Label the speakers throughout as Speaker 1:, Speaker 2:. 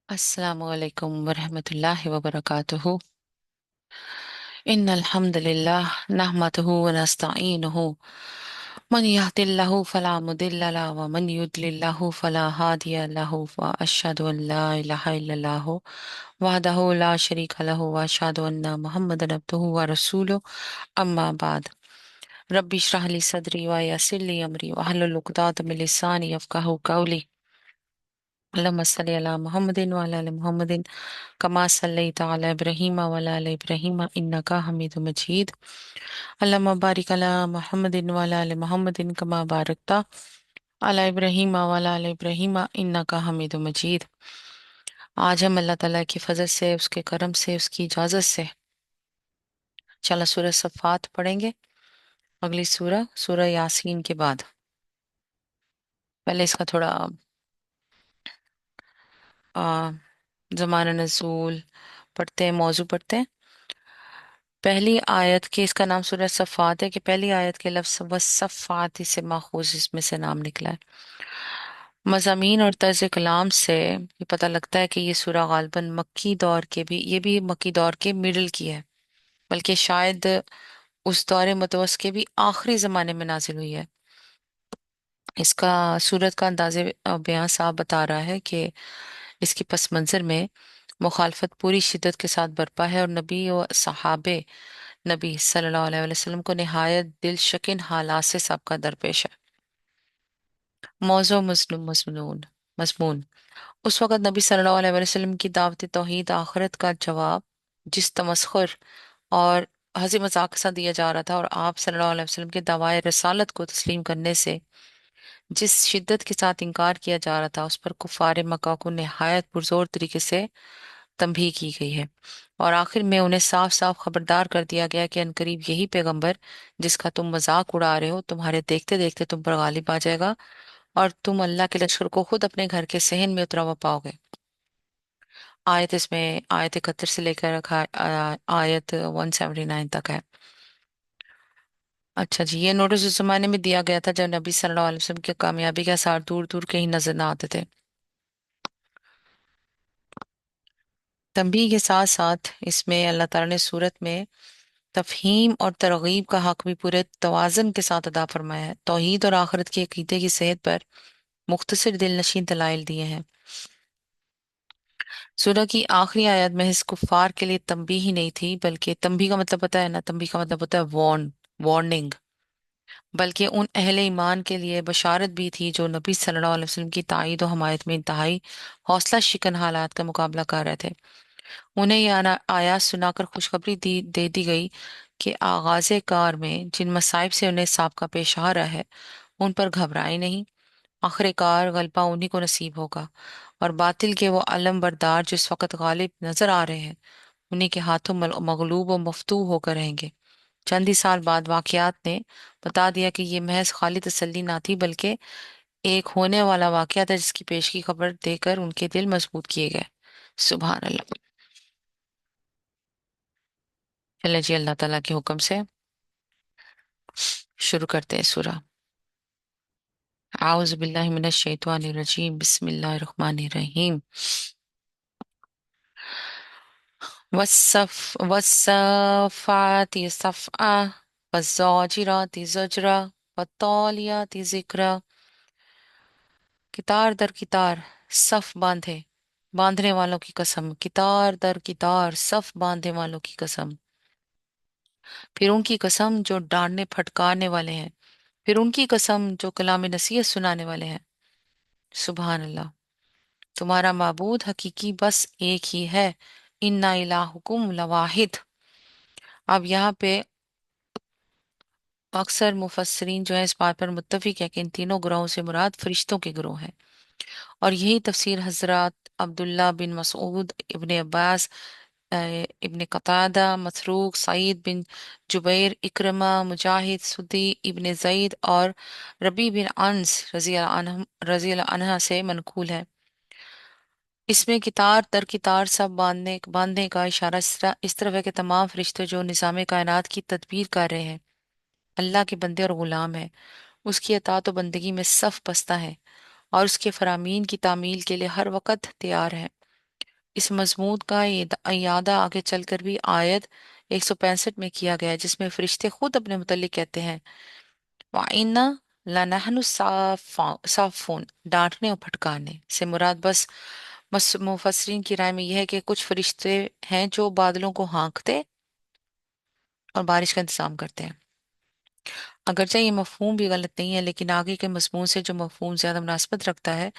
Speaker 1: السلام علیکم ورحمۃ اللہ وبرکاتہ ان الحمد للہ نحمده ونستعینه من يهد الله فلا مضل له ومن يضلل له فلا هادي له واشهد ان لا اله الا الله وحده لا شريك له واشهد ان محمدا عبده ورسوله اما بعد ربی اشرح لي صدری ويسر لي امری واحلل عقدۃ من لسانی يفقهوا قولی اللهم صل على محمد وعلى ال محمد كما صليت على إبراهيم وعلى آل إبراهيم إنك حميد مجيد اللهم بارك على محمد وعلى آل محمد كما باركت على إبراهيم وعلى آل إبراهيم إنك حميد مجيد۔ آج ہم اللہ تعالیٰ کی فضل سے، اس کے کرم سے، اس کی اجازت سے انشاءاللہ سورہ صفات پڑھیں گے۔ اگلی سورہ یاسین کے بعد پہلے اس کا تھوڑا زمانہ نزول پڑھتے ہیں، موضوع پڑھتے ہیں۔ پہلی آیت کے، اس کا نام سورہ صفات ہے کہ پہلی آیت کے لفظ والصفات سے ماخوذ اس میں سے نام نکلا ہے۔ مضامین اور طرز کلام سے یہ پتہ لگتا ہے کہ یہ سورہ غالباً مکی دور کے بھی، یہ بھی مکی دور کے مڈل کی ہے، بلکہ شاید اس دور متوسط کے بھی آخری زمانے میں نازل ہوئی ہے۔ اس کا سورت کا انداز بیان صاحب بتا رہا ہے کہ اس کے پس منظر میں مخالفت پوری شدت کے ساتھ برپا ہے اور نبی و صحابہ نبی صلی اللہ علیہ وسلم کو نہایت دل شکن حالات سے سابقہ درپیش ہے۔ موضوع مضمون اس وقت نبی صلی اللہ علیہ وسلم کی دعوت توحید آخرت کا جواب جس تمسخر اور ہنسی مذاق کے ساتھ دیا جا رہا تھا، اور آپ صلی اللہ علیہ وسلم کے دعوی رسالت کو تسلیم کرنے سے جس شدت کے ساتھ انکار کیا جا رہا تھا، اس پر کفار مکہ کو نہایت پرزور طریقے سے تنبیہ کی گئی ہے، اور آخر میں انہیں صاف صاف خبردار کر دیا گیا کہ عنقریب یہی پیغمبر جس کا تم مذاق اڑا رہے ہو تمہارے دیکھتے دیکھتے تم پر غالب آ جائے گا، اور تم اللہ کے لشکر کو خود اپنے گھر کے صحن میں اترا ہوا پاؤ گے۔ آیت اس میں آیت 31 سے لے کر آیت 179 تک ہے۔ اچھا جی، یہ نوٹس اس زمانے میں دیا گیا تھا جب نبی صلی اللہ علیہ وسلم کی کامیابی کے آثار دور دور کہیں نظر نہ آتے تھے۔ تنبیہ کے ساتھ ساتھ اس میں اللہ تعالیٰ نے صورت میں تفہیم اور ترغیب کا حق بھی پورے توازن کے ساتھ ادا فرمایا ہے۔ توحید اور آخرت کے عقیدے کی صحت پر مختصر دل نشین دلائل دیے ہیں۔ سورہ کی آخری آیت محض کفار کے لیے تنبیہ ہی نہیں تھی، بلکہ تنبیہ کا مطلب پتہ ہے نا، تنبیہ کا مطلب ہوتا ہے وارننگ، بلکہ ان اہل ایمان کے لیے بشارت بھی تھی جو نبی صلی اللہ علیہ وسلم کی تائید و حمایت میں انتہائی حوصلہ شکن حالات کا مقابلہ کر رہے تھے۔ انہیں یہ آیات سنا کر خوشخبری دے دی گئی کہ آغاز کار میں جن مصائب سے انہیں سابقہ پیش آ رہا ہے ان پر گھبرائے نہیں، آخر کار غلبہ انہی کو نصیب ہوگا، اور باطل کے وہ علم بردار جو اس وقت غالب نظر آ رہے ہیں انہی کے ہاتھوں مغلوب و مفتوح ہو کر رہیں گے۔ چند ہی سال بعد واقعات نے بتا دیا کہ یہ محض خالی تسلی نہ تھی، بلکہ ایک ہونے والا واقعہ تھا جس کی پیشگی خبر دے کر ان کے دل مضبوط کیے گئے۔ سبحان اللہ۔ چلے جی، اللہ تعالیٰ کے حکم سے شروع کرتے ہیں سورہ۔ اعوذ باللہ من الشیطان الرجیم، بسم اللہ الرحمن الرحیم۔ والصفات صفعا والزاجرات زجرا والتالیات ذکرا۔ کتار در کتار صف باندھنے والوں کی قسم، کتار در کتار صف باندھنے والوں کی قسم، پھر ان کی قسم جو ڈانٹنے پھٹکارنے والے ہیں، پھر ان کی قسم جو کلام نصیحت سنانے والے ہیں۔ سبحان اللہ۔ تمہارا معبود حقیقی بس ایک ہی ہے، انا الہکم لواحد۔ اب یہاں پہ اکثر مفسرین جو ہیں اس بات پر متفق ہے کہ ان تینوں گروہوں سے مراد فرشتوں کے گروہ ہیں، اور یہی تفسیر حضرات عبداللہ بن مسعود، ابن عباس، ابن قتادہ، مسروق، سعید بن جبیر، اکرمہ، مجاہد، سدی ابن زید اور ربی بن انس رضی اللہ عنہ سے منقول ہے۔ اس میں کتار در کتار سب باندھنے کا اشارہ اس طرف ہے کہ تمام فرشتے جو نظام کائنات کی تدبیر کر رہے ہیں اللہ کے بندے اور غلام ہیں، اس کی اطاعت و بندگی میں صف بستہ ہے اور اس کے فرامین کی تعمیل کے لیے ہر وقت تیار ہیں۔ इस मजमून का इयादा आगे चलकर भी आयत 165 में किया गया है, जिसमें फरिश्ते खुद अपने मुतल्लिक कहते हैं, वाइन्ना लनहनु साफून, डांटने और फटकारने से मुराद बस मुफस्सिरीन की राय में यह है कि कुछ फरिश्ते हैं जो बादलों को हाँकते और बारिश का इंतजाम करते हैं। अगरचे ये मफहूम भी गलत नहीं है, लेकिन आगे के मजमून से जो मफहूम ज्यादा मुनासबत रखता है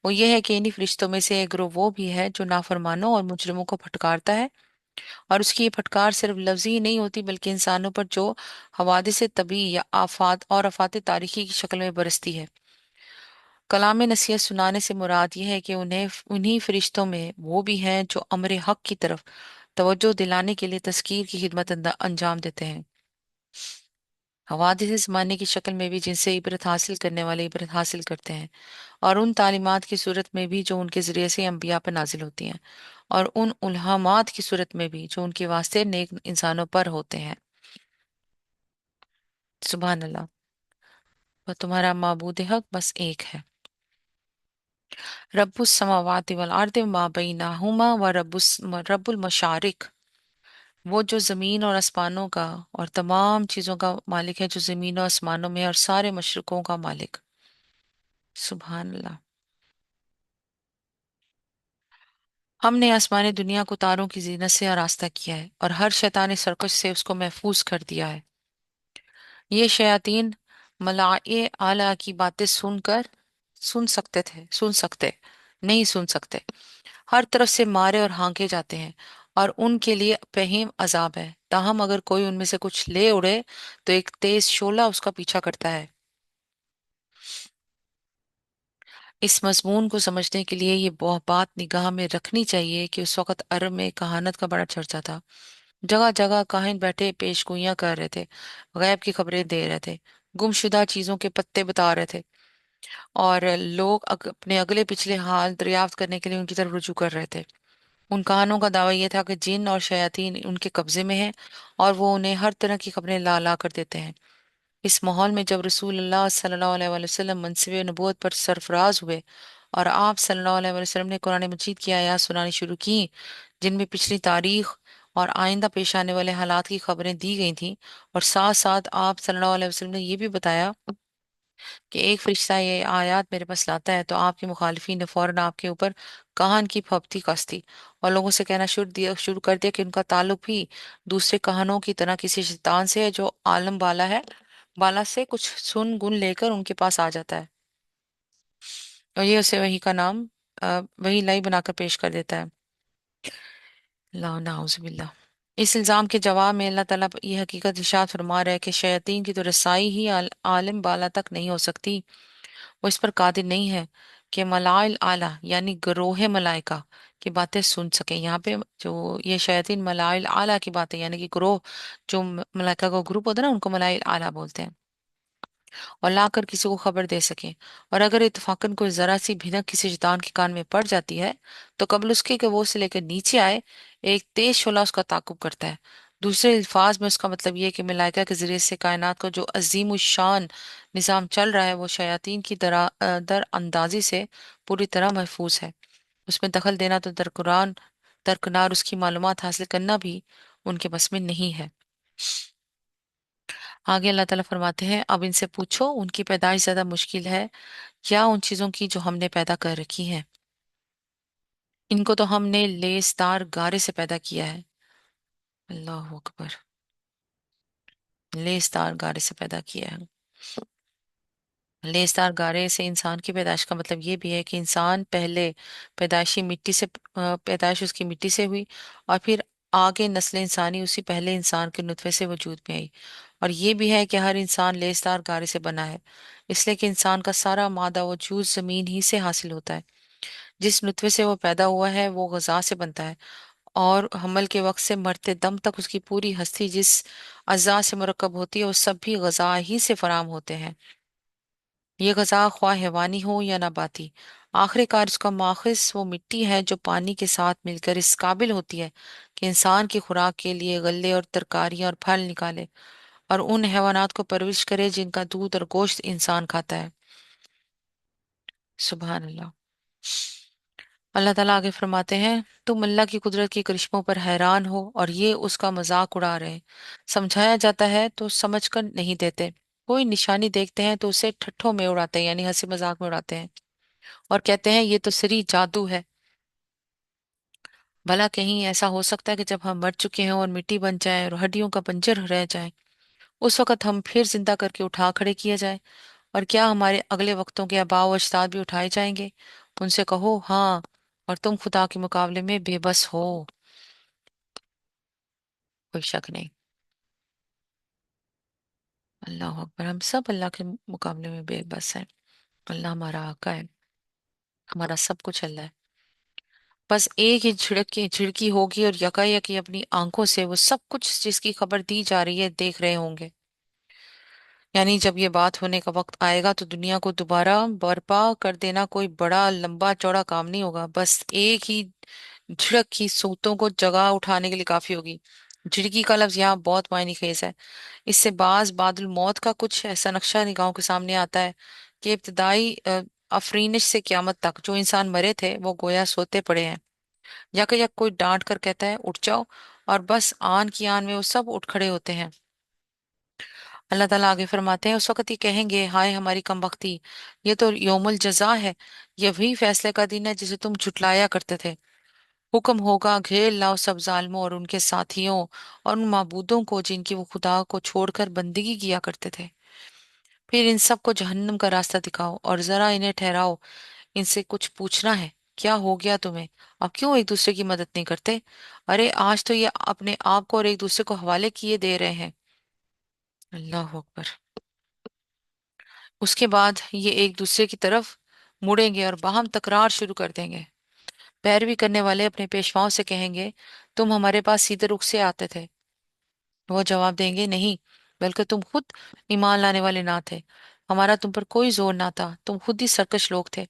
Speaker 1: वो ये है कि इन्हीं फरिश्तों में से एक गिरोह वो भी है जो नाफरमानों और मुजरिमों को फटकारता है, और उसकी ये फटकार सिर्फ लफ्जी ही नहीं होती बल्कि इंसानों पर जो हवादिस तबी या आफात और आफात तारीखी की शक्ल में बरसती है। कलाम नसीहत सुनाने से मुराद ये है कि उन्हें उन्हीं फरिश्तों में वो भी हैं जो अमर हक की तरफ तवज्जो दिलाने के लिए तस्कीर की खिदमत अंजाम देते हैं, हवादिस ज़माने की शक्ल में भी, जिनसे इबरत हासिल करने वाले इबरत हासिल करते हैं, और उन तालीमात की सूरत में भी जो उनके ज़रिए से अम्बिया पर नाजिल होती हैं, और उन उल्हामात की सूरत में भी जो उनके वास्ते नेक इंसानों पर होते हैं। सुबहान अल्लाह। और तुम्हारा माबूद हक बस एक है। रब्बुस समावाति वल अर्दि मा बैनहुमा व रब्बुल मशारिक, वो जो जमीन और आसमानों का और तमाम चीजों का मालिक है, जो जमीन और आसमानों में और सारे मशरकों का मालिक। सुभान अल्लाह। हमने आसमानी दुनिया को तारों की जीनत से आरास्ता किया है और हर शैतानी सरकश से उसको महफूज कर दिया है। ये शयातीन मलाए आला की बातें सुन सकते नहीं सुन सकते, हर तरफ से मारे और हांके जाते हैं, और उनके लिए फहीम अजाब है। ताहम अगर कोई उनमें से कुछ ले उड़े तो एक तेज शोला उसका पीछा करता है। इस मजमून को समझने के लिए ये बात निगाह में रखनी चाहिए कि उस वक़्त अरब में कहानत का बड़ा चर्चा था। जगह जगह काहिन बैठे पेशगोइयां कर रहे थे, गैब की खबरें दे रहे थे, गुमशुदा चीजों के पत्ते बता रहे थे, और लोग अपने अगले पिछले हाल दरियाफ्त करने के लिए उनकी तरफ रुजू कर रहे थे। उन कहानों का दावा यह था कि जिन और शयातीन उनके कब्जे में हैं और वो उन्हें हर तरह की खबरें ला ला कर देते हैं। इस माहौल में जब रसूलुल्लाह सल्लल्लाहु अलैहि वसल्लम मनसिब नबूवत पर सरफराज हुए और आप सल्लल्लाहु अलैहि वसल्लम ने कुरान मजीद की आयत सुनानी शुरू की, जिनमें पिछली तारीख और आइंदा पेश आने वाले हालात की खबरें दी गई थीं, और साथ साथ आप सल्लल्लाहु अलैहि वसल्लम ने यह भी बताया कि एक फरिश्ता ये आयत मेरे पास लाता है, तो आपके मुखालिफिन ने फौरन आपके ऊपर कहान की फबती कस दी और लोगों से कहना शुरू कर दिया कि उनका ताल्लुक भी दूसरे कहानों की तरह किसी शैतान से है जो आलम बाला है, बाला से कुछ सुन गुन लेकर उनके पास आ जाता है, और ये उसे वही का नाम वही लाई बनाकर पेश कर देता है। ला नाउजुबिल्लाह। इस इल्जाम के जवाब में अल्लाह ताला ये हकीकत इरशाद फरमा रहा है कि शैतान की तो रसाई ही आलिम बाला तक नहीं हो सकती, वो इस पर कादिर नहीं है कि मलाइल आला यानी गरोह मलाइका की बातें सुन सके। यहाँ पे जो ये शैतान मलाइल आला की बातें यानी कि ग्रोह, जो मलाइका का ग्रुप होता है ना, उनको मलाइल आला बोलते हैं, और लाकर किसी को खबर दे सके। और अगर इत्तफाकन कोई जरा सी भिनक किसी शैतान के कान में पड़ जाती है तो कबल उसके कि वो उसे लेकर नीचे आए, एक तेज शोला उसका ताकुब करता है। दूसरे अल्फाज में उसका मतलब ये है कि मलाइका के जरिए से कायनात को जो अजीम शान निज़ाम चल रहा है वो शयातीन की दर अंदाजी से पूरी तरह महफूज है। उसमें दखल देना तो दरकुरान उसकी मालूमात हासिल करना भी उनके बस में नहीं है। आगे अल्लाह ताला फरमाते हैं, अब इनसे पूछो उनकी पैदाइश ज्यादा मुश्किल है या उन चीजों की जो हमने पैदा कर रखी हैं। इनको तो हमने लेसदार गारे से पैदा किया है। अल्लाह अकबर। लेसदार गारे से पैदा किया है। लेसदार गारे से इंसान की पैदाइश का मतलब ये भी है कि इंसान पहले पैदाइश उसकी मिट्टी से हुई, और फिर आगे नस्ल इंसानी उसी पहले इंसान के नुतफे से वजूद में आई। और ये भी है कि हर इंसान लेसदार गारे से बना है, इसलिए कि इंसान का सारा मादा वजूद जमीन ही से हासिल होता है। जिस नुतफे से वो पैदा हुआ है वो गजा से बनता है, और हमल के वक्त से मरते दम तक उसकी पूरी हस्ती जिस अज़ा से मुरक्कब होती है वो सब भी गजा ही से फराम होते हैं। ये गजा ख्वाह हैवानी हो या नबाती, आखिरकार इसका माखिज वो मिट्टी है जो पानी के साथ मिलकर इस काबिल होती है कि इंसान की खुराक के लिए गल्ले और तरकारियां और फल निकाले, और उन हैवानात को परवरिश करे जिनका दूध और गोश्त इंसान खाता है। सुबहान अल्लाह। अल्लाह ताला आगे फरमाते हैं, तुम अल्लाह की कुदरत के करिश्मों पर हैरान हो और ये उसका मजाक उड़ा रहे हैं। समझाया जाता है तो समझ कर नहीं देते। कोई निशानी देखते हैं तो उसे ठट्ठों में उड़ाते हैं, यानी हंसी मजाक में उड़ाते हैं, और कहते हैं ये तो सिरी जादू है। भला कहीं ऐसा हो सकता है कि जब हम मर चुके हैं और मिट्टी बन जाए और हड्डियों का पंजर रह जाए, उस वक्त हम फिर जिंदा करके उठा खड़े किए जाए? और क्या हमारे अगले वक्तों के आबा व अजदाद भी उठाए जाएंगे? उनसे कहो हाँ, और तुम खुदा के मुकाबले में बेबस हो। कोई शक नहीं। अल्लाह अकबर। हम सब अल्लाह के मुकाबले में बेबस हैं। अल्लाह हमारा आका है, हमारा सब कुछ अल्लाह है। बस एक ही झिड़की होगी और यकायक अपनी आंखों से वो सब कुछ जिसकी खबर दी जा रही है देख रहे होंगे। यानी जब ये बात होने का वक्त आएगा तो दुनिया को दोबारा बर्पा कर देना कोई बड़ा लंबा चौड़ा काम नहीं होगा। बस एक ही झिड़क ही सूतों को जगह उठाने के लिए काफी होगी। झिड़की का लफ्ज यहाँ बहुत मायने खेज है। इससे बाज बादल मौत का कुछ ऐसा नक्शा निगाहों के सामने आता है कि इब्तदाई अफरीनिश से क्यामत तक जो इंसान मरे थे वो गोया सोते पड़े हैं। या कोई डांट कर कहता है उठ जाओ, और बस आन की आन में वो सब उठ खड़े होते हैं। अल्लाह ताला आगे फरमाते हैं, उस वक्त ये कहेंगे हाय हमारी कमबख्ती, ये तो यौमुल जजा है, ये वही फैसले का दिन है जिसे तुम झुटलाया करते थे। हुक्म होगा घेर लाओ सब जालिमों और उनके साथियों और उन माबूदों को जिनकी वो खुदा को छोड़कर बंदगी किया करते थे। फिर इन सब को जहन्नम का रास्ता दिखाओ और जरा इन्हें ठहराओ। इनसे कुछ पूछना है, क्या हो गया तुम्हें? अब क्यों एक दूसरे की मदद नहीं करते? अरे आज तो ये अपने आप को और एक दूसरे को हवाले किए दे रहे हैं। अल्लाह अकबर। उसके बाद ये एक दूसरे की तरफ मुड़ेंगे और बाहम तकरार शुरू कर देंगे। पैरवी करने वाले अपने पेशवाओं से कहेंगे, तुम हमारे पास सीधे रुख से आते थे। वो जवाब देंगे, नहीं, बल्कि तुम खुद ईमान लाने वाले ना थे। हमारा तुम पर कोई जोर ना था, तुम खुद ही सरकश लोग थे।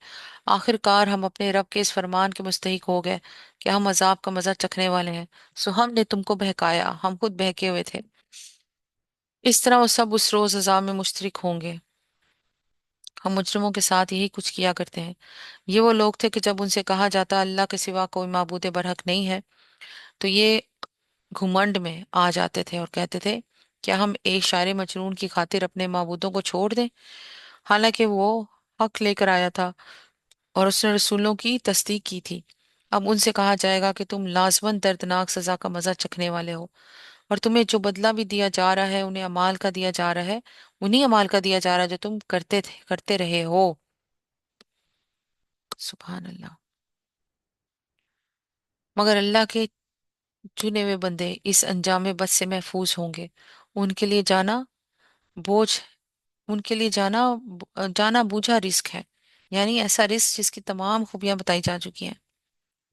Speaker 1: आखिरकार हम अपने रब के इस फरमान के मुस्तहिक हो गए कि हम अजाब का मजा चखने वाले हैं। सो हमने तुमको बहकाया, हम खुद बहके हुए थे। इस तरह वो सब उस रोज अजाब में मुश्तरिक होंगे। हम मुजरिमों के साथ यही कुछ किया करते हैं। ये वो लोग थे कि जब उनसे कहा जाता अल्लाह के सिवा कोई माबूद बरहक नहीं है, तो ये घुमंड में आ जाते थे और कहते थे, क्या हम एक शायर मजनून की खातिर अपने माबूदों को छोड़ दें? हालांकि वो हक लेकर आया था और उसने रसूलों की तस्दीक की थी। अब उनसे कहा जाएगा कि तुम लाजमन दर्दनाक सजा का मजा चखने वाले हो, और तुम्हें जो बदला भी दिया जा रहा है उन्हें अमाल का दिया जा रहा है, उन्हीं अमाल का दिया जा रहा है जो तुम करते रहे हो। सुभान अल्लाह। मगर अल्लाह के चुने हुए बंदे इस अंजाम बद से महफूज होंगे। उनके लिए जाना बोझ उनके लिए जाना बूझा रिस्क है। यानी ऐसा रिस्क जिसकी तमाम खूबियां बताई जा चुकी हैं।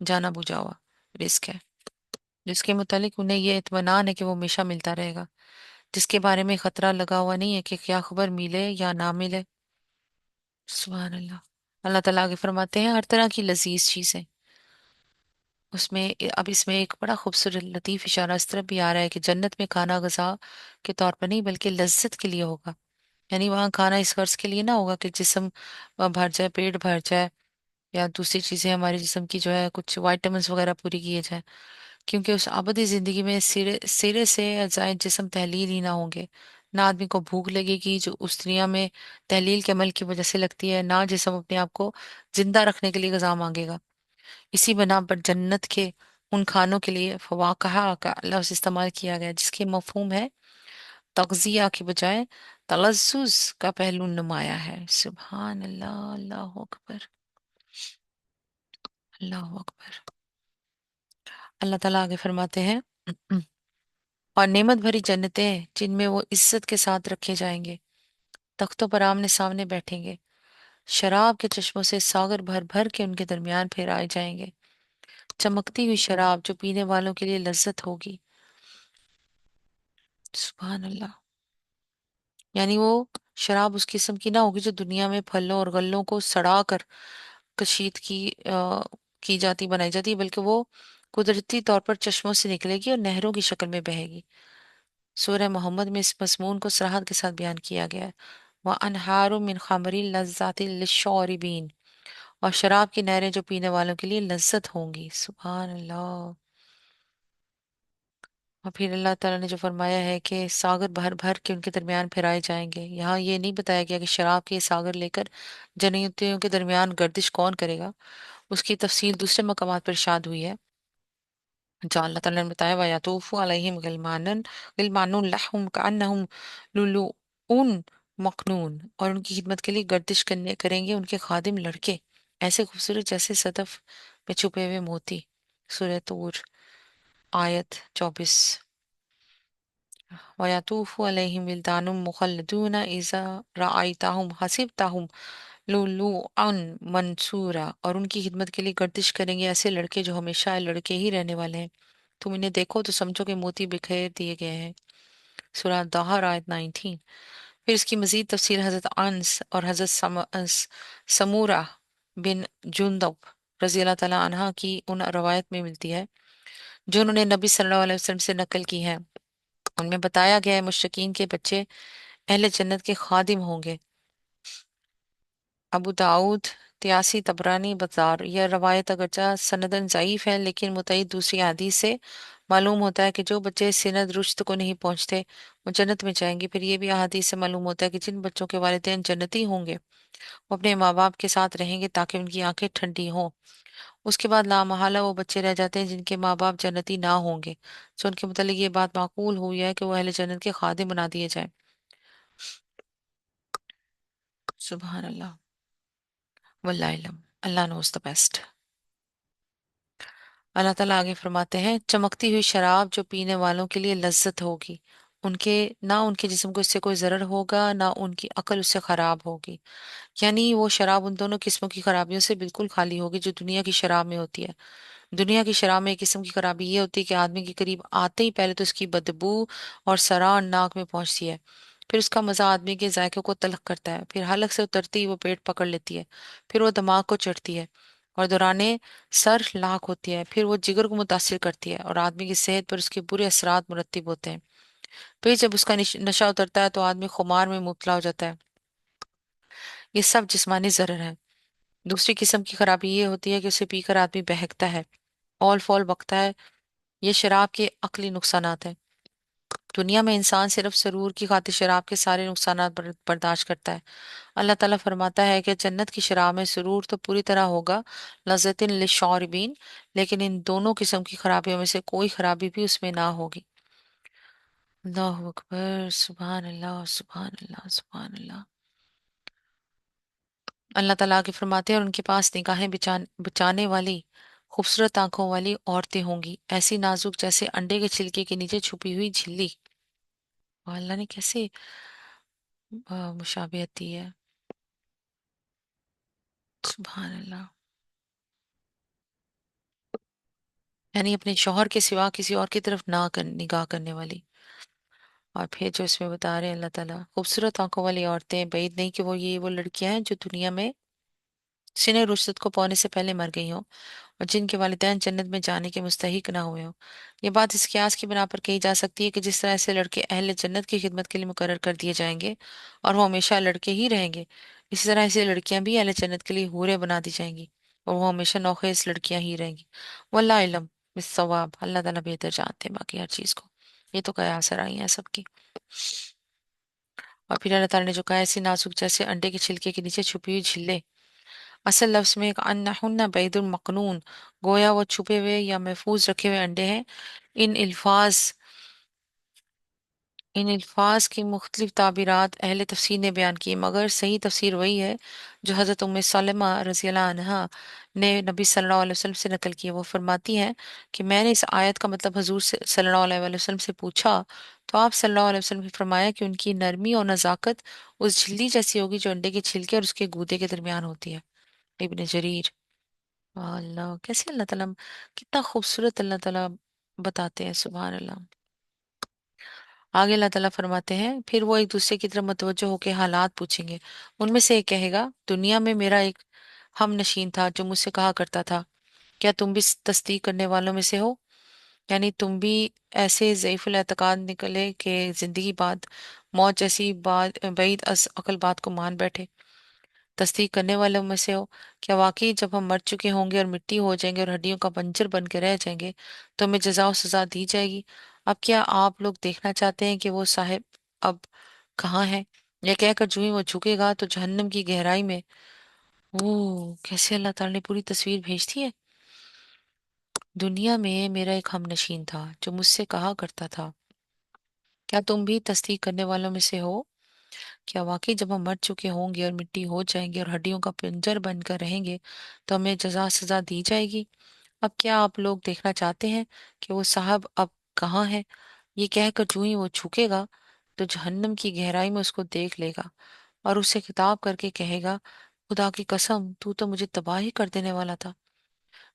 Speaker 1: जाना बूझा हुआ रिस्क है, जिसके मुतालिक उन्हें यह इत्मीनान है कि वो हमेशा मिलता रहेगा, जिसके बारे में खतरा लगा हुआ नहीं है कि क्या खबर मिले या ना मिले। सुभान अल्लाह। अल्लाह ताला आगे फरमाते हैं, हर तरह की लजीज चीजें उसमें अब इसमें एक बड़ा खूबसूरत लतीफ इशारा इस तरफ भी आ रहा है कि जन्नत में खाना गजा के तौर पर नहीं बल्कि लज्जत के लिए होगा। यानी वहाँ खाना इस गर्ज के लिए ना होगा कि जिस्म भर जाए, पेट भर जाए, या दूसरी चीजें हमारे जिस्म की जो है कुछ वाइटामिन वगैरह पूरी किए जाए। क्योंकि उस अबदी जिंदगी में सिरे सिरे से अजाए जिस्म तहलील ही ना होंगे। ना आदमी को भूख लगेगी जो उस दुनिया में तहलील के अमल की वजह से लगती है, ना जिस्म अपने आप को जिंदा रखने के लिए गजा मांगेगा। इसी बना पर जन्नत के उन खानों के लिए फवाकहा का लफ्ज इस्तेमाल किया गया जिसके मफहूम है तगजिया के बजाय तलज्जुज का पहलू नुमाया है। सुभान अल्लाह। अल्लाह अकबर। अल्लाह अकबर। अल्लाह ताला आगे फरमाते हैं, और नेमत भरी जन्नतें जिनमें वो इज्जत के साथ रखे जाएंगे, तख्तों पर आमने सामने बैठेंगे, शराब के चश्मों से सागर भर भर के उनके दरमियान फहराए जाएंगे। चमकती हुई शराब जो पीने वालों के लिए लज्जत होगी। सुभान अल्लाह। यानी वो शराब उस किस्म की ना होगी जो दुनिया में फलों और गल्लों को सड़ा कर कशीद की जाती बनाई जाती है, बल्कि वो कुदरती तौर पर चश्मों से निकलेगी और नहरों की शक्ल में बहेगी। सूरह मोहम्मद में इस मजमून को सराहत के साथ बयान किया गया है। वह अनहारो मिन खमरिन लज्जातिल लिश्शारिबीन, और शराब की नहरें जो पीने वालों के लिए लज्जत होंगी। सुभान अल्लाह। और फिर अल्लाह ताला ने जो फरमाया है कि सागर भर भर के उनके दरमियान फिराए जाएंगे, यहाँ ये नहीं बताया गया कि शराब के सागर लेकर जनयुतियों के दरमियान गर्दिश कौन करेगा। उसकी तफसील दूसरे मकामात पर इरशाद हुई है, जहाँ अल्लाह ताला ने बताया, वयातूफु अलैहिम गिलमानन गिलमानुन लहुम कअन्नहुम लुलुउन मखनून, और उनकी खिदमत के लिए गर्दिश करने करेंगे उनके खादिम लड़के ऐसे खूबसूरत जैसे सदफ में छुपे हुए मोती। सूरह तूर आयत 24। वयतूफु अलैहिम विल्दानुम मुखल्लदून इज़ा रअयतहुम हसिबतहुम लुलुअन मंसूरा, और उनकी खिदमत के लिए गर्दिश करेंगे ऐसे लड़के जो हमेशा लड़के ही रहने वाले हैं, तुम इन्हें देखो तो समझो कि मोती बिखेर दिए गए हैं। सूरह दाहर आयत 19। फिर इसकी मजीद तफसील हजरत अनस और हजरत समूरा बिन जुंदब रजी अल्लाह तआला अन्हा की उन रवायत में मिलती है जो उन्होंने नबी सल्लल्लाहु अलैहि वसल्लम से नकल की है। उनमें बताया गया है मुशरिकीन के बच्चे अहले जन्नत के खादिम होंगे। अबू दाऊद, त्यासी, तबरानी, बज़ार। यह रवायत अगरचा सनदन ज़ईफ है, लेकिन मुतईद दूसरी हदीस से मालूम होता है कि जो बच्चे सिनद रुश्द को नहीं पहुंचते वो जन्नत में जाएंगे। फिर ये भी हदीस से मालूम होता है कि जिन बच्चों के वालिदैन जन्नती होंगे वो अपने माँ बाप के साथ रहेंगे ताकि उनकी आंखें ठंडी हों। उसके बाद लामहला वो बच्चे रह जाते हैं जिनके माँ बाप जन्नती ना होंगे, सो उनके मुतालिक ये बात माकूल हुई है कि वो अहले जन्नत के खादिम बना दिए जाएं। सुबहान अल्लाह। वल्लाह इल्म। अल्लाह नोज द बेस्ट। अल्लाह ताला आगे फरमाते हैं, चमकती हुई शराब जो पीने वालों के लिए लज्जत होगी, उनके ना उनके जिस्म को इससे कोई जरर होगा ना उनकी अकल उससे खराब होगी। यानी वो शराब उन दोनों किस्मों की खराबियों से बिल्कुल खाली होगी जो दुनिया की शराब में होती है। दुनिया की शराब में एक किस्म की खराबी ये होती है कि आदमी के करीब आते ही पहले तो उसकी बदबू और सरार नाक में पहुंचती है, फिर उसका मजा आदमी के जायके को तलख करता है, फिर हलक से उतरती ही वो पेट पकड़ लेती है, फिर वो दिमाग को चढ़ती है और दौराने सर लाख होती है, फिर वो जिगर को मुतासिर करती है और आदमी की सेहत पर उसके बुरे असरात मुरतब होते हैं। फिर जब उसका नशा उतरता है तो आदमी खुमार में मुबतला हो जाता है। ये सब जिस्मानी जरर है। दूसरी किस्म की खराबी ये होती है कि उसे पीकर आदमी बहकता है, ऑल फॉल बकता है। ये शराब के अकली नुकसानात हैं। दुनिया में इंसान सिर्फ सरूर की खातिर शराब के सारे नुकसानात बर्दाश्त करता है। अल्लाह ताला फरमाता है कि जन्नत की शराब में सुरूर तो पूरी तरह होगा, लज़्ज़तिन लिश्शारिबीन, लेकिन इन दोनों किस्म की खराबियों में से कोई खराबी भी उसमें ना होगी। अल्लाह अकबर। सुभान अल्लाह, सुभान अल्लाह, सुभान अल्लाह। अल्लाह ताला आगे फरमाते हैं, और उनके पास निगाहें बचाने वाली खूबसूरत आंखों वाली औरतें होंगी, ऐसी नाजुक जैसे अंडे के छिलके के नीचे छुपी हुई झिल्ली। और अल्लाह ने कैसे मुशाबियत दी है। सुभान अल्लाह। यानी अपने शौहर के सिवा किसी और की तरफ निगाह करने वाली। और फिर जो इसमें बता रहे हैं अल्लाह ताला, खूबसूरत आंखों वाली औरतें, बैद नहीं कि वो लड़कियां हैं जो दुनिया में सिने रुश्द को पाने से पहले मर गई हों और जिनके वालिदैन जन्नत में जाने के मुस्तहिक ना हुए हों। ये बात इस कियास की बिना पर कही जा सकती है कि जिस तरह से लड़के अहले जन्नत की खिदमत के लिए मुकर्रर कर दिए जाएंगे और वो हमेशा लड़के ही रहेंगे, इसी तरह ऐसी लड़कियां भी अहले जन्नत के लिए हूरें बना दी जाएंगी और वो हमेशा नौखेस लड़कियां ही रहेंगी। वल्लाह इल्म बिस्सवाब। अल्लाह ताला बेहतर जानते हैं बाकी हर चीज को। ये तो क्या असर आई है सबकी। और फिर अल्लाह ताला ने जो कहा, ऐसी नाजुक जैसे अंडे के छिलके के नीचे छुपी हुई झिल्ले। असल लफ्ज में एक अन्नहुन्ना बैदुल मकनून, गोया वो छुपे हुए या महफूज रखे हुए अंडे हैं। इन अल्फाज इन अल्फाज की मुख्तलिफ ताबीरात अहले तफसीर ने बयान की, मगर सही तफसीर वही है जो हज़रत उम्मे सलमा रज़ी अल्लाह अन्हा ने नबी सल्लल्लाहु अलैहि वसल्लम से नकल की है। वो फरमाती हैं कि मैंने इस आयत का मतलब हजूर से सल्लल्लाहु अलैहि वसल्लम से पूछा, तो आप सल्लल्लाहु अलैहि वसल्लम ने फरमाया कि उनकी नरमी और नज़ाकत उस झिल्ली जैसी होगी जो अंडे के छिलके और उसके गूदे के दरमियान होती है। इब्न जरीर। अल्लाह, कैसे अल्लाह ताला, कितना खूबसूरत अल्लाह ताला बताते हैं। सुभान अल्लाह। आगे अल्लाह ताला फरमाते हैं, फिर वो एक दूसरे की तरफ मुतवज्जो होकर हालात पूछेंगे। उनमें से एक कहेगा, दुनिया में मेरा एक हम नशीन था जो मुझसे कहा करता था, क्या तुम भी तस्दीक करने वालों में से हो? यानी तुम भी ऐसे ज़ईफुल एतकाद निकले कि जिंदगी बाद मौत जैसी बात, बईद अस अकल बात को मान बैठे। तस्दीक करने वालों में से हो? क्या वाकई जब हम मर चुके होंगे और मिट्टी हो जाएंगे और हड्डियों का बंजर बन के रह जाएंगे तो हमें जजा और सजा दी जाएगी? अब क्या आप लोग देखना चाहते हैं कि वो साहिब अब कहाँ है? यह कहकर जूं ही वो झुकेगा तो जहन्नम की गहराई में। ओह, कैसे अल्लाह ताला ने पूरी तस्वीर भेज दी है। दुनिया में मेरा एक हमनशीन था जो मुझसे कहा करता था, क्या तुम भी तस्दीक करने वालों में से हो? क्या वाकई जब हम मर चुके होंगे और मिट्टी हो जाएंगे और हड्डियों का पिंजर बनकर रहेंगे तो हमें जजा सजा दी जाएगी? अब क्या आप लोग देखना चाहते हैं कि वो साहब अब कहाँ है? ये कहकर जूं ही वो झुकेगा तो जहन्नम की गहराई में उसको देख लेगा और उससे खिताब करके कहेगा, खुदा की कसम, तू तो मुझे तबाह ही कर देने वाला था।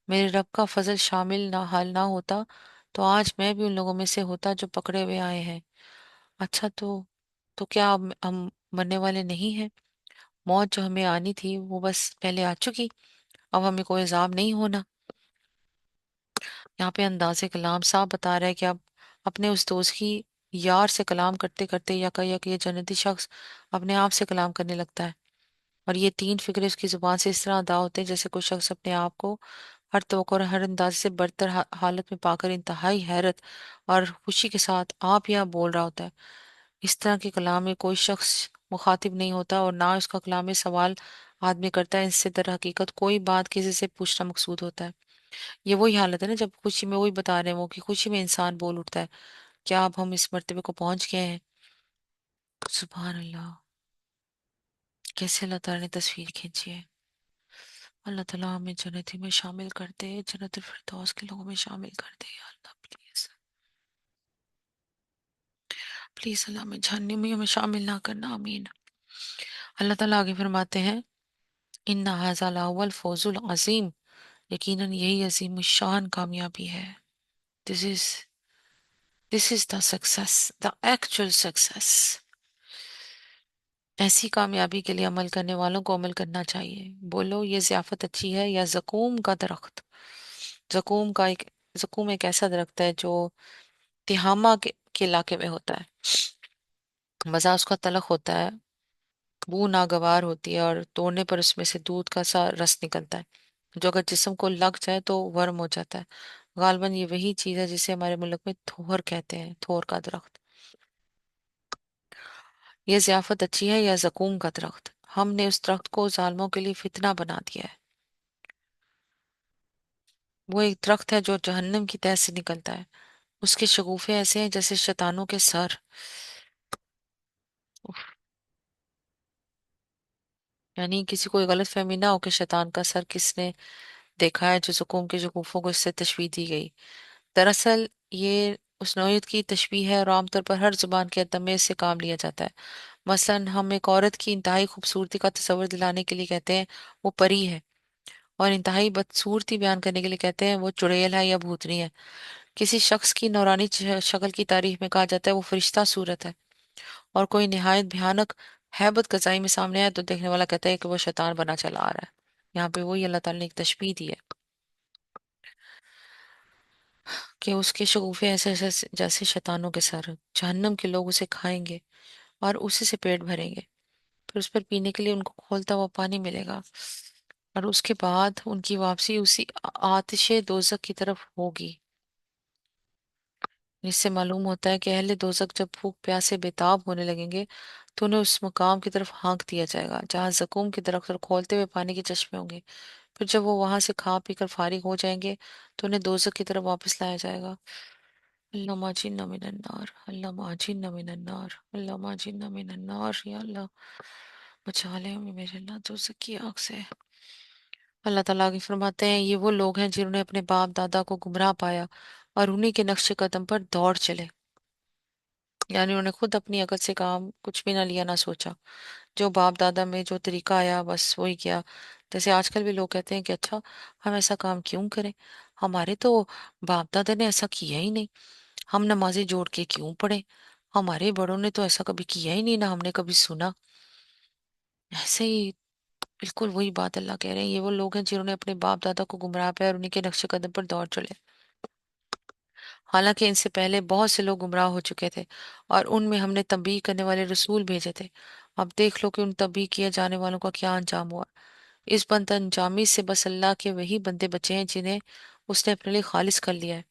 Speaker 1: मेरे रब का फजल शामिल ना हाल ना होता तो आज मैं भी उन लोगों में से होता जो पकड़े हुए आए हैं। अच्छा, तो क्या अब हम मरने वाले नहीं हैं? मौत जो हमें आनी थी वो बस पहले आ चुकी, अब हमें कोई इल्जाम नहीं होना। यहाँ पे अंदाज़े कलाम साफ बता रहा है कि अब अपने उस दोस्त की यार से कलाम करते करते या कि ये जन्नती शख्स अपने आप से कलाम करने लगता है। और ये तीन फिक्रे उसकी जुबान से इस तरह अदा होते हैं जैसे कोई शख्स अपने आप को हर तवक्को और हर अंदाज से बरतर हालत में पाकर इंतहाई हैरत और खुशी के साथ आप या बोल रहा होता है। इस तरह के कलाम में कोई शख्स मुखातिब नहीं होता और ना उसका कलाम में सवाल आदमी करता है, इससे दर हकीकत कोई बात किसी से पूछना मकसूद होता है। ये वही हालत है ना जब खुशी में, वही बता रहे हैं वो, कि खुशी में इंसान बोल उठता है। क्या अब हम इस मर्तबे को पहुंच गए हैं? सुभान अल्लाह, कैसे अल्लाह ताला ने तस्वीर खींची है। अल्लाह ताला हमें जन्नती में शामिल कर दे, जन्नत फिरदौस के लोगों में शामिल कर दे या अल्लाह, प्लीज। प्लीज अल्लाह, हमें जहन्नमियों में शामिल ना करना, आमीन। अल्लाह ताला आगे फरमाते हैं, इन्ना हाज़ा लाहुवल फौजुल अजीम, यकीनन यही अजीम शान कामयाबी है। This is this is the success, the actual success. ऐसी कामयाबी के लिए अमल करने वालों को अमल करना चाहिए। बोलो, ये ज़ियाफत अच्छी है या जकूम का दरख्त? जकूम का एक जकूम एक ऐसा दरख्त है जो तिहामा के इलाके में होता है। मज़ा उसका तलख होता है, बू नागवार होती है और तोड़ने पर उसमें से दूध का सा रस निकलता है जो अगर जिस्म को लग जाए तो वर्म हो जाता है। गालबन ये वही चीज है जिसे हमारे मुल्क में थोर कहते हैं, थोर का दरख्त। ये ज़ियाफत अच्छी है या जकूम का दरख्त? हमने उस दरख्त को जालिमों के लिए फितना बना दिया है। वो एक दरख्त है जो जहन्नम की तह से निकलता है। उसके शगुफे ऐसे हैं जैसे शैतानों के सर। उफ, यानी किसी को गलत फहमी ना हो कि शैतान का सर किसने देखा है, जो जकूम के शगुफों को इससे तशबीह दी गई। दरअसल ये उस नौयत की तशबीह है और आमतौर पर हर जुबान के अदम में इससे काम लिया जाता है। मसलन हम एक औरत की इंतहाई खूबसूरती का तस्वर दिलाने के लिए कहते हैं वो परी है, और इंतहाई बदसूरती बयान करने के लिए कहते हैं वो चुड़ैल है या भूतनी है। किसी शख्स की नौरानी शक्ल की तारीफ में कहा जाता है वो फरिश्ता सूरत है, और कोई निहायत भयानक हैबत कसाई में सामने आए तो देखने वाला कहता है कि वो शैतान बना चला आ रहा है। यहाँ पे वही अल्लाह ताला ने एक तशबीह दी है कि उसके शगुफे ऐसे ऐसे जैसे शैतानों के सर। जहन्नम के लोग उसे खाएंगे और उसी से पेट भरेंगे, फिर उस पर पीने के लिए उनको खौलता हुआ पानी मिलेगा, और उसके बाद उनकी वापसी उसी आतिशे दोजक की तरफ होगी। इससे मालूम होता है कि अहले दोजक जब भूख प्यास से बेताब होने लगेंगे तो उन्हें उस मकाम की तरफ हाँक दिया जाएगा जहाँ जकूम के दरख्त और खौलते हुए पानी के चश्मे होंगे। फिर जब वो वहां से खा पी कर फारिग हो जाएंगे तो उन्हें दोजक की तरफ वापस लाया जाएगा। अल्लाह माजिन्ना मिनन्नार, अल्लाह माजिन्ना मिनन्नार, अल्लाह माजिन्ना मिनन्नार, या अल्लाह बचा ले हमें मेरे अल्लाह दोजक की आग से। अल्लाह ताला आगे फरमाते हैं, ये वो लोग हैं जिन्होंने अपने बाप दादा को गुमराह पाया और उन्हीं के नक्शे कदम पर दौड़ चले। यानी उन्होंने खुद अपनी अकल से काम कुछ भी ना लिया ना सोचा, जो बाप दादा में जो तरीका आया बस वही किया। जैसे आजकल भी लोग कहते हैं कि अच्छा, हम ऐसा काम क्यों करें, हमारे तो बाप दादा ने ऐसा किया ही नहीं, हम नमाजें जोड़ के क्यों पढ़े, हमारे बड़ों ने तो ऐसा कभी किया ही नहीं, ना हमने कभी सुना। ऐसे ही बिल्कुल वही बात अल्लाह कह रहे हैं, ये वो लोग हैं जिन्होंने अपने बाप दादा को गुमराह पाया और उन्हीं के नक्शे कदम पर दौड़ चले। हालांकि इनसे पहले बहुत से लोग गुमराह हो चुके थे और उनमें हमने तंबीह करने वाले रसूल भेजे थे, अब देख लो कि उन तभी किए जाने वालों का क्या अंजाम हुआ। इस बद अंजामी से बस अल्लाह के वही बंदे बचे हैं जिन्हें उसने अपने लिए खालिस कर लिया है।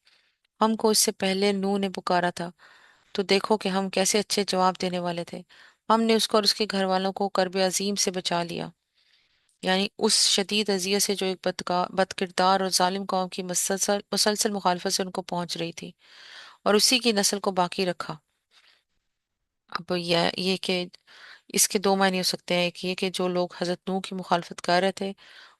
Speaker 1: हमको इससे पहले नूह ने पुकारा था, तो देखो कि हम कैसे अच्छे जवाब देने वाले थे। हमने उसको और उसके घर वालों को कर्ब अजीम से बचा लिया, यानी उस शदीद अजियत से जो एक बदकिरदार और जालिम कौम की मुसलसल मुसलसल मुखालफत से उनको पहुंच रही थी, और उसी की नस्ल को बाकी रखा। अब ये कि इसके दो मायने हो सकते हैं। एक ये कि जो लोग हजरत नूह की मुखालफत कर रहे थे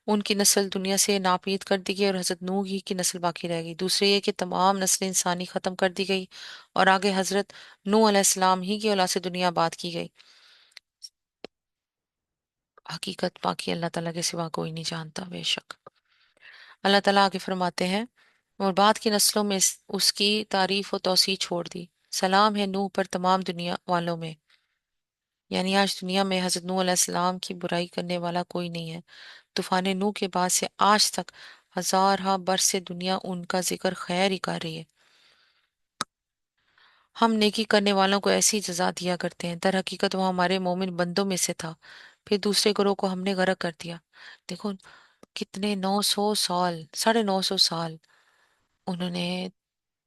Speaker 1: उनकी नस्ल दुनिया से नापीद कर दी गई और हजरत नूह ही की नस्ल बाकी रह गई। दूसरे ये कि तमाम नस्ल इंसानी खत्म कर दी गई और आगे हजरत नूह अलैहिस्सलाम ही की औलाद से दुनिया आबाद की गई। हकीकत बाकी अल्लाह ताला के सिवा कोई नहीं जानता, बेशक। अल्लाह ताला आगे फरमाते हैं, और बाद की नस्लों में उसकी तारीफ व तौसीह छोड़ दी। सलाम है नूह पर तमाम दुनिया वालों में, यानी आज दुनिया में हजरत नूह अलैहिस्सलाम की बुराई करने वाला कोई नहीं है। तूफान नूह के बाद से आज तक हजार हा बरस से दुनिया उनका जिक्र खैर ही कर रही है। हम नेकी करने वालों को ऐसी सजा दिया करते हैं, दर हकीकत वो हमारे मोमिन बंदों में से था। फिर दूसरे ग्रोह को हमने गर्क कर दिया। देखो कितने 900 साल, 950 साल उन्होंने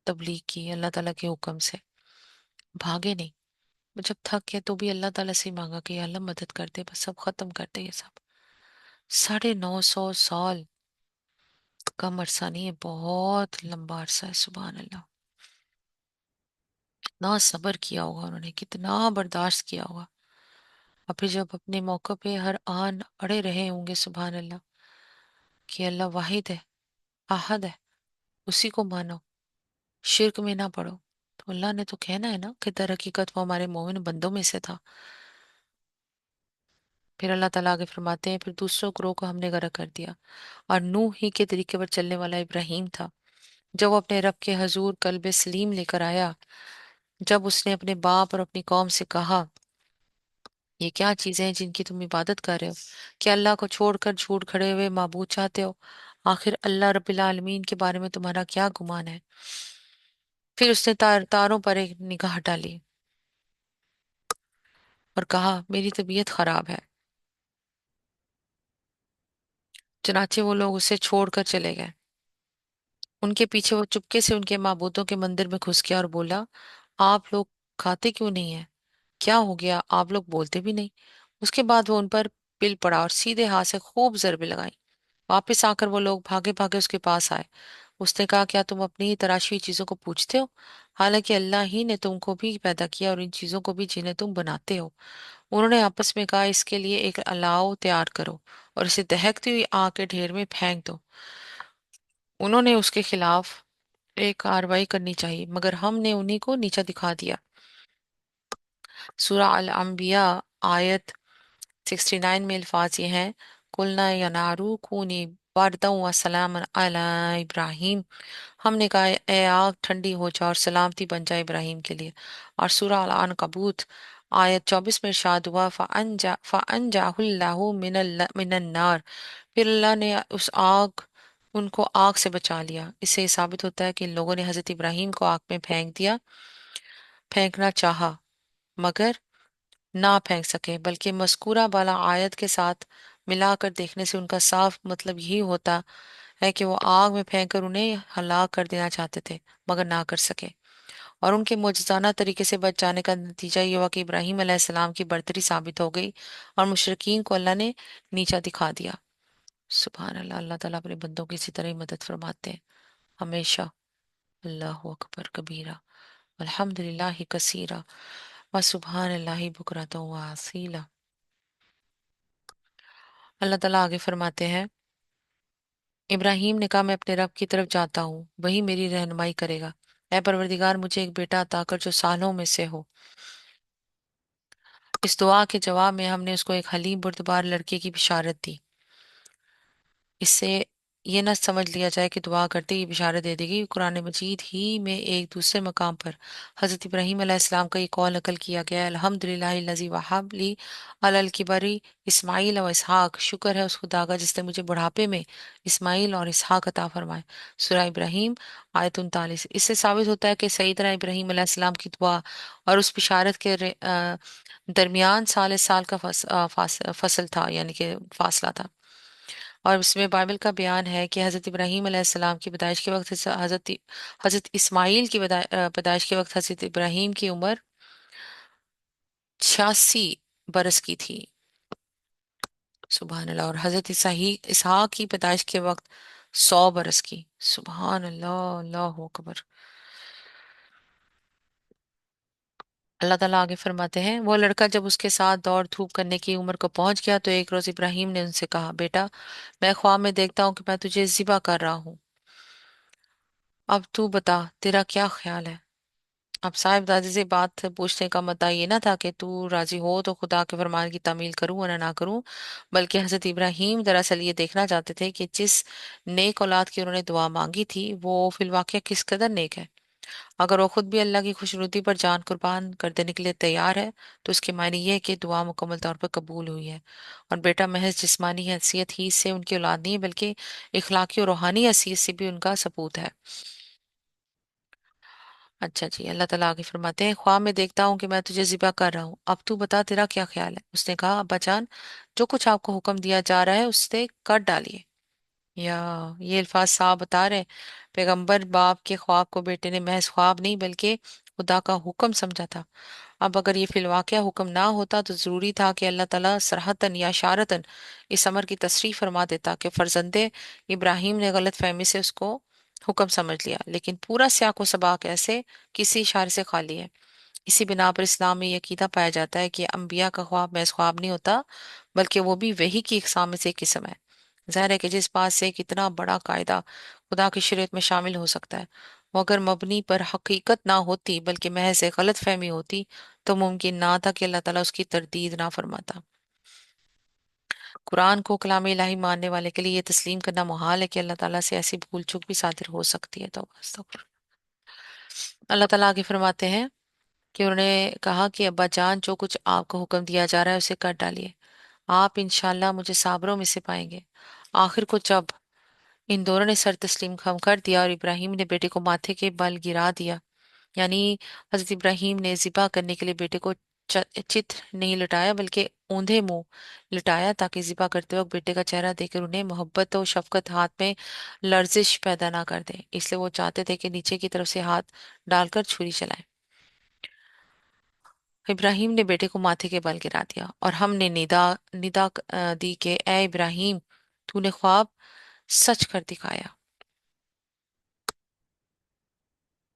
Speaker 1: तबलीग की अल्लाह ताला के हुक्म से, भागे नहीं। वो जब थक गए तो भी अल्लाह ताला से ही मांगा कि या अल्लाह मदद कर दे, बस सब खत्म कर दे ये सब। 950 साल कम अरसा नहीं है, बहुत लंबा अरसा है। सुबह अल्लाह, कितना सब्र किया होगा उन्होंने, कितना बर्दाश्त किया होगा। और फिर जब अपने मौके पे हर आन अड़े रहे होंगे, सुबह अल्लाह, कि अल्लाह वाहिद है, आहद है, उसी को मानो, शिर्क में ना पड़ो, तो अल्लाह ने तो कहना है ना कि दर हकीकत वो हमारे मोमिन बंदों में से था। फिर अल्लाह ताला आगे फरमाते हैं, फिर दूसरों ग्रोह को हमने गर्क कर दिया। और नूह ही के तरीके पर चलने वाला इब्राहिम था, जब वो अपने रब के हजूर कल्बे सलीम लेकर आया। जब उसने अपने बाप और अपनी कौम से कहा, ये क्या चीजें हैं जिनकी तुम इबादत कर रहे हो? क्या अल्लाह को छोड़कर झूठ खड़े हुए माबूद चाहते हो? आखिर अल्लाह रब्बिल आलमीन के बारे में तुम्हारा क्या गुमान है? फिर उसने तारों पर एक निगाह डाली और कहा, मेरी तबीयत खराब है। चनाचे वो लोग उसे छोड़कर चले गए। उनके पीछे वो चुपके से उनके माबूदों के मंदिर में घुस गया और बोला, आप लोग खाते क्यों नहीं है? क्या हो गया, आप लोग बोलते भी नहीं? उसके बाद वो उन पर पिल पड़ा और सीधे हाथ से खूब जरबे लगाई। वापस आकर वो लोग भागे भागे उसके पास आए। उसने कहा, क्या तुम अपनी ही तराशी हुई चीजों को पूछते हो, हालांकि अल्लाह ही ने तुमको भी पैदा किया और इन चीजों को भी जिन्हें तुम बनाते हो। उन्होंने आपस में कहा, इसके लिए एक अलाव तैयार करो और इसे दहकती हुई आग के ढेर में फेंक दो। उन्होंने उसके खिलाफ एक कार्रवाई करनी चाहिए, मगर हमने उन्हीं को नीचा दिखा दिया। सूरह अल अंबिया आयत 69 में अल्फाज ये हैं, कुलना या नारू कूनी बारदम व सलाम अला इब्राहिम। हमने कहा, ए आग ठंडी हो जा और सलामती बन जाए इब्राहिम के लिए। और सूरह अल अनकबूत आयत 24 में इरशाद हुआ, फ़अनजाहुल्लाहु मिनन नार। फिर अल्लाह ने उस आग उनको आग से बचा लिया। इससे ये साबित होता है कि इन लोगों ने हजरत इब्राहिम को आग में फेंक दिया, फेंकना चाहा मगर ना फेंक सके, बल्कि मज़कूरा वाला आयत के साथ मिलाकर देखने से उनका साफ मतलब यही होता है कि वो आग में फेंक कर उन्हें हलाक कर देना चाहते थे, मगर ना कर सके। और उनके मुजजाना तरीके से बच जाने का नतीजा ये हुआ कि इब्राहिम अलैहिस्सलाम की बर्तरी साबित हो गई और मुशरिकीन को अल्लाह ने नीचा दिखा दिया। सुबहान अल्लाह, अल्लाह ताला अपने बंदों की इसी तरह ही मदद फरमाते हैं हमेशा। अल्लाह अकबर कबीरा, अल्हम्दुलिल्लाह कसीरा, व सुबहान अल्लाह बुकरतम व असीला। अल्लाह ताला आगे फरमाते हैं, इब्राहिम ने कहा, मैं अपने रब की तरफ जाता हूँ, वही मेरी रहनुमाई करेगा। ऐ परवरदिगार, मुझे एक बेटा अता कर जो सालों में से हो। इस दुआ के जवाब में हमने उसको एक हलीम बुर्दबार लड़के की बिशारत दी। इससे ये ना समझ लिया जाए कि दुआ करते ही बिशारत दे देगी। कुरान मजीद ही में एक दूसरे मकाम पर हज़रत इब्राहीम अलैहिस्सलाम का ये कौल नकल किया गया है, अल्हम्दुलिल्लाहिल्लज़ी वहब ली अलल किबरी इस्माइल व इसहाक। शुक्र है उस खुदा का जिसने मुझे बुढ़ापे में इस्माइल और इसहाक अता फरमाए। सूरह इब्राहीम आयत 39। इससे साबित होता है कि सईदना इब्राहीम अलैहिस्सलाम की दुआ और उस बिशारत के दरमियान साल का फसल था, यानी कि फासला था। और इसमें बाइबल का बयान है कि हज़रत इब्राहीम अलैहिस्सलाम की पैदाइश के वक्त हज़रत इस्माइल की पैदाइश के वक्त हज़रत इब्राहीम की उम्र 86 बरस की थी। सुबहान अल्लाह। और हज़रत इसहाक की पैदाइश के वक्त 100 बरस की। सुबहान अल्लाह, अल्लाह अकबर। अल्लाह ताला आगे फरमाते हैं, वो लड़का जब उसके साथ दौड़ धूप करने की उम्र को पहुंच गया तो एक रोज इब्राहीम ने उनसे कहा, बेटा, मैं ख्वाब में देखता हूँ कि मैं तुझे ज़िबा कर रहा हूँ। अब तू बता, तेरा क्या ख्याल है। अब साहिब दादी से बात पूछने का मत ये ना था कि तू राजी हो तो खुदा के फरमान की तामील करूं वरना ना करूं, बल्कि हजरत इब्राहीम दरअसल ये देखना चाहते थे कि जिस नेक औलाद की उन्होंने दुआ मांगी थी वो फिलवाक़या किस कदर नेक है। अगर वो खुद भी अल्लाह की खुशनुदी पर जान कुर्बान कर देने के लिए तैयार है तो उसके मायने ये है कि दुआ मुकम्मल तौर पर कबूल हुई है। और बेटा महज जिस्मानी हैसियत ही से उनकी औलाद नहीं है, बल्कि इखलाकी और रूहानी हैसियत से भी उनका सबूत है। अच्छा जी, अल्लाह ताला आगे फरमाते हैं, ख्वाब में देखता हूँ कि मैं तुझे ज़िबा कर रहा हूँ, अब तू बता तेरा क्या ख्याल है। उसने कहा, अब्बा जान, जो कुछ आपको हुक्म दिया जा रहा है उससे कर डालिए। या ये अल्फाज साफ बता रहे हैं, पैगंबर बाप के ख्वाब को बेटे ने महज ख्वाब नहीं बल्कि खुदा का हुक्म समझा था। अब अगर ये फिलवाक़या हुक्म ना होता तो ज़रूरी था कि अल्लाह ताला सरहतन या इशारतन इस अमर की तशरीह फरमा देता कि फर्जंदे इब्राहीम ने गलत फहमी से उसको हुक्म समझ लिया, लेकिन पूरा सियाक व सबाक ऐसे किसी इशारे से खाली है। इसी बिना पर इस्लाम में ये अकीदा पाया जाता है कि अम्बिया का ख्वाब महज ख्वाब नहीं होता, बल्कि वो भी वही की इकसाम में से एक किस्म है। ज़ाहिर है कि जिस बात से कितना बड़ा कायदा खुदा की शरीयत में शामिल हो सकता है, वो अगर मबनी पर हकीकत ना होती बल्कि महज एक गलत फहमी होती तो मुमकिन ना था कि अल्लाह ताला उसकी तरदीद ना फरमाता। कुरान को कलाम इलाही मानने वाले के लिए ये तस्लीम करना मुहाल है कि अल्लाह ताला से ऐसी भूल चूक भी सादिर हो सकती है। तो अल्लाह ताला आगे फरमाते हैं कि उन्होंने कहा कि अब्बा जान, जो कुछ आपको हुक्म दिया जा रहा है उसे कर डालिए, आप इंशाल्लाह मुझे साबरों में से पाएंगे। आखिर को जब इन दोनों ने सर तस्लीम खम कर दिया और इब्राहिम ने बेटे को माथे के बल गिरा दिया, यानी हजरत इब्राहिम ने जिबा करने के लिए बेटे को चित्र नहीं लटाया बल्कि औंधे मुंह लिटाया, ताकि जिबा करते वक्त बेटे का चेहरा देखकर उन्हें मोहब्बत और शफकत हाथ में लर्जिश पैदा ना कर दे। इसलिए वो चाहते थे कि नीचे की तरफ से हाथ डालकर छुरी चलाएं। इब्राहिम ने बेटे को माथे के बल गिरा दिया और हमने निदा निदा दी कि ए इब्राहिम, तूने ख्वाब सच कर दिखाया।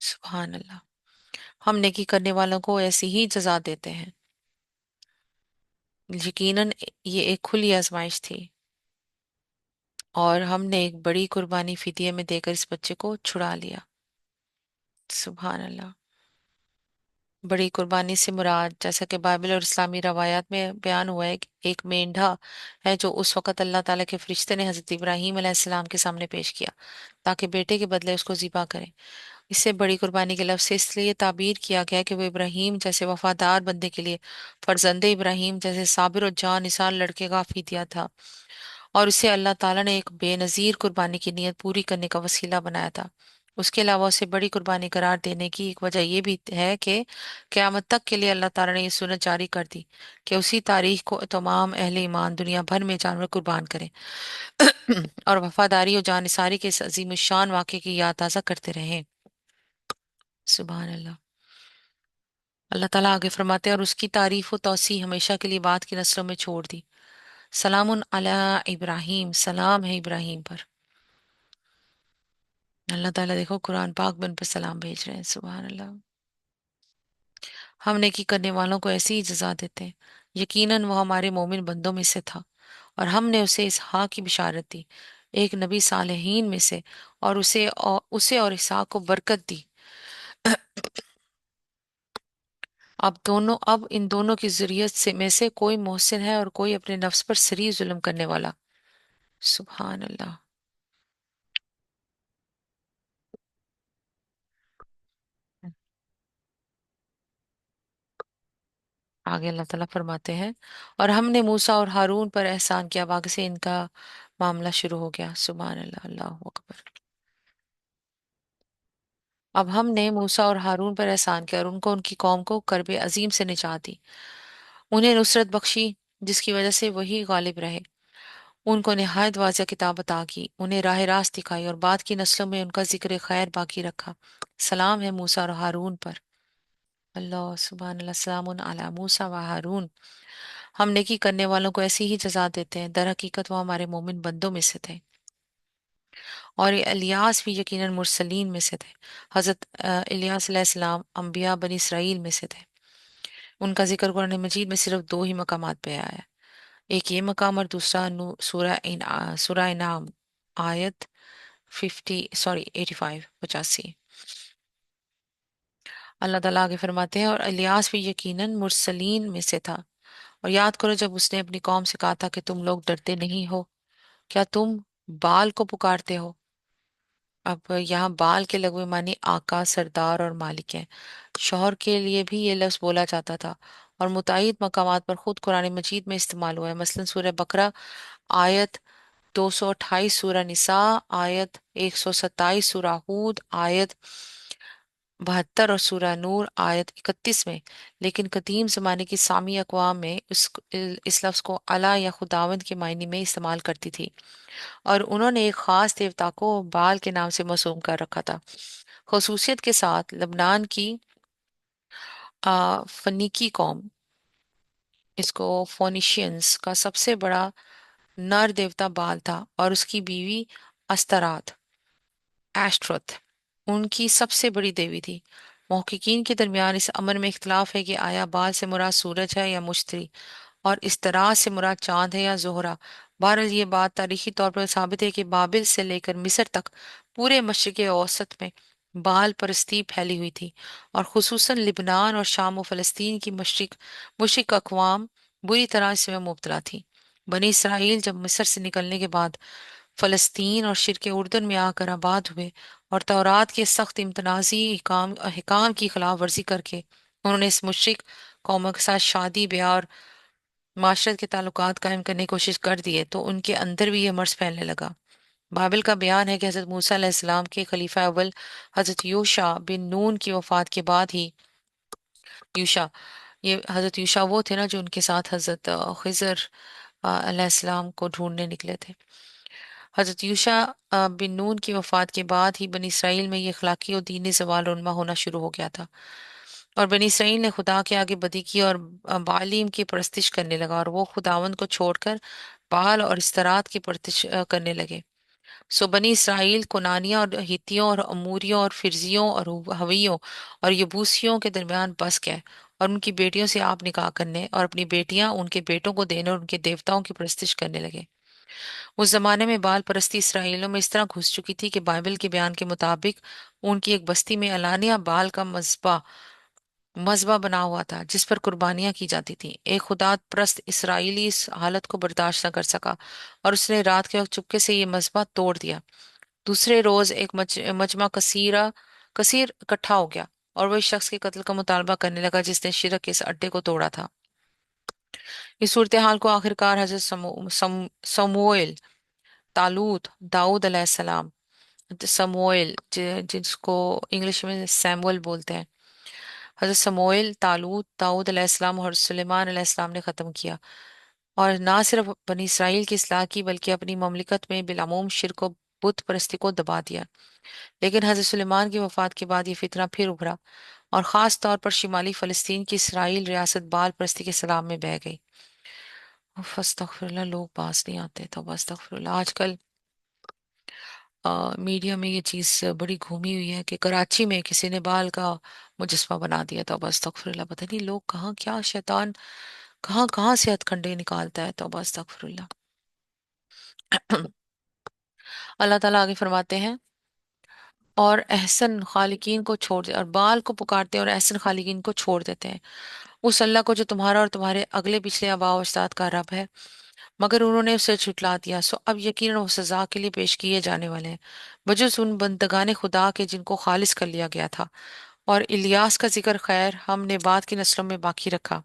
Speaker 1: सुभान अल्लाह। हम नेकी करने वालों को ऐसी ही जजा देते हैं। यकीनन ये एक खुली आजमाइश थी और हमने एक बड़ी कुर्बानी फिदिये में देकर इस बच्चे को छुड़ा लिया। सुभान अल्लाह। बड़ी कुर्बानी से मुराद, जैसा कि बाइबल और इस्लामी रवायात में बयान हुआ है, कि एक मेंढा है जो उस वक़्त अल्लाह ताला के फरिश्ते ने हजरत इब्राहीम अलैहिस्सलाम के सामने पेश किया ताकि बेटे के बदले उसको ज़िबा करें। इससे बड़ी कुर्बानी के लफ्ज़ से इसलिए ताबीर किया गया कि वो इब्राहीम जैसे वफादार बंदे के लिए फर्जंदे इब्राहीम जैसे साबिर और जानिसार लड़के का फिदिया था, और उसे अल्लाह ताला ने एक बेनज़ीर कुर्बानी की नीयत पूरी करने का वसीला बनाया था। उसके अलावा उसे बड़ी कुर्बानी करार देने की एक वजह यह भी है कि क़यामत तक के लिए अल्लाह ताला ने ये सुन्नत जारी कर दी कि उसी तारीख को तमाम अहले ईमान दुनिया भर में जानवर कुर्बान करें और वफादारी और जानिसारी के इस अजीम शान वाक़े की याद ताज़ा करते रहें। सुबहान अल्लाह। अल्लाह ताला आगे फरमाते हैं, और उसकी तारीफ व तौसी हमेशा के लिए बाद की नस्लों में छोड़ दी। सलामुन अला इब्राहिम, सलाम है इब्राहिम पर। अल्लाह ताला देखो कुरान पाक में उन पर सलाम भेज रहे हैं। सुबहान अल्लाह। हम नेकी करने वालों को ऐसी ही जजा देते हैं। यकीनन वो हमारे मोमिन बंदों में से था और हमने उसे इसहाक की बिशारत दी, एक नबी सालेहीन में से, और उसे और इसहाक को बरकत दी। अब इन दोनों की जुर्रियत से में से कोई मोहसिन है और कोई अपने नफ्स पर सरी जुल्म करने वाला। सुभान अल्लाह। आगे अल्लाह ताला फरमाते हैं, और हमने मूसा और हारून पर एहसान किया। आगे से इनका मामला शुरू हो गया। सुभान अल्लाह, अल्लाह अकबर। अब हमने मूसा और हारून पर एहसान किया और उनको, उनकी कौम को करबे अजीम से निजात दी। उन्हें नुसरत बख्शी जिसकी वजह से वही गालिब रहे। उनको निहायत वाज़ह किताब अता की, उन्हें राह रास्त दिखाई और बाद की नस्लों में उनका जिक्र खैर बाकी रखा। सलाम है मूसा और हारून पर। अल्लाह सुभान अल्लाह, सलामुन अला मूसा व हारून। हम नेकी करने वालों को ऐसी ही जजा देते हैं, दर हकीकत वो हमारे मोमिन बंदों में से थे। और ये इलियास भी यकीनन मुरसलीन में से थे। हजरत इलियास अलैहिस्सलाम अंबिया बनी इसराइल में से थे। उनका जिक्र कुरान मजीद में सिर्फ दो ही मकामात पे आया है। एक ये मकाम और दूसरा सूरह इनाम आयत 85। 85। अल्लाह ताला आगे फरमाते हैं, और इलियास भी यकीनन मुरसलीन में से था। और याद करो जब उसने अपनी कौम से कहा था कि तुम लोग डरते नहीं हो, क्या तुम बाल को पुकारते हो। अब यहाँ बाल के लघु मानी आका, सरदार और मालिक हैं। शौहर के लिए भी ये लफ्ज बोला जाता था और मुतायिद मकामात पर खुद कुरान मजीद में इस्तेमाल हुआ है। मसलन सूरह बकरा आयत 228, सूरह निसा आयत 127, सूरह हूद आयत 72 और सूरह नूर आयत 31 में। लेकिन कदीम जमाने की सामी अकवाम में इस लफ्ज को अला या खुदावंद के मायने में इस्तेमाल करती थी, और उन्होंने एक खास देवता को बाल के नाम से मौसूम कर रखा था। खसूसियत के साथ लबनान की फनीकी कौम, इसको फोनिशियंस का सबसे बड़ा नर देवता बाल था और उसकी बीवी अस्तरात, एस्ट्रोथ, उनकी सबसे बड़ी देवी थी। महक्कीन के दरमियान इस अमर में इख्तलाफ है कि आया बाल से मुराद सूरज है या मुश्तरी, और इस तरह से मुराद चांद है या जोहरा। बहरहाल ये बात तारीखी तौर पर साबित है कि बाबिल से लेकर मिस्र तक पूरे मशरिक औसत में बाल परस्ती फैली हुई थी, और खुसूसन लिबनान और शाम और फलस्तीन की मुशरिक अकवाम बुरी तरह इसमें मुब्तला थी। बनी इसराइल जब मिस्र से निकलने के बाद फलस्तीन और शिरक उर्दन में आकर आबाद हुए, और तौरात के सख्त इम्तनाजी अहकाम की खिलाफ वर्जी करके उन्होंने इस मुशरिक कौमों के साथ शादी ब्याह और माशरत के ताल्लुकात कायम करने की कोशिश कर दिए, तो उनके अंदर भी यह मर्ज फैलने लगा। बाबिल का बयान है कि हजरत मूसा अलैहिस्सलाम के खलीफा अव्वल हजरत यूशा बिन नून की वफात के बाद ही यूशा, ये हजरत यूशा वो थे ना जो उनके साथ हजरत खिजर अलैहिस्सलाम को ढूंढने निकले थे। हजरत यूशा बिन नून की वफात के बाद ही बनी इसराइल में ये अखलाकी और दीनी सवाल उन्मा होना शुरू हो गया था, और बनी इसराइल ने खुदा के आगे बदी की और बालीम की परस्तिश करने लगा, और वो खुदावंद को छोड़कर बाल और इस्तरात की परस्तिश करने लगे। सो बनी इसराइल कोनानियों और हित्तियों और अमूरियों और फिरजियों और हवियों और यबूसियों के दरमियान बस गए, और उनकी बेटियों से आप निकाह करने और अपनी बेटियां उनके बेटों को देने और उनके देवताओं की परस्तिश करने लगे। उस जमाने में बाल परस्ती इसराइलियों में इस तरह घुस चुकी थी कि बाइबल के बयान के मुताबिक उनकी एक बस्ती में अलानिया बाल का मजबा बना हुआ था जिस पर कुर्बानियां की जाती थी। एक खुदा परस्त इसराइली इस हालत को बर्दाश्त न कर सका और उसने रात के वक्त चुपके से ये मजबा तोड़ दिया। दूसरे रोज एक मजमा कसीर इकट्ठा हो गया और वही शख्स के कत्ल का मुतालबा करने लगा जिसने शिरक के इस अड्डे को तोड़ा था। इस सूरत हाल को आखिरकार हजरत समूएल, तालूत, दाऊद अलैहिस्सलाम, समूएल जिसको इंग्लिश में सैमुअल बोलते हैं, हजरत समूएल, तालूत, दाऊद अलैहिस्सलाम और सुलेमान अलैहिस्सलाम ने ख़त्म किया, और ना सिर्फ बनी इसराइल की इस्लाह की बल्कि अपनी ममलिकत में बिलामूम शिरक व बुत परस्ती को दबा दिया। लेकिन हजरत सुलेमान की वफात के बाद ये फितना फिर उभरा, और ख़ास तौर पर शिमाली फ़लस्तीन की इसराइल रियासत बाल परस्ती के सलाम में बह गई। अस्तगफिरुल्लाह, लोग पास नहीं आते। तो अस्तगफिरुल्लाह, आजकल मीडिया में ये चीज़ बड़ी घूमी हुई है कि कराची में किसी ने बाल का मुजस्मा बना दिया। तो अस्तगफिरुल्लाह, पता नहीं लोग कहाँ क्या शैतान कहाँ कहाँ से हथकंडे निकालता है। तो अस्तगफिरुल्लाह। अल्लाह ताला आगे फरमाते हैं, और एहसन खालिकीन को छोड़ दे, और बाल को पुकारते हैं और एहसन खालिकीन को छोड़ देते हैं, उस अल्लाह को जो तुम्हारा और तुम्हारे अगले पिछले आबा और अजदाद का रब है, मगर उन्होंने उसे झुटला दिया। सो अब यकीनन वो सजा के लिए पेश किए जाने वाले हैं, बजुज उन बंदगाने खुदा के जिनको खालिस कर लिया गया था। और इलियास का जिक्र खैर हमने बाद की नस्लों में बाकी रखा।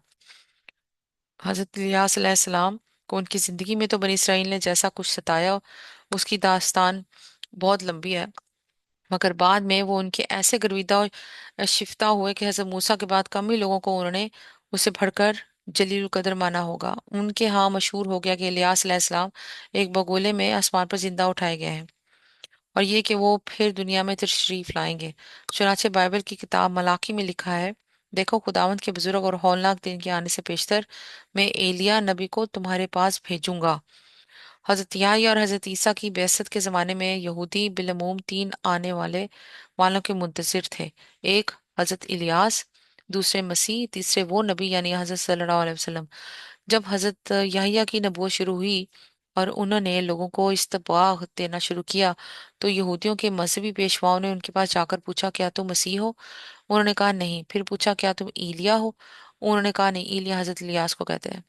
Speaker 1: हजरत इलियास अलैहिस्सलाम को उनकी जिंदगी में तो बनी इसराइल ने जैसा कुछ सताया, उसकी दास्तान बहुत लंबी है। मगर बाद में वो उनके ऐसे गर्विदा और शिफ्ता हुए कि हजरत मूसा के बाद कम ही लोगों को उन्होंने उसे बढ़कर जलील कदर माना होगा। उनके यहाँ मशहूर हो गया कि इलियास अलैहिस्सलाम एक बगोले में आसमान पर जिंदा उठाए गए हैं, और ये कि वो फिर दुनिया में तशरीफ लाएंगे। चुनाचे बाइबल की किताब मलाकी में लिखा है, देखो खुदावंद के बुजुर्ग और हौलनाक दिन के आने से पेशतर मैं एलिया नबी को तुम्हारे पास भेजूंगा। हजरत याह्या और हजरत ईसा की बेअसत के जमाने में यहूदी बिलमूम तीन आने वालों के मुंतजिर थे। एक हजरत इलियास, दूसरे मसीह, तीसरे वो नबी यानी हजरत सल्लल्लाहु अलैहि वसल्लम। जब हजरत याहिया की नबूवत शुरू हुई और उन्होंने लोगों को इस्तबाग देना शुरू किया, तो यहूदियों के मजहबी पेशवाओं ने उनके पास जाकर पूछा, क्या तुम मसीह हो? उन्होंने कहा नहीं। फिर पूछा, क्या तुम ईलिया हो? उन्होंने कहा नहीं। ईलिया हजरत इलियास को कहते हैं,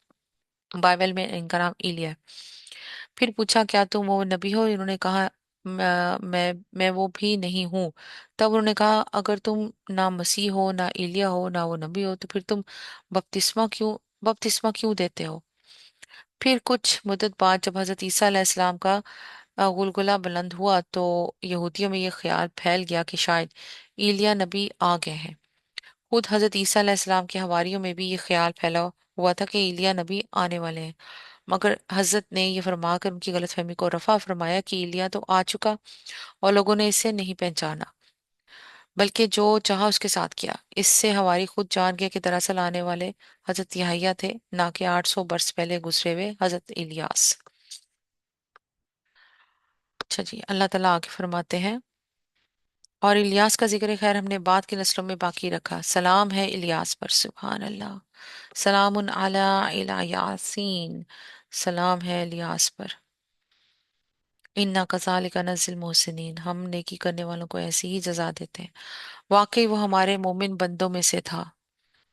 Speaker 1: बाइबल में इनका नाम ईलिया है। फिर पूछा, क्या तुम वो नबी हो? इन्होंने कहा, मैं वो भी नहीं हूँ। तब उन्होंने कहा, अगर तुम ना मसीह हो, ना एलिया हो, ना वो नबी हो, तो फिर तुम बपतिस्मा क्यों देते हो? फिर कुछ मुद्दत बाद जब हजरत ईसा अलैहिस्सलाम का गुलगुला बुलंद हुआ, तो यहूदियों में ये ख्याल फैल गया कि शायद एलिया नबी आ गए हैं। खुद हजरत ईसा अलैहिस्सलाम के हवारियों में भी ये ख्याल फैला हुआ था कि एलिया नबी आने वाले हैं। मगर हजरत ने ये फरमाकर उनकी गलतफहमी को रफा फरमाया कि एलिया तो आ चुका और लोगों ने इसे नहीं पहचाना, बल्कि जो चाहा उसके साथ किया। इससे हवारी खुद जान गया कि दरअसल आने वाले हजरत याहिया थे, ना कि 800 बरस पहले गुजरे हुए हजरत इलियास। अच्छा जी, अल्लाह ताला आगे फरमाते हैं, और इलियास का जिक्र खैर हमने बाद की नस्लों में बाकी रखा। सलाम है इलियास पर, सुभान अल्लाह। सलामुन अला इला यासीन, सलाम है इलियास पर। इन्ना कज़ालिका नज़िल मोहसिनीन, हम नेकी करने वालों को ऐसी ही जजा देते हैं। वाकई वो हमारे मोमिन बंदों में से था,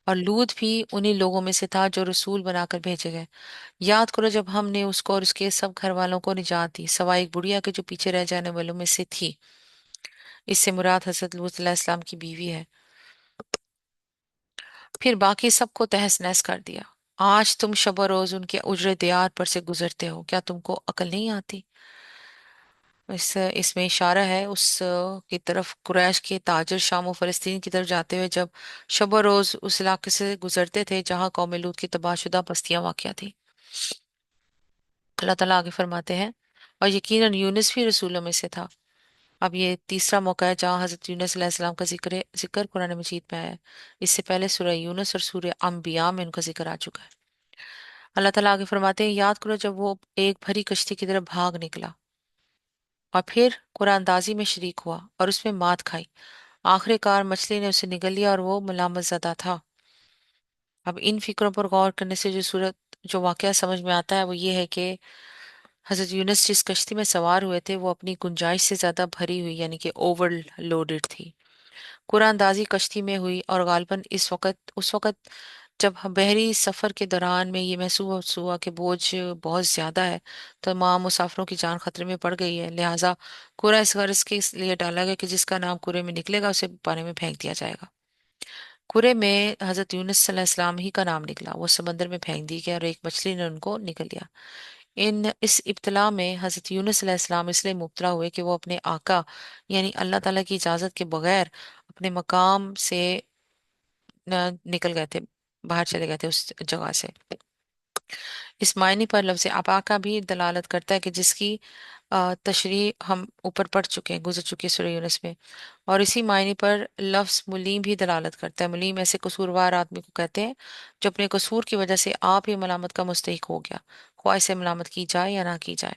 Speaker 1: और लूत भी उन्हीं लोगों में से था जो रसूल बनाकर भेजे गए। याद करो जब हमने उसको और उसके सब घर वालों को निजात दी, सवाई एक बुढ़िया के जो पीछे रह जाने वालों में से थी। इससे मुराद हजरत लूत अलैहिस्सलाम की बीवी है। फिर बाकी सबको तहस नहस कर दिया। आज तुम शब रोज उनके उजरे दियार पर से गुजरते हो, क्या तुमको अकल नहीं आती? इसमें इशारा है उस की तरफ, कुरैश के ताजिर शाम और फलस्तीन की तरफ जाते हुए जब शब रोज उस इलाके से गुजरते थे जहां कौम लूत की तबाहशुदा बस्तियां वाक़या थी। अल्लाह ताला आगे फरमाते हैं, और यकीनन यूनुस भी रसूलों में से था। अब ये तीसरा मौका है जहाँ हजरत यूनुस अलैहिस्सलाम का जिक्र कुरान मजीद में आया है। इससे पहले सूरह यूनुस और सूरह अंबिया में उनका जिक्र आ चुका है। अल्लाह ताला आगे फरमाते हैं, याद करो जब वो एक भरी कश्ती की तरफ भाग निकला और फिर कुरानदाजी में शरीक हुआ और उसमें मात खाई। आखिरकार मछली ने उसे निगल लिया और वो मलामत ज़दा था। अब इन फिक्रों पर गौर करने से जो वाकया समझ में आता है वो ये है कि हजरत यूनुस जिस कश्ती में सवार हुए थे वो अपनी गुंजाइश से ज्यादा भरी हुई यानी कि ओवरलोडेड थी। कुरानदाजी कश्ती में हुई और गालबन उस वक्त जब हम बहरी सफर के दौरान में ये महसूस हुआ कि बोझ बहुत ज्यादा है, तो तमाम मुसाफिरों की जान खतरे में पड़ गई है। लिहाजा कूड़ा इस गर्ज के लिए डाला गया कि जिसका नाम कूड़े में निकलेगा उसे पानी में फेंक दिया जाएगा। कुरे में हजरत यूनुस सल्लल्लाहु ही का नाम निकला, वो समंदर में फेंक दी गया और एक मछली ने उनको निकल लिया। इस इब्तला में हजरत यूनुस सल्लल्लाहु इसलिए मुब्तला हुए कि वो अपने आका यानी अल्लाह ताला की इजाजत के बगैर अपने मकाम से निकल गए थे, बाहर चले गए थे उस जगह से। इस मायने पर लफ्ज आपाका भी दलालत करता है कि जिसकी तशरीह हम ऊपर पढ़ चुके हैं, गुजर चुके हैं सूरह यूनुस में। और इसी मायने पर लफ्ज मुलीम भी दलालत करता है। मुलीम ऐसे कसूरवार आदमी को कहते हैं जो अपने कसूर की वजह से आप ही मलामत का मुस्तहिक हो गया, ख्वाह से मलामत की जाए या ना की जाए।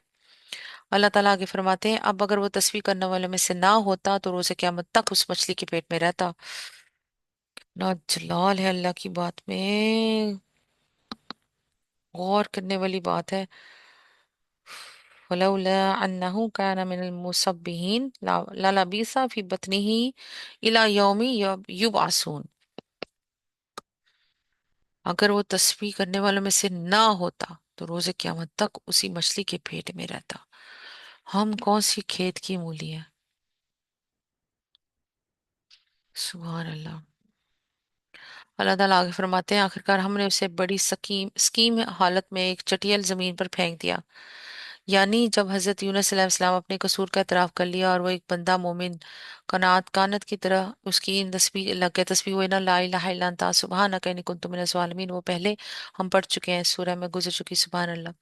Speaker 1: अल्लाह ताला आगे फरमाते हैं, अब अगर वो तस्वीर करने वालों में से ना होता तो रोज़े क़यामत तक उस मछली के पेट में रहता। ना जलाल है अल्लाह की बात में, गौर करने वाली बात है। फलौला अन्नहु कान मिनल मुसब्बिहीन ललबीसा फी बत्निही इला यौमी युबअसून। अगर वो तस्बीह करने वालों में से ना होता तो रोजे क़यामत तक उसी मछली के पेट में रहता। हम कौन सी खेत की मूली है? सुभान अल्लाह। अल्लाह ताला आगे फरमाते हैं, आखिरकार हमने उसे बड़ी सकीम स्कीम हालत में एक चटियल जमीन पर फेंक दिया। यानी जब हजरत यूनुस अलैहिस्सलाम अपने कसूर का इतराफ कर लिया और वो एक बंदा मोमिन कनात कानत की तरह उसकी इन तस्बीह लग गया, तस्बीह हुई ना, ला इलाहा इल्ला अंता सुबहानक इन्नी कुन्तु मिनज़ ज़ालिमीन, वो पहले हम पढ़ चुके हैं, सूरह में गुजर चुकी, सुबहान अल्लाह।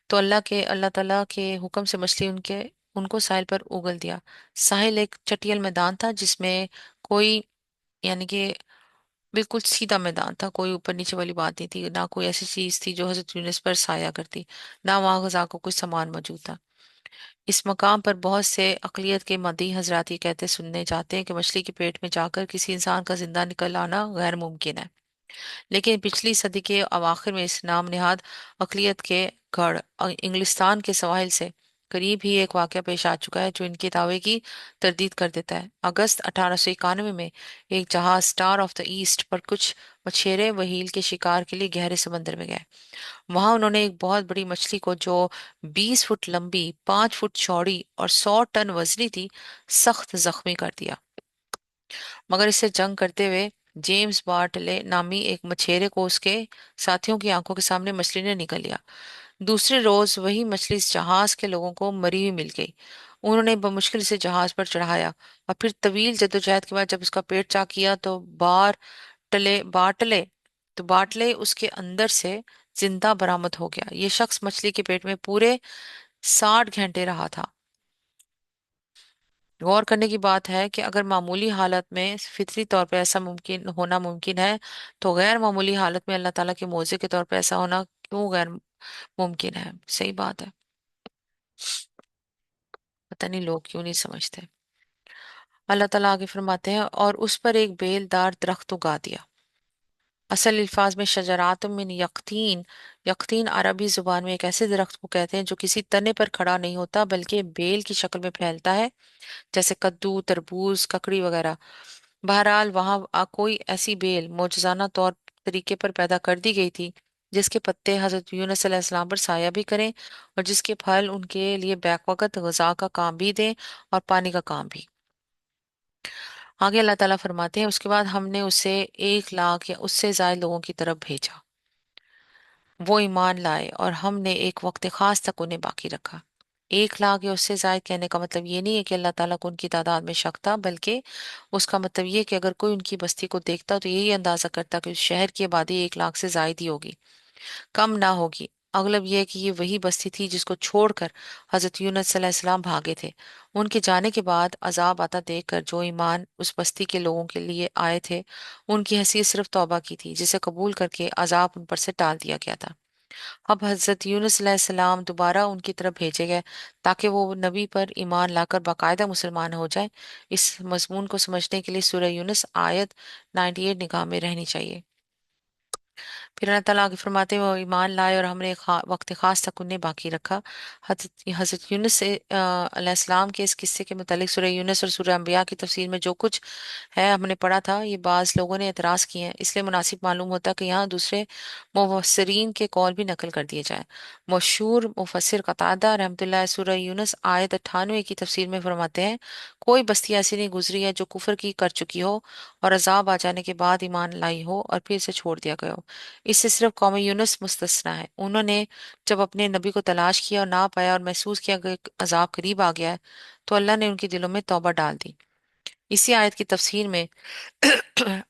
Speaker 1: तो अल्लाह ताला के हुक्म से मछली उनके उनको साहिल पर उगल दिया। साहिल एक चटियल मैदान था जिसमें कोई, यानी कि बिल्कुल सीधा मैदान था, कोई ऊपर नीचे वाली बात नहीं थी, ना कोई ऐसी चीज थी जो हजरत यूनुस पर साया करती, ना वहां गजा को कोई सामान मौजूद था। इस मकाम पर बहुत से अकलियत के मदी हजरात ये कहते सुनने जाते हैं कि मछली के पेट में जाकर किसी इंसान का जिंदा निकल आना गैर मुमकिन है। लेकिन पिछली सदी के अवाखिर में इस नाम निहाद अकलियत के गढ़ इंग्लिस्तान के सवाहिल से करीब ही एक वाकया पेश आ चुका है जो इनके दावे की तरदीद कर देता है। अगस्त 1891 में एक जहाज स्टार ऑफ द ईस्ट पर कुछ मछेरे व्हेल के शिकार के लिए गहरे समंदर में गए। वहां उन्होंने एक बहुत बड़ी मछली को, जो 20 फुट लंबी, 5 फुट चौड़ी और 100 टन वजनी थी, सख्त जख्मी कर दिया। मगर इससे जंग करते हुए जेम्स बार्टले नामी एक मछेरे को उसके साथियों की आंखों के सामने मछली ने निकल लिया। दूसरे रोज वही मछली इस जहाज के लोगों को मरी हुई मिल गई। उन्होंने बमुश्किल से जहाज पर चढ़ाया और फिर तवील जद्दोजहद के बाद जब उसका पेट चाक किया तो टले बाटले बाटले उसके अंदर से जिंदा बरामद हो गया। ये शख्स मछली के पेट में पूरे 60 घंटे रहा था। गौर करने की बात है कि अगर मामूली हालत में फितरी तौर पे ऐसा मुमकिन है, तो गैर मामूली हालत में अल्लाह ताला के मौजे के तौर पे ऐसा होना क्यों गैर मुमकिन है। सही बात है, पता नहीं लोग क्यों नहीं समझते। अल्लाह ताला आगे फरमाते हैं, और उस पर एक बेलदार दरख्त उगा दिया। असल अल्फाज में शजरात मिन यकतीन, यकतीन अरबी जुबान में एक ऐसे दरख्त को कहते हैं जो किसी तने पर खड़ा नहीं होता बल्कि बेल की शक्ल में फैलता है, जैसे कद्दू, तरबूज, ककड़ी वगैरह। बहरहाल वहां कोई ऐसी बेल मौजजाना तौर तरीके पर पैदा कर दी गई थी जिसके पत्ते हजरत यूनुस अलैहिस्सलाम पर साया भी करें और जिसके फल उनके लिए बैक वक़्त गजा का काम भी दें और पानी का काम भी। आगे अल्लाह ताला फरमाते हैं, उसके बाद हमने उसे 1 लाख या उससे ज्यादा लोगों की तरफ भेजा। वो ईमान लाए और हमने एक वक्त खास तक उन्हें बाकी रखा। 1 लाख या उससे जायद कहने का मतलब ये नहीं है कि अल्लाह ताला को उनकी तादाद में शक था, बल्कि उसका मतलब ये कि अगर कोई उनकी बस्ती को देखता तो यही अंदाजा करता कि उस शहर की आबादी 1 लाख से जायद ही होगी, कम ना होगी। अगलब यह है कि ये वही बस्ती थी जिसको छोड़कर हजरत यूनुस सल्लल्लाहु भागे थे। उनके जाने के बाद अजाब आता देखकर जो ईमान उस बस्ती के लोगों के लिए आए थे, उनकी हैसियत सिर्फ तौबा की थी, जिसे कबूल करके अजाब उन पर से टाल दिया गया था। अब हजरत यूनुस अलैहिस्सलाम दोबारा उनकी तरफ भेजे गए ताकि वो नबी पर ईमान लाकर बाकायदा मुसलमान हो जाए। इस मजमून को समझने के लिए सूरह यूनुस आयत 98 निगाह में रहनी चाहिए। फिर अल्लाह ताला आगे फरमाते हैं, वो ईमान लाए और हमने वक्त खास तक उन्हें बाकी रखा। हजरत हजरत यूनुस अलैहिस्सलाम के इस किस्से के मुतालिक सूरह यूनुस और सूरह अंबिया की तफसीर में जो कुछ है हमने पढ़ा था, ये बाज लोगों ने एतराज किए हैं, इसलिए मुनासिब मालूम होता है कि यहाँ दूसरे मुफस्सिरीन के कौल भी नकल कर दिए जाएं। मशहूर मुफस्सिर कतादा रहमतुल्लाह सूरह यूनुस आयत 98 की तफसीर में फरमाते हैं, कोई बस्ती ऐसी नहीं गुजरी है जो कुफर की कर चुकी हो और अजाब आ जाने के बाद ईमान लाई हो और फिर इसे छोड़ दिया गया हो। इससे सिर्फ कौम यूनुस मुस्तस्ना है। उन्होंने जब अपने नबी को तलाश किया और ना पाया और महसूस किया कि अजाब करीब आ गया है, तो अल्लाह ने उनके दिलों में तौबा डाल दी। इसी आयत की तफसीर में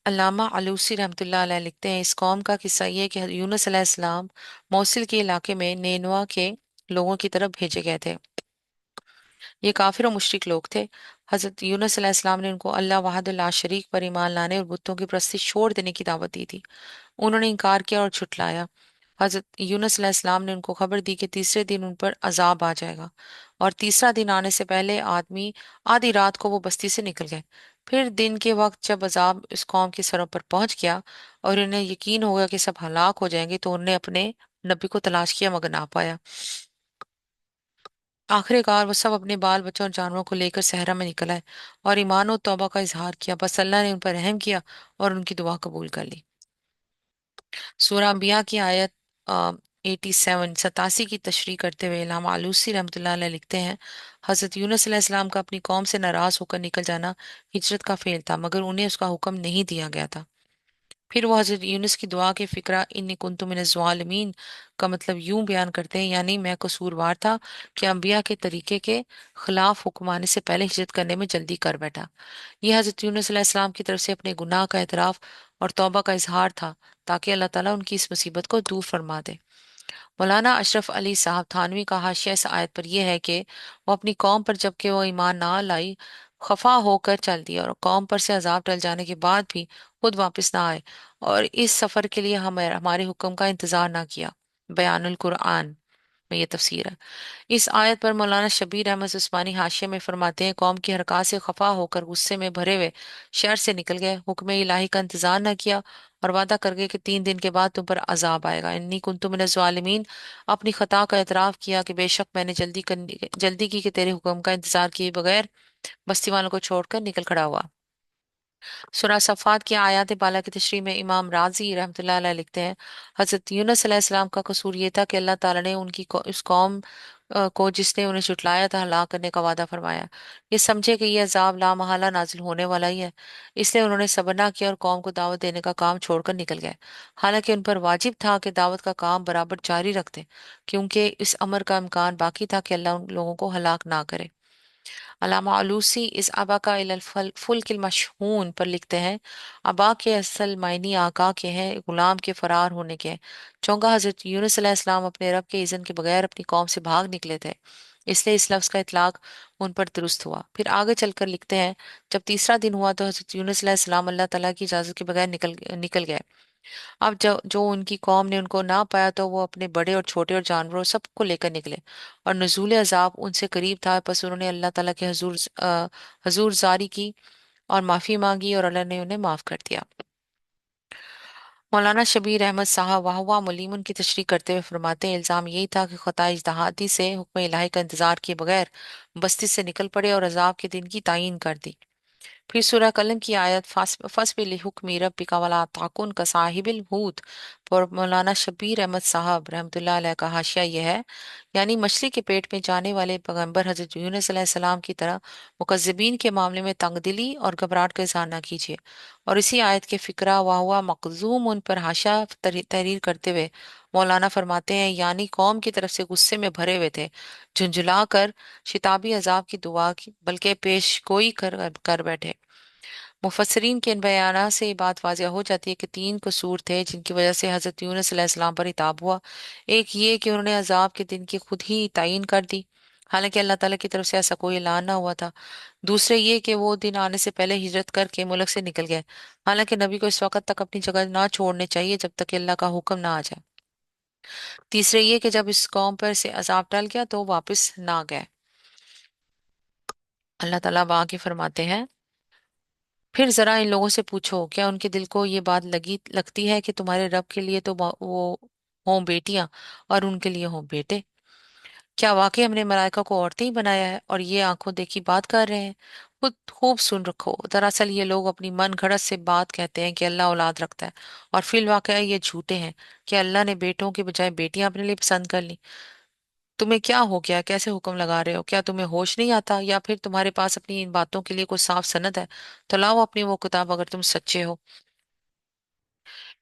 Speaker 1: अल्लामा अलूसी रहमतुल्लाह अलैह लिखते हैं, इस कौम का किस्सा ये है कि यूनुस अलैहिस्सलाम मौसिल के इलाके में नेनवा के लोगों की तरफ भेजे गए थे। ये काफिर और मुशरिक लोग थे। हजरत यूनुस अलैहिस्सलाम ने उनको अल्लाह वहदुल ला शरीक पर ईमान लाने और बुतों की परस्ती छोड़ देने की दावत दी थी। उन्होंने इनकार किया और झुठलाया। हजरत यूनुस अलैहिस्सलाम ने उनको खबर दी कि तीसरे दिन उन पर अजाब आ जाएगा, और तीसरा दिन आने से पहले आदमी आधी रात को वो बस्ती से निकल गए। फिर दिन के वक्त जब अजाब इस कौम के सरों पर पहुंच गया और इन्हें यकीन हो गया कि सब हलाक हो जाएंगे, तो उन्होंने अपने नबी को तलाश किया मगर ना पाया। आखिरकार वो सब अपने बाल बच्चों और जानवरों को लेकर सहरा में निकल आए और ईमान और तौबा का इजहार किया। बस अल्लाह ने उन पर रहम किया और उनकी दुआ कबूल कर ली। सूरह अंबिया की आयत 87 की तशरीह करते हुए इमाम आलूसी रहमतुल्लाह अलैह लिखते हैं, हजरत यूनुस अलैहिस्सलाम का अपनी कौम से नाराज होकर निकल जाना हिजरत का फेल था, मगर उन्हें उसका हुक्म नहीं दिया गया था। फिर वो हजरत यूनुस की दुआ के फिक्रा इन्नी कुन्तु मिनज़ ज़ालिमीन का मतलब यूं बयान करते हैं, यानी मैं कसूरवार था कि अंबिया के तरीके के खिलाफ हुक्म आने से पहले हिजरत करने में जल्दी कर बैठा। यह हजरत यूनुस अलैहिस्सलाम की तरफ से अपने गुनाह का एतराफ और तौबा का इजहार था, ताकि अल्लाह ताला उनकी इस मुसीबत को दूर फरमा दे। मौलाना अशरफ अली साहब थानवी का हाशिया इस आयत पर यह है कि वो अपनी कौम पर जबकि वो ईमान ना लाई खफा होकर चल दिया, और कौम पर से अजाब टल जाने के बाद भी खुद वापस ना आए और इस सफर के लिए हम हमारे हुक्म का इंतजार ना किया। बयानुल कुरआन में ये तफसीर है। इस आयत पर मौलाना शबीर अहमद उस्मानी हाशिया में फरमाते हैं, कौम की हरकत से खफा होकर गुस्से में भरे हुए शहर से निकल गए, हुक्म इलाही का इंतजार न किया और वादा कर गए कि 3 दिन के बाद तुम पर अजाब आएगा। इन्नी कुन्तु मिनज़ ज़ालिमीन, अपनी खता का एतराफ किया कि बेशक मैंने जल्दी की कि तेरे हुक्म का इंतजार किए बगैर बस्ती वालों को छोड़कर निकल खड़ा हुआ। सूरह सफ़ात की आयत बाला की तशरीह में इमाम राजी रहमतुल्लाह अलैह लिखते हैं, हज़रत यूनुस अलैहिस्सलाम का कसूर ये था कि अल्लाह ताला ने उस कौम को जिसने उन्हें झुटलाया था हलाक करने का वादा फरमाया। ये समझे कि यह अजाब लामहला नाजिल होने वाला ही है, इसलिए उन्होंने सब्र ना किया और कौम को दावत देने का काम छोड़कर निकल गए। हालांकि उन पर वाजिब था कि दावत का काम बराबर जारी रखते, क्योंकि इस अमर का इम्कान बाकी था कि अल्लाह उन लोगों को हलाक ना करे। अल्लामा आलूसी इस आबा का इलल फुल्किल मशहून पर लिखते हैं, आबा के असल मायनी आका के हैं, गुलाम के फरार होने के हैं। चौंका हजरत यूनुस अलैहिस्सलाम अपने रब के इज़्न के बगैर अपनी कौम से भाग निकले थे, इसलिए इस लफ्ज़ का इतलाक उन पर दुरुस्त हुआ। फिर आगे चलकर लिखते हैं, जब तीसरा दिन हुआ तो हजरत यूनुस अलैहिस्सलाम अल्लाह ताला की इजाज़त के बगैर निकल निकल गए। अब जो उनकी कौम ने उनको ना पाया तो वो अपने बड़े और छोटे और जानवरों सबको लेकर निकले, और नुज़ूल अजाब उनसे करीब था। बस उन्होंने अल्लाह ताला के हजूर जारी की और माफ़ी मांगी और अल्लाह ने उन्हें माफ़ कर दिया। मौलाना शबीर अहमद साहब वाहवा मुलीमुन की तशरीह करते हुए फरमाते हैं, इल्ज़ाम यही था कि खुदा इज्तिहादी से हुक्म इलाही का इंतजार किए बगैर बस्ती से निकल पड़े और अजाब के दिन की तायीन कर दी। फिर सूरह कलम की आयत फसबिर लिहुक्मि रब्बिका वला ताकुन का साहिबिल हूत पर मौलाना शबीर अहमद साहब रहमतुल्लाह अलैह का हाशिया यह है, यानी मछली के पेट में जाने वाले पैगंबर हजरत यूनुस अलैहिस्सलाम की तरह मुकज्जिबीन के मामले में तंगदिली और घबराहट का इजहार न कीजिए। और इसी आयत के फिक्रा वाह हुआ मकजूम उन पर हाशिया तहरीर करते हुए मौलाना फरमाते हैं, यानी कौम की तरफ से गुस्से में भरे हुए थे, झुंझुला कर शिताबी अजाब की दुआ की बल्कि पेश गोई कर बैठे। मुफस्सिरीन के इन बयाना से ये बात वाज़िया हो जाती है कि 3 कसूर थे जिनकी वजह से हज़रत यूनुस अलैहिस्सलाम पर हिताब हुआ। एक ये कि उन्होंने अजाब के दिन की खुद ही तायीन कर दी, हालांकि अल्लाह ताला की तरफ से ऐसा कोई ऐलान ना हुआ था। दूसरे ये कि वो दिन आने से पहले हिजरत करके मुल्क से निकल गए, हालांकि नबी को इस वक्त तक अपनी जगह ना छोड़ने चाहिए जब तक कि अल्लाह का हुक्म ना आ जाए। तीसरे ये कि जब इस कौम पर से अजाब टल गया तो वापस ना गए। अल्लाह ताला अब आगे फरमाते हैं, फिर जरा इन लोगों से पूछो क्या उनके दिल को ये बात लगती है कि तुम्हारे रब के लिए तो वो हों बेटियां और उनके लिए हों बेटे। क्या वाकई हमने मलाइका को औरतें ही बनाया है और ये आंखों देखी बात कर रहे हैं। खुद खूब सुन रखो, दरअसल ये लोग अपनी मन घड़त से बात कहते हैं कि अल्लाह औलाद रखता है, और फिर वाकया ये झूठे हैं कि अल्लाह ने बेटों के बजाय बेटियां अपने लिए पसंद कर ली। तुम्हें क्या हो गया, कैसे हुक्म लगा रहे हो, क्या तुम्हें होश नहीं आता, या फिर तुम्हारे पास अपनी इन बातों के लिए कोई साफ सनद है? तो लाओ अपनी वो किताब अगर तुम सच्चे हो।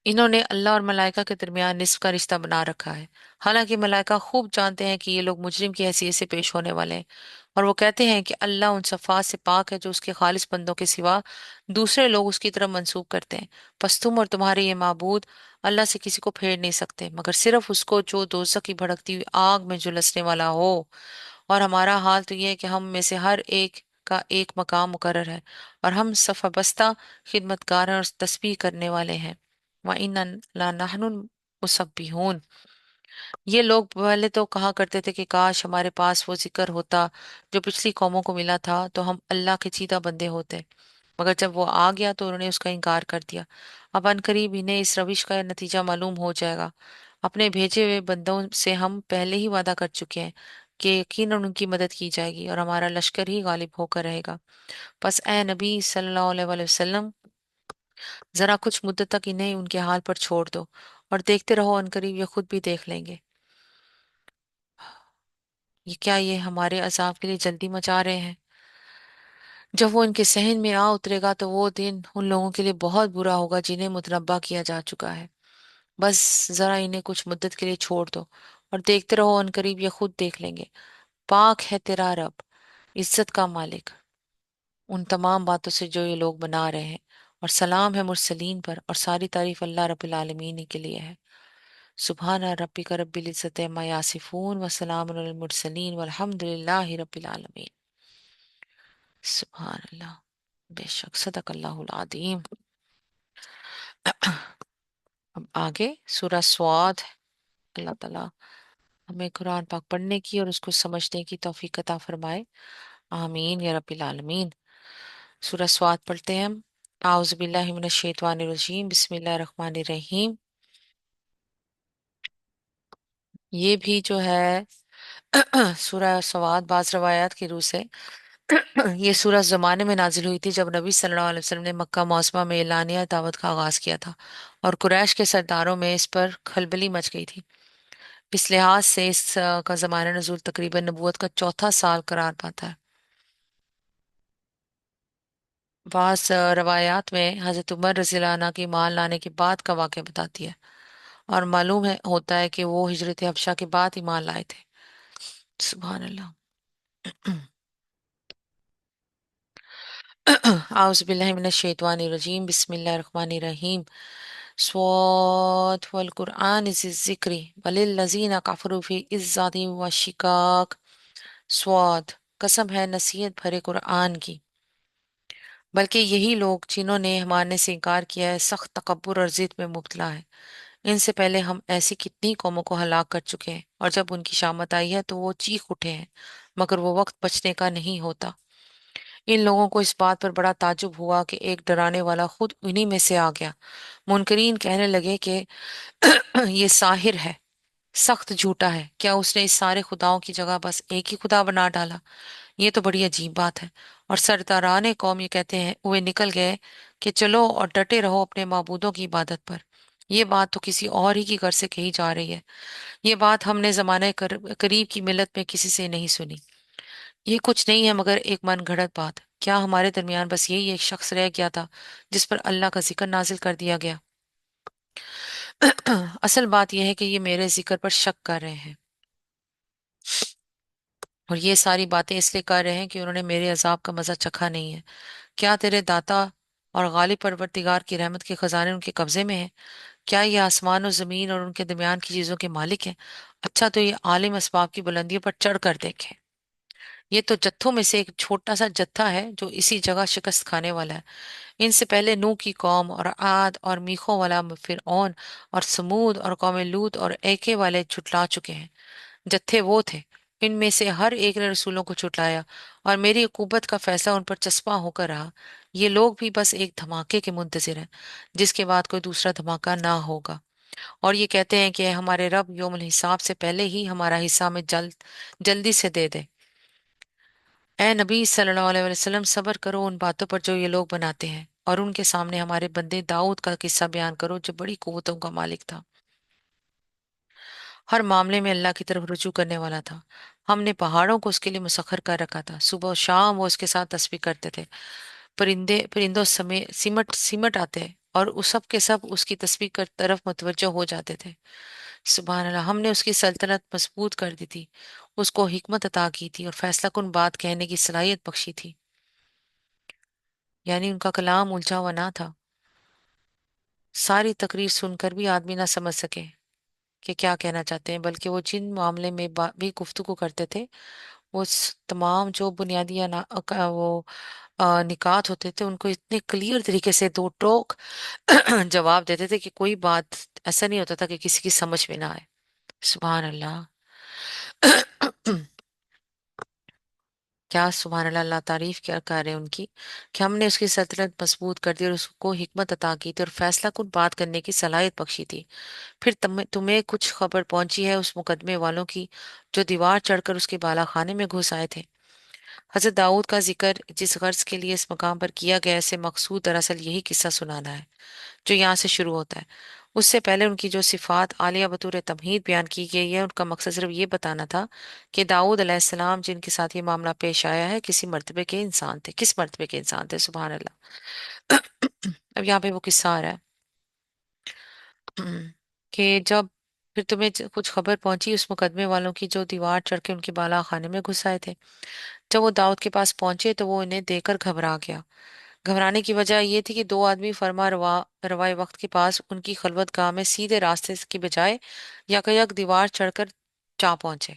Speaker 1: इन्होंने अल्लाह और मलाइका के दरमियान निस्फ का रिश्ता बना रखा है, हालांकि मलाइका खूब जानते हैं कि ये लोग मुजरिम की हैसियत से पेश होने वाले हैं, और वो कहते हैं कि अल्लाह उन सफ़ात से पाक है जो उसके खालिस बंदों के सिवा दूसरे लोग उसकी तरफ मंसूब करते हैं। बस तुम और तुम्हारे ये माबूद अल्लाह से किसी को फेर नहीं सकते मगर सिर्फ उसको जो दोज़ख की भड़कती हुई आग में झुलसने वाला हो। और हमारा हाल तो ये है कि हम में से हर एक का एक मकाम मुकर्रर है, और हम सफ़ाबस्ता खिदमतगार और तस्बीह करने वाले हैं। व इन्ना लनहनुल मुसब्बिहून। ये लोग पहले तो कहा करते थे कि काश हमारे पास वो जिक्र होता जो पिछली कौमों को मिला था, तो हम अल्लाह के चीता बंदे होते। मगर जब वो आ गया तो उन्होंने उसका इनकार कर दिया। अब अनकरीब इन्हें इस रविश का नतीजा मालूम हो जाएगा। अपने भेजे हुए बंदों से हम पहले ही वादा कर चुके हैं कि यकीनन उनकी मदद की जाएगी और हमारा लश्कर ही गालिब होकर रहेगा। बस ए नबी सल्लल्लाहु अलैहि वसल्लम, जरा कुछ मुद्दत तक इन्हें उनके हाल पर छोड़ दो और देखते रहो, अनकरीब ये खुद भी देख लेंगे। ये क्या, ये हमारे अजाब के लिए जल्दी मचा रहे हैं? जब वो इनके सहन में आ उतरेगा तो वो दिन उन लोगों के लिए बहुत बुरा होगा जिन्हें मुतनब्बा किया जा चुका है। बस जरा इन्हें कुछ मुद्दत के लिए छोड़ दो और देखते रहो, अनकरीब ये खुद देख लेंगे। पाक है तेरा रब, इज्जत का मालिक, उन तमाम बातों से जो ये लोग बना रहे हैं। और सलाम है मुरसलीन पर, और सारी तारीफ अल्लाह रब्बिल आलमीन ही के लिए है। सुभान रब्बिका रब्बिल इज्जति अम्मा यासिफून व सलामुन अलल मुरसलीन वल्हम्दुलिल्लाहि रब्बिल आलमीन। सुभान अल्लाह। बेशक सदकल्लाहुल अज़ीम। अब आगे सूरह स्वाद। अल्लाह ताला हमें कुरान पाक पढ़ने की और उसको समझने की तौफीक अता फरमाए। आमीन या रब्बिल आलमीन। सूरह स्वाद पढ़ते हैं हम। आउज़ु बिल्लाहि मिनश शैतानिर रजीम, बिस्मिल्लाहिर रहमानिर रहीम। ये भी जो है सूरह स्वाद बाज रवायात की रूह से ये सूरह उस जमाने में नाजिल हुई थी जब नबी सल्लल्लाहु अलैहि वसल्लम ने मक्का मौसमा में एलानिया दावत का आगाज किया था, और कुरैश के सरदारों में इस पर खलबली मच गई थी। इस लिहाज से का जमाना नजूल तकरीबन नबूवत का चौथा साल करार पाता है। बास रवायात में हजरत उमर रज़ियल्लाहु अन्हु की ईमान लाने के बाद का वाक़या बताती है, और मालूम है होता है कि वो हिजरत हबशा के बाद ईमान लाए थे। सुभान अल्लाह। आउज़ु बिल्लाहि मिनश शैतानिर रजीम, बिस्मिल्लाहिर रहमानिर रहीम। स्वाद वल कुरआन ज़िक्री वलिल लज़ीना कफरू फी इज़्ज़ातिन व शिकाक। स्वाद, कसम है नसीहत भरे कुरआन की, बल्कि यही लोग जिन्होंने मानने से इनकार किया है सख्त तकब्बुर और जिद में मुब्तला है। इनसे पहले हम ऐसी कितनी कौमों को हलाक कर चुके हैं, और जब उनकी शामत आई है तो वो चीख उठे हैं, मगर वो वक्त बचने का नहीं होता। इन लोगों को इस बात पर बड़ा ताज्जुब हुआ कि एक डराने वाला खुद उन्हीं में से आ गया। मुनकरीन कहने लगे कि ये साहिर है, सख्त झूठा है। क्या उसने इस सारे खुदाओं की जगह बस एक ही खुदा बना डाला? ये तो बड़ी अजीब बात है। और सरदाराने कौम ये कहते हैं वे निकल गए कि चलो और डटे रहो अपने माबूदों की इबादत पर। ये बात तो किसी और ही की घर से कही जा रही है। ये बात हमने जमाने करीब की मिलत में किसी से नहीं सुनी। ये कुछ नहीं है मगर एक मन घड़त बात। क्या हमारे दरमियान बस यही एक शख्स रह गया था जिस पर अल्लाह का जिक्र नाजिल कर दिया गया? असल बात यह है कि ये मेरे जिक्र पर शक कर रहे हैं, और ये सारी बातें इसलिए कर रहे हैं कि उन्होंने मेरे अजाब का मजा चखा नहीं है। क्या तेरे दाता और गालिब परवरदिगार की रहमत के खजाने उनके कब्जे में हैं? क्या ये आसमान और जमीन और उनके दरमियान की चीजों के मालिक हैं? अच्छा तो ये आलिम असबाब की बुलंदियों पर चढ़ कर देखें। ये तो जत्थों में से एक छोटा सा जत्था है जो इसी जगह शिकस्त खाने वाला है। इनसे पहले नूह की कौम और आद और मीखों वाला फिरऔन और समूद और कौम लूत और एके वाले छुटला चुके हैं। जत्थे वो थे, इनमें से हर एक ने रसूलों को छुटलाया, और मेरी उकूबत का फैसला उन पर चस्पा होकर रहा। ये लोग भी बस एक धमाके के मुंतजिर हैं जिसके बाद कोई दूसरा धमाका ना होगा। और ये कहते हैं कि हमारे रब यौमुल हिसाब से पहले ही हमारा हिस्सा में जल्दी से दे दे। ए नबी सल्लल्लाहु अलैहि वसल्लम, सब्र करो उन बातों पर जो ये लोग बनाते हैं, और उनके सामने हमारे बंदे दाऊद का किस्सा बयान करो जो बड़ी कुव्वतों का मालिक था, हर मामले में अल्लाह की तरफ रुजू करने वाला था। हमने पहाड़ों को उसके लिए मुसखर कर रखा था, सुबह और शाम वो उसके साथ तस्बीह करते थे। परिंदों समय सिमट सिमट आते और उस सब के सब उसकी तस्बीह कर तरफ मुतवज्जो हो जाते थे। सुबहान अल्लाह। हमने उसकी सल्तनत मजबूत कर दी थी, उसको हिकमत अता की थी और फैसला कुन बात कहने की सलाहियत बख्शी थी। यानी उनका कलाम उलझा हुआ ना था। सारी तकरीर सुनकर भी आदमी ना समझ सके कि क्या कहना चाहते हैं, बल्कि वो जिन मामले में भी गुफ्तगू करते थे वो तमाम जो बुनियादी वो निकात होते थे उनको इतने क्लियर तरीके से दो टोक जवाब देते थे कि कोई बात ऐसा नहीं होता था कि किसी की समझ में ना आए। सुभान अल्लाह। क्या सुभान अल्लाह। अल्लाह तारीफ क्या कर रहे हैं उनकी, कि हमने उसकी सल्तनत मजबूत कर दी और उसको हिकमत अता की थी और फैसला कुन बात करने की सलाहियत बख्शी थी। फिर तुम्हें कुछ खबर पहुंची है उस मुकदमे वालों की जो दीवार चढ़कर उसके बाला खाने में घुस आए थे? हजरत दाऊद का जिक्र जिस गर्ज के लिए इस मकाम पर किया गया है, इससे मकसूद दरअसल यही किस्सा सुनाना है जो यहाँ से शुरू होता है। उससे पहले उनकी जो सिफात आलिया बतूर तमहीद बयान की गई है, उनका मकसद सिर्फ ये बताना था कि दाऊद अलैहिस्सलाम जिनके साथ ये मामला पेश आया है किसी मर्तबे के इंसान थे, किस मर्तबे के इंसान थे, सुभान अल्लाह। अब यहाँ पे वो किस्सा आ रहा है कि जब फिर तुम्हें कुछ खबर पहुंची उस मुकदमे वालों की जो दीवार चढ़ के उनके बाला खाने में घुस आए थे। जब वो दाऊद के पास पहुंचे तो वो इन्हें देखकर घबरा गया। घबराने की वजह ये थी कि दो आदमी फरमा रवाए वक्त के पास उनकी खलवत गाह में सीधे रास्ते की बजाय यकयक दीवार चढ़कर जा पहुंचे।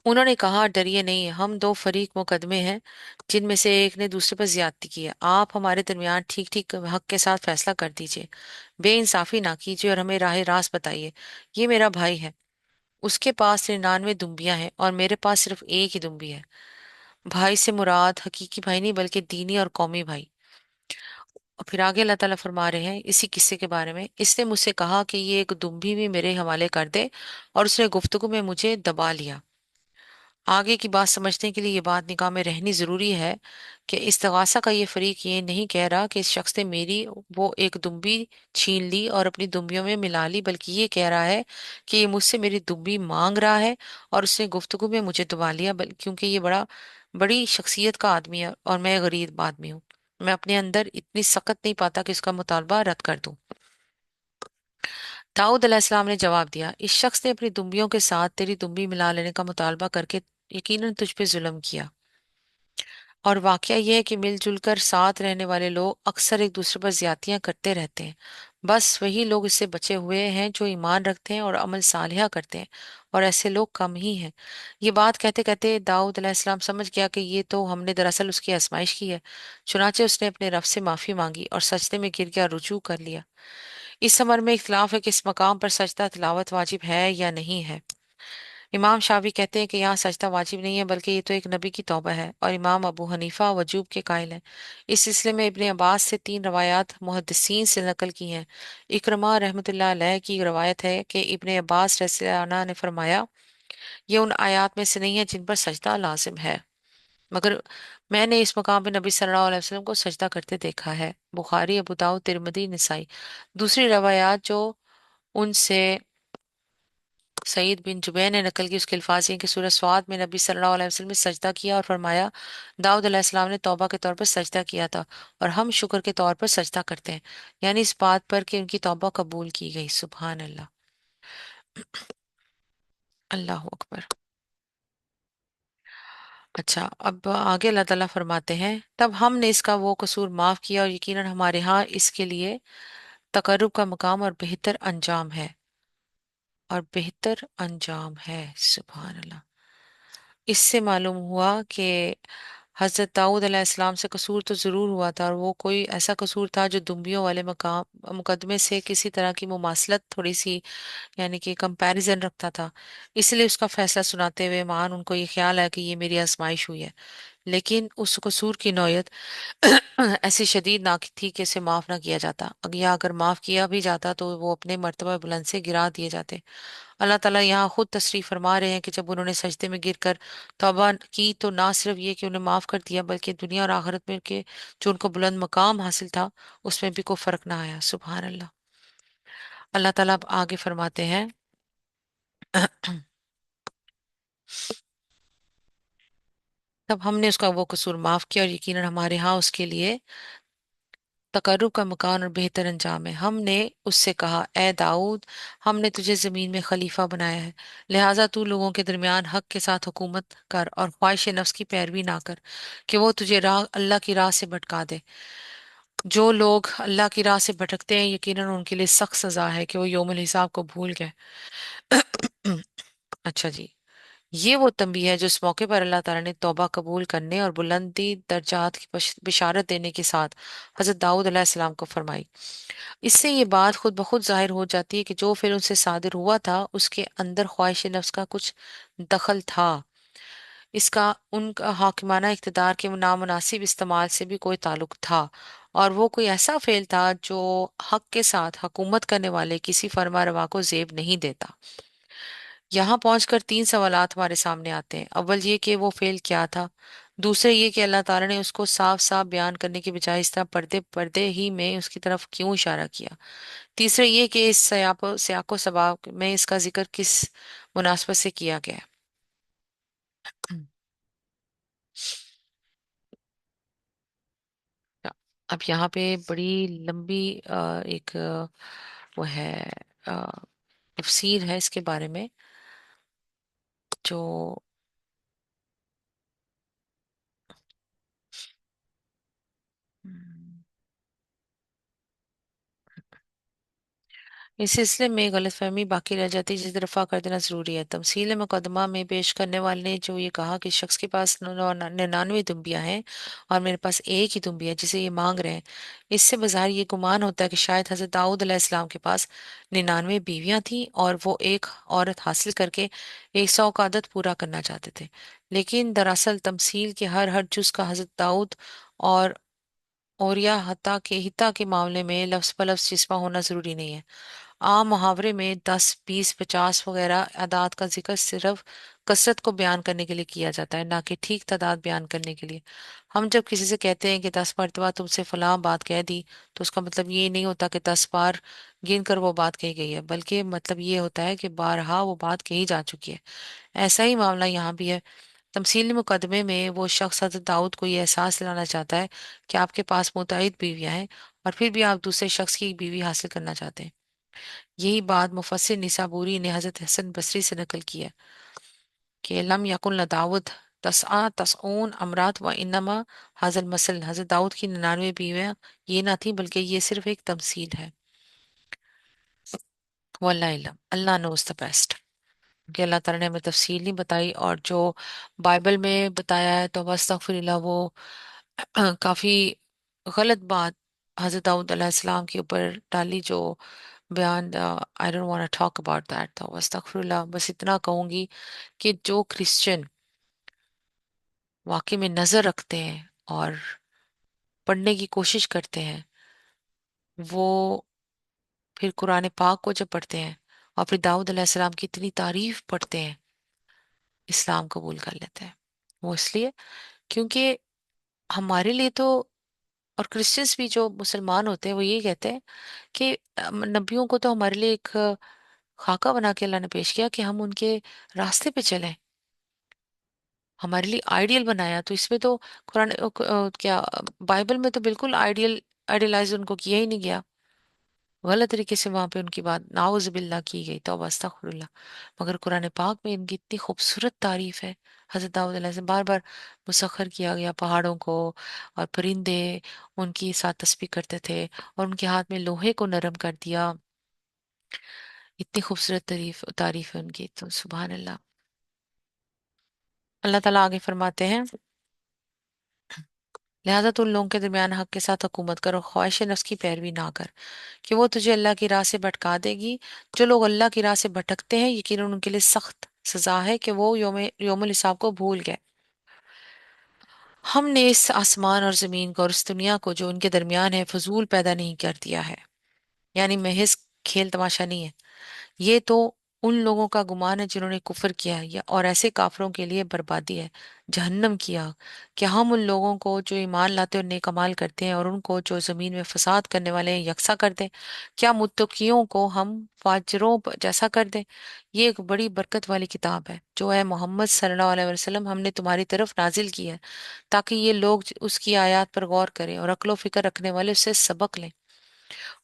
Speaker 1: उन्होंने कहा, डरिए नहीं, हम दो फरीक मुकदमे हैं जिनमें से एक ने दूसरे पर ज्यादती की है। आप हमारे दरमियान ठीक ठीक हक के साथ फैसला कर दीजिए, बेइंसाफी ना कीजिए और हमें राह रास्त बताइए। ये मेरा भाई है, उसके पास 99 दुम्बियां हैं और मेरे पास सिर्फ एक ही दुम्बी है। भाई से मुराद हकीकी भाई नहीं बल्कि दीनी और कौमी भाई। और फिर आगे अल्लाह ताला फरमा रहे हैं इसी किस्से के बारे में, इसने मुझसे कहा कि ये एक दुम्बी भी मेरे हवाले कर दे और उसने गुफ्तगू में मुझे दबा लिया। आगे की बात समझने के लिए ये बात निगाह में रहनी जरूरी है कि इस्तगासा का ये फरीक ये नहीं कह रहा कि इस शख्स ने मेरी वो एक दुम्बी छीन ली और अपनी दुम्बियों में मिला ली, बल्कि ये कह रहा है कि ये मुझसे मेरी दुम्बी मांग रहा है और उसने गुफ्तगू में मुझे दबा लिया, क्योंकि ये बड़ी शख्सियत का आदमी है और मैं गरीब आदमी हूँ। मैं अपने अंदर इतनी सख्त नहीं पाता कि उसका मुतालबा रद्द कर दूं। दाऊद अलैहिस्सलाम ने जवाब दिया, इस शख्स ने अपनी दुम्बियों के साथ तेरी दुम्बी मिला लेने का मुतालबा करके यकीनन तुझ पे जुल्म किया। और वाकया यह है कि मिलजुल कर साथ रहने वाले लोग अक्सर एक दूसरे पर ज्यादतियां करते रहते हैं। बस वही लोग इससे बचे हुए हैं जो ईमान रखते हैं और अमल सालिहा करते हैं, और ऐसे लोग कम ही हैं। ये बात कहते कहते दाऊद अलैहिस्सलाम समझ गया कि ये तो हमने दरअसल उसकी आजमाइश की है। चुनाचे उसने अपने रब से माफी मांगी और सजदे में गिर गया, रुजू कर लिया। इस अमर में इख्तिलाफ है कि इस मकाम पर सजदा तिलावत वाजिब है या नहीं है। इमाम शाफी कहते हैं कि यहाँ सजदा वाजिब नहीं है बल्कि ये तो एक नबी की तौबा है, और इमाम अबू हनीफा वजूब के कायल हैं। इस सिलसिले में इब्ने अब्बास से तीन रवायात मुहद्दिसीन से नकल की हैं। इकरमा रहमतुल्लाह अलैह की रवायत है कि इब्ने अब्बास रज़ियल्लाहु अन्हु ने फरमाया, ये उन आयात में से नहीं है जिन पर सजदा लाजिम है, मगर मैंने इस मकाम पे नबी सल्लल्लाहु अलैहि वसल्लम को सजदा करते देखा है। बुखारी, अबू दाऊद, तिरमिजी, निसाई। दूसरी रवायात जो उनसे सईद बिन जुबैर ने नकल की, उसके अल्फाज हैं कि सूरह स्वाद में नबी सल्लल्लाहु अलैहि वसल्लम ने सजदा किया और फरमाया, दाऊद अलैहिस्सलाम ने तौबा के तौर पर सजदा किया था और हम शुक्र के तौर पर सजदा करते हैं, यानी इस बात पर कि उनकी तौबा कबूल की गई। सुभान अल्लाह, अल्लाह अकबर। अच्छा, अब आगे अल्लाह ताला फरमाते हैं, तब हमने इसका वो कसूर माफ किया और यकीनन हमारे यहाँ इसके लिए तकर्रुब का मकाम और बेहतर अंजाम है, और बेहतर अंजाम है। सुभान अल्लाह। इससे मालूम हुआ कि हजरत दाऊद अलैहिस्सलाम से कसूर तो जरूर हुआ था, और वो कोई ऐसा कसूर था जो दुम्बियों वाले मकाम मुकदमे से किसी तरह की मुमासलत, थोड़ी सी यानी कि कंपैरिजन रखता था। इसलिए उसका फैसला सुनाते हुए मान उनको ये ख्याल है कि ये मेरी आजमाइश हुई है, लेकिन उस कसूर की नौयत ऐसी शदीद ना थी कि इसे माफ ना किया जाता। या अगर माफ किया भी जाता तो वो अपने मर्तबा बुलंद से गिरा दिए जाते। अल्लाह ताला यहाँ खुद तशरीफ फरमा रहे हैं कि जब उन्होंने सजदे में गिरकर तौबा की तो ना सिर्फ ये कि उन्हें माफ कर दिया, बल्कि दुनिया और आखिरत में के जो उनको बुलंद मकाम हासिल था उसमें भी कोई फर्क ना आया। सुभान अल्लाह। अल्लाह ताला अब आगे फरमाते हैं, तब हमने उसका वो कसूर माफ किया और यकीनन हमारे यहाँ उसके लिए तकर्रुब का मकान और बेहतर अंजाम है। हमने उससे कहा, ए दाऊद, हमने तुझे जमीन में खलीफा बनाया है, लिहाजा तू लोगों के दरमियान हक के साथ हुकूमत कर और ख्वाहिश नफ्स की पैरवी ना कर कि वो तुझे राह अल्लाह की राह से भटका दे। जो लोग अल्लाह की राह से भटकते हैं यकीनन उनके लिए सख्त सजा है कि वो यौमुल हिसाब को भूल गए। अच्छा जी, ये वो तंबीह है जो इस मौके पर अल्लाह ताला ने तौबा कबूल करने और बुलंदी दर्जात की बिशारत देने के साथ हजरत दाऊद अलैहिस्सलाम को फरमाई। इससे ये बात खुद ब खुद जाहिर हो जाती है कि जो फिर उनसे सादिर हुआ था उसके अंदर ख्वाहिश नफ्स का कुछ दखल था। इसका उनका हाकिमाना इख्तिदार के नामुनासिब इस्तेमाल से भी कोई ताल्लुक था, और वो कोई ऐसा फेल था जो हक के साथ हुकूमत करने वाले किसी फर्मा रवा को जेब नहीं देता। यहाँ पहुंचकर तीन सवालात हमारे सामने आते हैं। अव्वल ये कि वो फेल क्या था, दूसरे ये कि अल्लाह ताला ने उसको साफ साफ बयान करने के बजाय इस तरह पर्दे पर्दे ही में उसकी तरफ क्यों इशारा किया। तीसरा ये कि इस सियाको सबाब में इसका जिक्र किस मुनासबत से किया गया है। अब यहाँ पे बड़ी लंबी एक वो है तफसीर है इसके बारे में, जो हम्म, इस सिलसिले में गलतफहमी बाकी रह जाती है, जिसे रफा कर देना जरूरी है। तमसील मुकदमा में पेश करने वाले ने जो ये कहा कि शख्स के पास 99 दुम्बियां हैं और मेरे पास एक ही दुम्बी है जिसे ये मांग रहे हैं, इससे बाज़ाहिर ये गुमान होता है कि शायद हजरत दाऊद अलैहिस्सलाम के पास 99 बीवियां थीं और वो एक औरत हासिल करके 100 का अदद पूरा करना चाहते थे। लेकिन दरअसल तमसील के हर जुज का हजरत दाऊद और या हिता के मामले में लफ्ज लफ्ज जिस्मा होना जरूरी नहीं है। आम मुहावरे में 10, 20, 50 वगैरह आदात का जिक्र सिर्फ कसरत को बयान करने के लिए किया जाता है, ना कि ठीक तादाद बयान करने के लिए। हम जब किसी से कहते हैं कि 10 मरतबा तुमसे फलां बात कह दी, तो उसका मतलब ये नहीं होता कि 10 बार गिन कर वो बात कही गई है, बल्कि मतलब ये होता है कि बारहा वो बात कही जा चुकी है। ऐसा ही मामला यहाँ भी है। तमसीली मुकदमे में वो शख्स हजरत दाऊद को ये एहसास दिलाना चाहता है कि आपके पास मुतअद्दिद बीवियां हैं और फिर भी आप दूसरे शख्स की एक बीवी हासिल करना चाहते हैं। यही बात मुफस्सिर निसाबूरी ने हजरत हसन बसरी से नकल की है कि लम यकुन दाऊद तसआ तसऊन अमरात व इन्नमा हाजल मसल, हजरत दाऊद की 99 बीवियां ये ना थी बल्कि ये सिर्फ एक तमसील है। वल्लाह इल्म, अल्लाह नोज द बेस्ट। कि अल्लाह ताला ने हमें तफसील नहीं बताई, और जो बाइबल में बताया है तो अस्तगफिरुल्लाह, वो काफी गलत बात हजरत दाऊद अलैहिस्सलाम के ऊपर डाली, जो बयान I don't want to talk about that. तो अस्तगफिरुल्लाह, बस इतना कहूंगी कि जो क्रिश्चियन वाकई में नजर रखते हैं और पढ़ने की कोशिश करते हैं, वो फिर कुरान पाक को जब पढ़ते हैं और फिर दाऊद अलैहिस्सलाम की इतनी तारीफ पढ़ते हैं, इस्लाम कबूल कर लेते हैं। वो इसलिए क्योंकि हमारे लिए तो, और क्रिश्चियंस भी जो मुसलमान होते हैं वो ये कहते हैं कि नबियों को तो हमारे लिए एक खाका बना के अल्लाह ने पेश किया कि हम उनके रास्ते पे चलें, हमारे लिए आइडियल बनाया। तो इसमें तो कुरान क्या बाइबल में तो बिल्कुल आइडियलाइज उनको किया ही नहीं गया, गलत तरीके से वहां पे उनकी बात नाउजुबिल्ला की गई, तौबा अस्तगफिरुल्लाह। मगर कुरान पाक में इनकी इतनी खूबसूरत तारीफ है, हजरत दाऊद अलैहि बार बार मुसख्खर किया गया पहाड़ों को, और परिंदे उनकी साथ तस्बीह करते थे, और उनके हाथ में लोहे को नरम कर दिया। इतनी खूबसूरत तारीफ है उनकी, तो सुभान अल्लाह। अल्लाह ताला आगे फरमाते हैं, लिहाजा तुम लोगों के दरमियान हक के साथ हुकूमत कर और ख्वाहिश नफ्स की पैरवी ना कर कि वो तुझे अल्लाह की राह से भटका देगी। जो लोग अल्लाह की राह से भटकते हैं, यकीनन उनके लिए सख्त सजा है कि वो योमुल हिसाब को भूल गए। हमने इस आसमान और जमीन को और इस दुनिया को जो उनके दरमियान है फजूल पैदा नहीं कर दिया है, यानी महज खेल तमाशा नहीं है। ये तो उन लोगों का गुमान है जिन्होंने कुफर किया है, या और ऐसे काफरों के लिए बर्बादी है, जहन्नम की आग। क्या हम उन लोगों को जो ईमान लाते और नेक अमाल करते हैं और उनको जो जमीन में फसाद करने वाले हैं यकसा कर दें? क्या मुत्तकियों को हम फाजरों जैसा कर दें? ये एक बड़ी बरकत वाली किताब है जो है मोहम्मद सल्लल्लाहु अलैहि वसल्लम हमने तुम्हारी तरफ नाजिल की है, ताकि ये लोग उसकी आयत पर गौर करें और अक्लो फिक्र रखने वाले उससे सबक लें।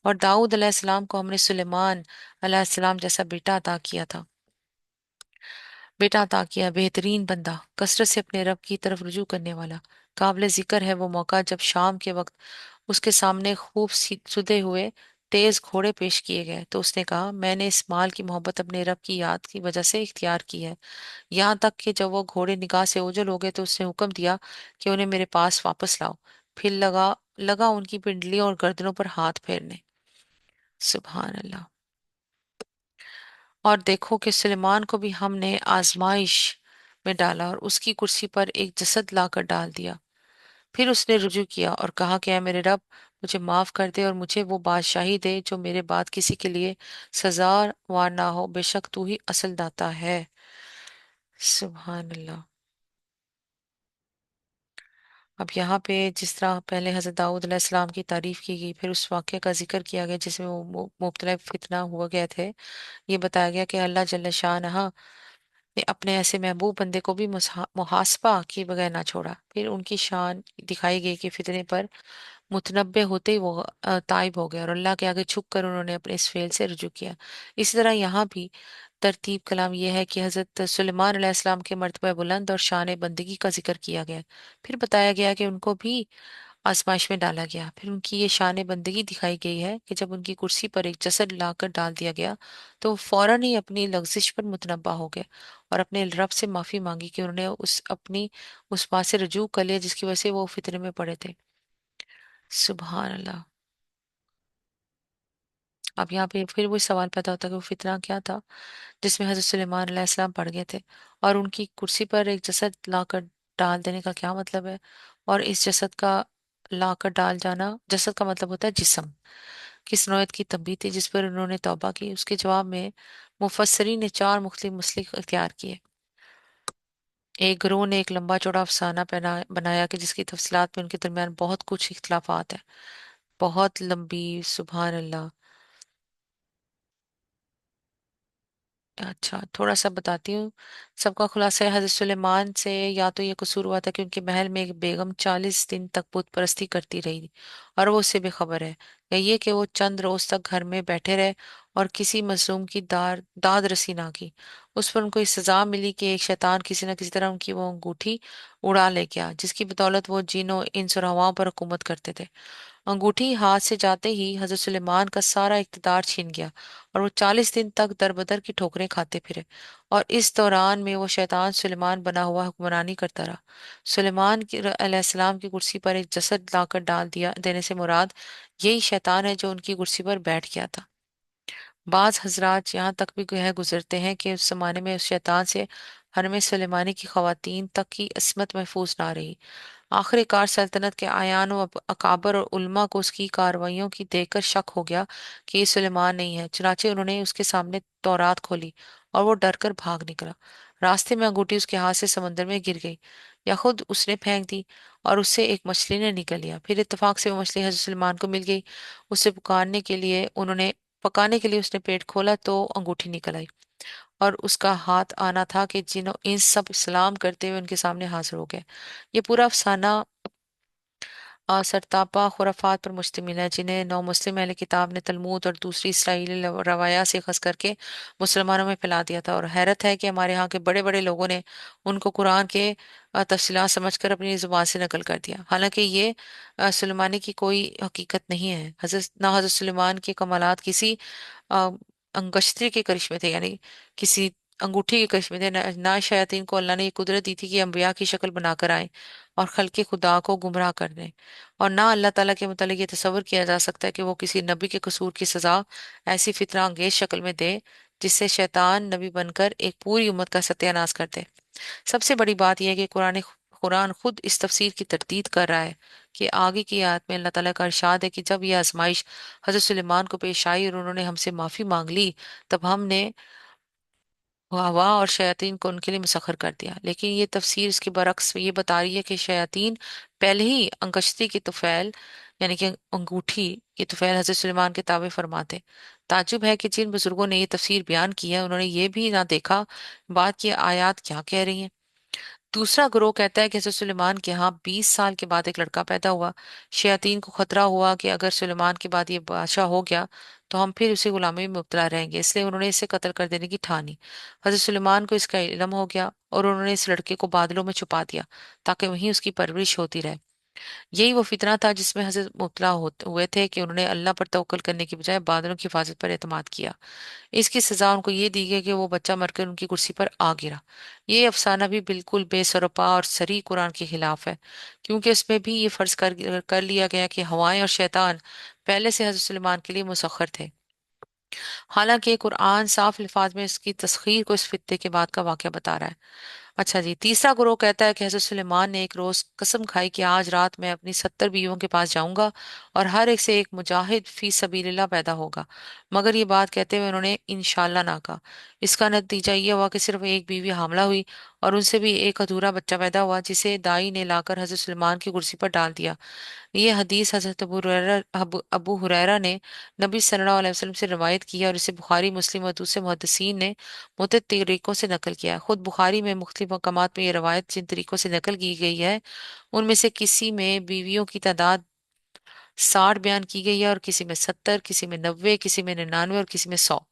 Speaker 1: और दाऊद अलैहिस्सलाम को हमने सुलेमान अलैहिस्सलाम जैसा बेटा अता किया, बेहतरीन बंदा, कसरत से अपने रब की तरफ रुजू करने वाला। काबिल जिक्र है वो मौका जब शाम के वक्त उसके सामने खूब सुधे हुए तेज घोड़े पेश किए गए, तो उसने कहा, मैंने इस माल की मोहब्बत अपने रब की याद की वजह से इख्तियार की है। यहाँ तक कि जब वो घोड़े निगाह से ओझल हो गए तो उसने हुक्म दिया कि उन्हें मेरे पास वापस लाओ। फिर लगा लगा उनकी पिंडलियों और गर्दनों पर हाथ फेरने। सुभान अल्लाह। और देखो कि सुलेमान को भी हमने आजमाइश में डाला और उसकी कुर्सी पर एक जसद लाकर डाल दिया। फिर उसने रुजू किया और कहा कि ऐ मेरे रब, मुझे माफ कर दे और मुझे वो बादशाही दे जो मेरे बाद किसी के लिए सजावार ना हो, बेशक तू ही असल दाता है। सुभान अल्लाह। اب یہاں پہ جس طرح پہلے حضرت داؤد علیہ السلام کی تعریف کی گئی، پھر اس واقعے کا ذکر کیا گیا جس میں وہ مبتلا فتنہ ہوا گئے تھے، یہ بتایا گیا کہ اللہ جل شانہ نے اپنے ایسے محبوب بندے کو بھی محاسبہ کیے بغیر نہ چھوڑا۔ پھر ان کی شان دکھائی گئی کہ فتنے پر متنبع ہوتے ہی وہ تائب ہو گئے اور اللہ کے آگے جھک کر انہوں نے اپنے اس فعل سے رجوع کیا۔ اسی طرح یہاں بھی ترتیب کلام یہ ہے کہ حضرت سلیمان علیہ السلام کے مرتبہ بلند اور شان بندگی کا ذکر کیا گیا، پھر بتایا گیا کہ ان کو بھی آزمائش میں ڈالا گیا، پھر ان کی یہ شان بندگی دکھائی گئی ہے کہ جب ان کی کرسی پر ایک جسد لا کر ڈال دیا گیا تو وہ فوراً ہی اپنی لغزش پر متنبع ہو گئے اور اپنے رب سے معافی مانگی کہ انہوں نے اپنی اس بات سے رجوع کر لیا جس کی وجہ سے وہ فتنے میں پڑے تھے۔ سبحان اللہ۔ اب یہاں پہ پھر وہی سوال پیدا ہوتا ہے کہ وہ فتنہ کیا تھا جس میں حضرت سلیمان علیہ السلام پڑ گئے تھے، اور ان کی کرسی پر ایک جسد لا کر ڈال دینے کا کیا مطلب ہے؟ اور اس جسد کا لا کر ڈال جانا، جسد کا مطلب ہوتا ہے جسم، کس نوعیت کی تنبیہ تھی جس پر انہوں نے توبہ کی؟ اس کے جواب میں مفسرین نے چار مختلف مسلک اختیار کیے۔ ایک گروہ نے ایک لمبا چوڑا افسانہ بنایا کہ جس کی تفصیلات میں ان کے درمیان بہت کچھ اختلافات ہیں، بہت لمبی، سبحان اللہ۔ اچھا، تھوڑا سا بتاتی ہوں۔ سب کا خلاصہ ہے، حضرت سلیمان سے یا تو یہ قصور ہوا تھا کہ ان کے محل میں ایک بیگم 40 دن تک بت پرستی کرتی رہی اور وہ اس سے بے خبر ہے، یا یہ کہ وہ چند روز تک گھر میں بیٹھے رہے اور کسی مظلوم کی داد رسی نہ کی۔ اس پر ان کو یہ سزا ملی کہ ایک شیطان کسی نہ کسی طرح ان کی وہ انگوٹھی اڑا لے گیا جس کی بدولت وہ جنوں انس اور ہواؤں پر حکومت کرتے تھے۔ انگوٹھی ہاتھ سے جاتے ہی حضرت سلیمان کا سارا اقتدار چھین گیا اور وہ 40 دن تک در بدر کی ٹھوکریں کھاتے پھرے، اور اس دوران میں وہ شیطان سلیمان بنا ہوا حکمرانی کرتا رہا۔ سلیمان علیہ السلام کی کرسی پر ایک جسد لا کر ڈال دیا دینے سے مراد یہی شیطان ہے جو ان کی کرسی پر بیٹھ گیا تھا۔ بعض حضرات یہاں تک بھی گزرتے ہیں کہ اس زمانے میں اس شیطان سے حرم سلیمانی کی خواتین تک کی عصمت محفوظ نہ رہی۔ آخر کار سلطنت کے اعیان و اکابر اور علماء کو اس کی کارروائیوں کی دیکھ کر شک ہو گیا کہ یہ سلیمان نہیں ہے، چنانچہ انہوں نے اس کے سامنے تورات کھولی اور وہ ڈر کر بھاگ نکلا۔ راستے میں انگوٹھی اس کے ہاتھ سے سمندر میں گر گئی، یا خود اس نے پھینک دی اور اس سے ایک مچھلی نے نکل لیا۔ پھر اتفاق سے وہ مچھلی حضرت سلیمان کو مل گئی، اسے پکانے کے لیے اس نے پیٹ کھولا تو انگوٹھی نکل آئی، اور اس کا ہاتھ آنا تھا کہ جنوں ان سب سلام کرتے ہوئے ان کے سامنے حاضر ہو گئے۔ یہ پورا افسانہ سرتاپا خرافات پر مشتمل ہے جنہیں نو مسلم اہل کتاب نے تلمود اور دوسری اسرائیلی روایات سے اخذ کر کے مسلمانوں میں پھیلا دیا تھا، اور حیرت ہے کہ ہمارے ہاں کے بڑے بڑے لوگوں نے ان کو قرآن کے تفصیلات سمجھ کر اپنی زبان سے نقل کر دیا، حالانکہ یہ سلیمانی کی کوئی حقیقت نہیں ہے۔ نہ حضرت سلیمان کے کمالات کسی آ، انگشتری کے کرشمے تھے، یعنی کسی انگوٹھی کے کرشمے تھے، نہ شیاطین کو اللہ نے یہ قدرت دی تھی کہ انبیاء کی شکل بنا کر آئیں اور خلق خدا کو گمراہ کر دیں، اور نہ اللہ تعالیٰ کے متعلق یہ تصور کیا جا سکتا ہے کہ وہ کسی نبی کے قصور کی سزا ایسی فتنہ انگیز شکل میں دے جس سے شیطان نبی بن کر ایک پوری امت کا ستیہ ناش کر دے۔ سب سے بڑی بات یہ ہے کہ قرآن خود اس تفسیر کی تردید کر رہا ہے کہ آگے کی آیت میں اللہ تعالیٰ کا ارشاد ہے کہ جب یہ آزمائش حضرت سلیمان کو پیش آئی اور انہوں نے ہم سے معافی مانگ لی، تب ہم نے ہوا اور شیاطین کو ان کے لیے مسخر کر دیا۔ لیکن یہ تفسیر اس کے برعکس یہ بتا رہی ہے کہ شیاطین پہلے ہی انکشتی کی طفیل، یعنی کہ انگوٹھی کی طفیل حضرت سلیمان کے تابع فرماتے۔ تعجب ہے کہ جن بزرگوں نے یہ تفسیر بیان کی ہے انہوں نے یہ بھی نہ دیکھا بات کی آیات کیا کہہ رہی ہیں۔ دوسرا گروہ کہتا ہے کہ حضرت سلیمان کے ہاں 20 سال کے بعد ایک لڑکا پیدا ہوا۔ شیاطین کو خطرہ ہوا کہ اگر سلیمان کے بعد یہ بادشاہ ہو گیا تو ہم پھر اسے غلامی میں مبتلا رہیں گے، اس لیے انہوں نے اسے قتل کر دینے کی ٹھانی۔ حضرت سلیمان کو اس کا علم ہو گیا اور انہوں نے اس لڑکے کو بادلوں میں چھپا دیا تاکہ وہیں اس کی پرورش ہوتی رہے۔ یہی وہ فتنہ تھا جس میں حضرت مبتلا ہوئے تھے کہ انہوں نے اللہ پر توکل کرنے کی بجائے بادلوں کی حفاظت پر اعتماد کیا۔ اس کی سزا ان کو یہ دی گئی کہ وہ بچہ مر کر ان کی کرسی پر آ گرا۔ یہ افسانہ بھی بالکل بے سروپا اور صریح قرآن کے خلاف ہے، کیونکہ اس میں بھی یہ فرض کر لیا گیا کہ ہوائیں اور شیطان پہلے سے حضرت سلیمان کے لیے مسخر تھے، حالانکہ قرآن صاف الفاظ میں اس کی تسخیر کو اس فتنے کے بعد کا واقعہ بتا رہا ہے۔ اچھا جی، تیسرا گروہ کہتا ہے کہ حضرت سلیمان نے ایک روز قسم کھائی کہ آج رات میں اپنی 70 بیویوں کے پاس جاؤں گا اور ہر ایک سے ایک مجاہد فی سبیل اللہ پیدا ہوگا، مگر یہ بات کہتے ہوئے انہوں نے انشاءاللہ نہ کہا۔ اس کا نتیجہ یہ ہوا کہ صرف ایک بیوی حاملہ ہوئی और उनसे भी एक अधूरा बच्चा पैदा हुआ जिसे दाई ने लाकर हजरत सुलेमान की कुर्सी पर डाल दिया। ये हदीस हजरत अबू हुरैरा ने नबी सल्लल्लाहु अलैहि वसल्लम से रिवायत की है, और इसे बुखारी, मुस्लिम और दूसरे मुहद्दिसीन ने मुतअद्दिद तरीकों से नकल किया है। खुद बुखारी में मुख्तलिफ मकामात में ये रवायत जिन तरीकों से नकल की गई है, उनमें से किसी में बीवियों की तादाद 60 बयान की गई है, और किसी में 70, किसी में 90, किसी में 99 और किसी में 100।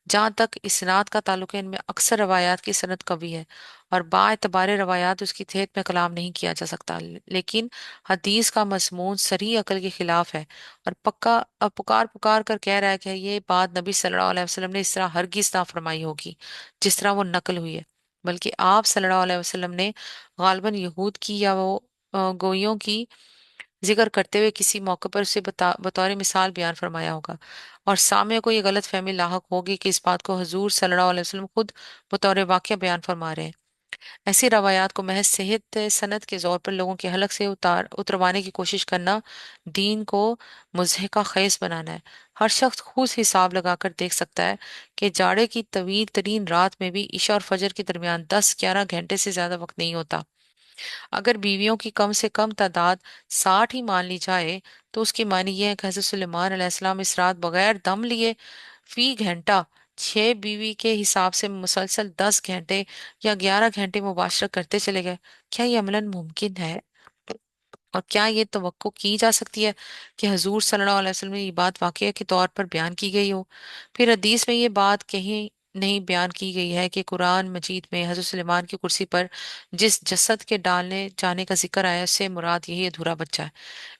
Speaker 1: जहाँ तक इसनाद का ताल्लुक है, इनमें अक्सर रवायात की सनद कवी है, और बाएतबार रवायात उसकी थेत में कलाम नहीं किया जा सकता। लेकिन हदीस का मजमून सरी अकल के खिलाफ है, और पक्का अब पुकार पुकार कर कह रहा है कि ये बात नबी सल्लल्लाहु अलैहि वसल्लम ने इस तरह हरगिज ना फरमाई होगी जिस तरह वो नकल हुई है। बल्कि आप सल्लल्लाहु अलैहि वसल्लम ने गालबन यहूद की या वो गोइयों की जिक्र करते हुए किसी मौके पर उसे बतौर मिसाल बयान फरमाया होगा, और सामने को ये गलत फहमी लाहक होगी कि इस बात को हुजूर सल्लल्लाहु अलैहि वसल्लम खुद बतौर वाक़या बयान फरमा रहे हैं। ऐसी रवायात को महज सेहत सनद के जोर पर लोगों के हलक से उतरवाने की कोशिश करना दीन को मुजहिका खेस बनाना है। हर शख्स खुद हिसाब लगाकर देख सकता है कि जाड़े की तवील तरीन रात में भी ईशा और फजर के दरमियान 10-11 घंटे से ज्यादा वक्त नहीं होता। अगर बीवियों की कम से कम तादाद 60 ही मान ली जाए, तो उसकी मानी यह है कि हजरत सुलेमान अलैहिस्सलाम इस रात बगैर दम लिए फी घंटा 6 बीवी के हिसाब से मुसलसल 10 घंटे या 11 घंटे मुबाशरत करते चले गए। क्या ये अमलन मुमकिन है? और क्या ये तवक्को की जा सकती है कि हजूर सल्लल्लाहु अलैहि वसल्लम में ये बात वाकया के तौर पर बयान की गई हो? फिर हदीस में ये बात कहीं नहीं बयान की गई है कि कुरान मजीद में हजरत सुलेमान की कुर्सी पर जिस जसद के डालने जाने का जिक्र आया, उससे मुराद यही अधूरा बच्चा है।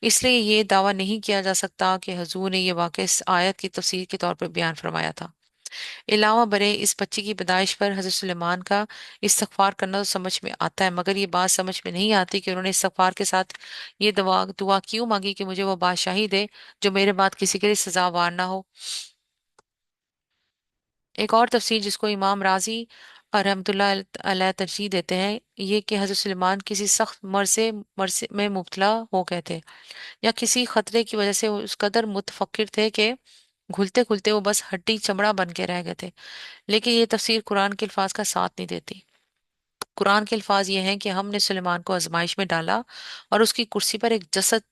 Speaker 1: इसलिए ये दावा नहीं किया जा सकता कि हजूर ने यह वाकया इस आयत की तफसीर के तौर पर बयान फरमाया था। अलावा बरे इस बच्चे की पैदाइश पर हजरत सुलेमान का इस्तगफार करना तो समझ में आता है, मगर ये बात समझ में नहीं आती कि उन्होंने इस्तगफार के साथ ये दुआ दुआ क्यों मांगी कि मुझे वो बादशाही दे जो मेरे बाद किसी के लिए सजावार ना हो। एक और तफसीर जिसको इमाम राजी रहमतुल्लाह अलैह तरजीह देते हैं, ये कि हजरत सुलेमान किसी सख्त मर्ज में मुब्तला हो गए थे, या किसी खतरे की वजह से वो उस कदर मुतफक्किर थे कि घुलते घुलते वो बस हड्डी चमड़ा बन के रह गए थे। लेकिन ये तफसीर कुरान के अल्फाज का साथ नहीं देती। कुरान के अल्फाज ये हैं कि हमने सुलेमान को आजमाइश में डाला और उसकी कुर्सी पर एक जसद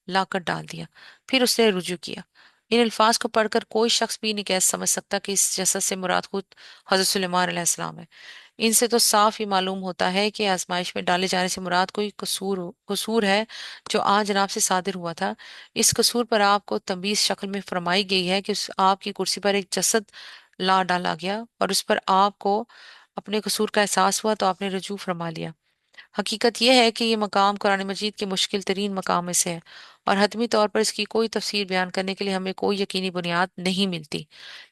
Speaker 1: लाकर डाल दिया, फिर उसने रुजू किया। इन अल्फाज को पढ़कर कोई शख्स भी नहीं कह समझ सकता कि इस जसद से मुराद खुद हजरत सुलेमान अलैहिस्सलाम है। इनसे तो साफ ही मालूम होता है कि आजमाइश में डाले जाने से मुराद कोई कसूर है जो आज जनाब से सादिर हुआ था। इस कसूर पर आपको तंबीह शक्ल में फरमाई गई है कि उस आपकी कुर्सी पर एक जसद ला डाला गया, और उस पर आपको अपने कसूर का एहसास हुआ तो आपने रजू फरमा लिया। हकीकत यह है कि ये मकाम कुरान मजीद के मुश्किल तरीन मकाम में से है, और हतमी तौर पर इसकी कोई तफसीर बयान करने के लिए हमें कोई यकीनी बुनियाद नहीं मिलती।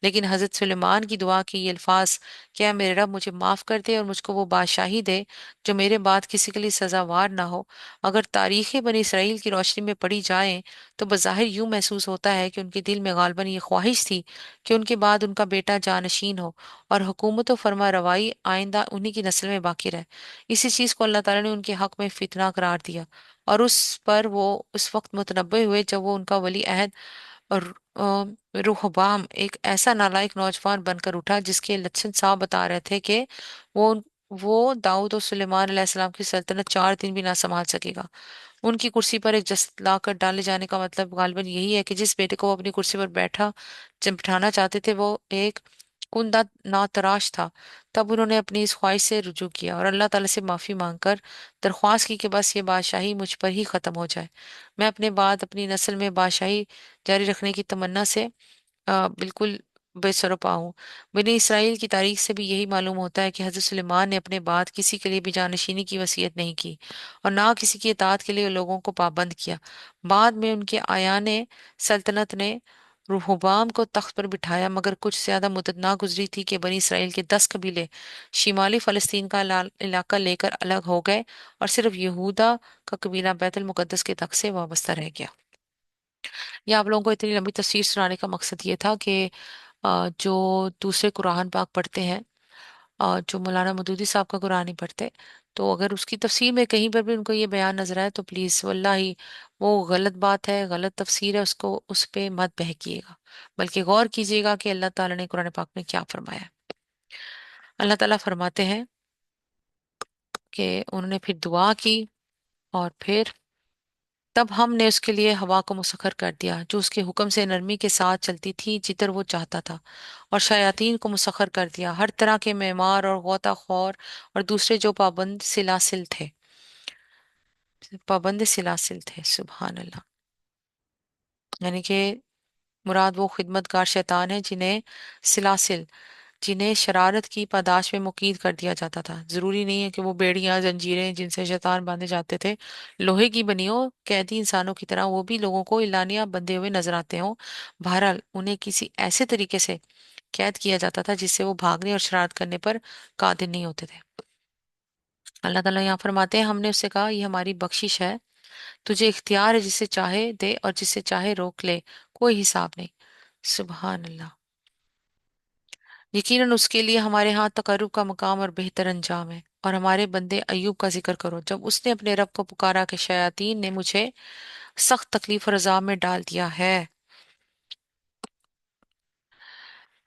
Speaker 1: लेकिन हजरत सुलेमान की दुआ की ये अल्फाज, क्या मेरे रब मुझे माफ़ कर दे और मुझको वो बादशाही दे जो मेरे बाद किसी के लिए सजावार ना हो, अगर तारीख़ बनी इसराइल की रोशनी में पढ़ी जाए, तो बज़ाहिर यूं महसूस होता है कि उनके दिल में गालबन ये ख्वाहिश थी कि उनके बाद उनका बेटा जानशीन हो, और हुकूमत व फरमा रवाई आइंदा उन्हीं की नस्ल में बाकी रहे। इसी चीज को अल्लाह ताला ने उनके हक में फितना करार दिया, और उस पर वो उस वक्त मुतनब्बे हुए जब वो उनका वली अहद और रुहबाम एक ऐसा नालायक नौजवान बनकर उठा जिसके लक्षण साफ बता रहे थे कि वो वो दाऊद और सुलेमान अलैहिस्सलाम की सल्तनत 4 दिन भी ना संभाल सकेगा। उनकी कुर्सी पर एक जस्त लाकर डाले जाने का मतलब गालिबन यही है कि जिस बेटे को वो अपनी कुर्सी पर जब बिठाना चाहते थे, वो एक कुंदा नातराश था। तब उन्होंने अपनी इस ख्वाहिश से रुजू किया और अल्लाह ताला से माफी मांगकर दरख्वास्त की कि बस ये बादशाही मुझ पर ही खत्म हो जाए। मैं अपने बाद अपनी नस्ल में बादशाही जारी रखने की तमन्ना से बिल्कुल बेसरपा हूँ। बनी इसराइल की तारीख से भी यही मालूम होता है कि हजरत सुलेमान ने अपने बाद किसी के लिए भी जानशीनी की वसीयत नहीं की, और ना किसी की इताअत के लिए लोगों को पाबंद किया। बाद में उनके आयाने सल्तनत ने रुहबाम को तख्त पर बिठाया, मगर कुछ ज्यादा मुद्दत ना गुजरी थी कि बनी इसराइल के 10 कबीले शिमाली फलस्तीन का इलाका लेकर अलग हो गए, और सिर्फ यहूदा का कबीला बैतुल मुकद्दस के तख्त से वाबस्ता रह गया। ये आप लोगों को इतनी लंबी तफसीर सुनाने का मकसद ये था कि जो दूसरे कुरान पाक पढ़ते हैं, जो मौलाना मदूदी साहब का कुरान ही पढ़ते, तो अगर उसकी तफसीर में कहीं पर भी उनको ये बयान नजर आए तो प्लीज़ वल्लाही वो गलत बात है, गलत तफसीर है, उसको उस पे मत बहकिएगा, बल्कि गौर कीजिएगा कि अल्लाह ताला ने कुरान पाक में क्या फरमाया है। अल्लाह ताला फरमाते हैं, कि उन्होंने फिर दुआ की, और फिर तब हमने उसके लिए हवा को मुसखर कर दिया, जो उसके हुक्म से नरमी के साथ चलती थी जिधर वो चाहता था। और शयातीन को मुसखर कर दिया, हर तरह के मेमार और गोताखोर, और दूसरे जो पाबंद सिलासिल थे। सुबहान अल्लाह। यानी कि मुराद वो खिदमतगार शैतान है जिन्हें सिलासिल, जिन्हें शरारत की पादाश में मुकीद कर दिया जाता था। जरूरी नहीं है कि वो बेड़ियां जंजीरें जिनसे शैतान बांधे जाते थे लोहे की बनी हो, कैदी इंसानों की तरह वो भी लोगों को इलानिया बंधे हुए नजर आते हो। बहरहाल उन्हें किसी ऐसे तरीके से कैद किया जाता था जिससे वो भागने और शरारत करने पर कादिर नहीं होते थे। अल्लाह ताला यहाँ फरमाते हैं, हमने उससे कहा, ये हमारी बख्शिश है, तुझे इख्तियार है, जिसे चाहे दे और जिसे चाहे रोक ले, कोई हिसाब नहीं। सुबहान अल्लाह। यकीनन उसके लिए हमारे यहाँ तकर्रुब का मकाम और बेहतर अंजाम है। और हमारे बंदे अय्यूब का जिक्र करो, जब उसने अपने रब को पुकारा कि शयातीन ने मुझे सख्त तकलीफ और अजाब में डाल दिया है।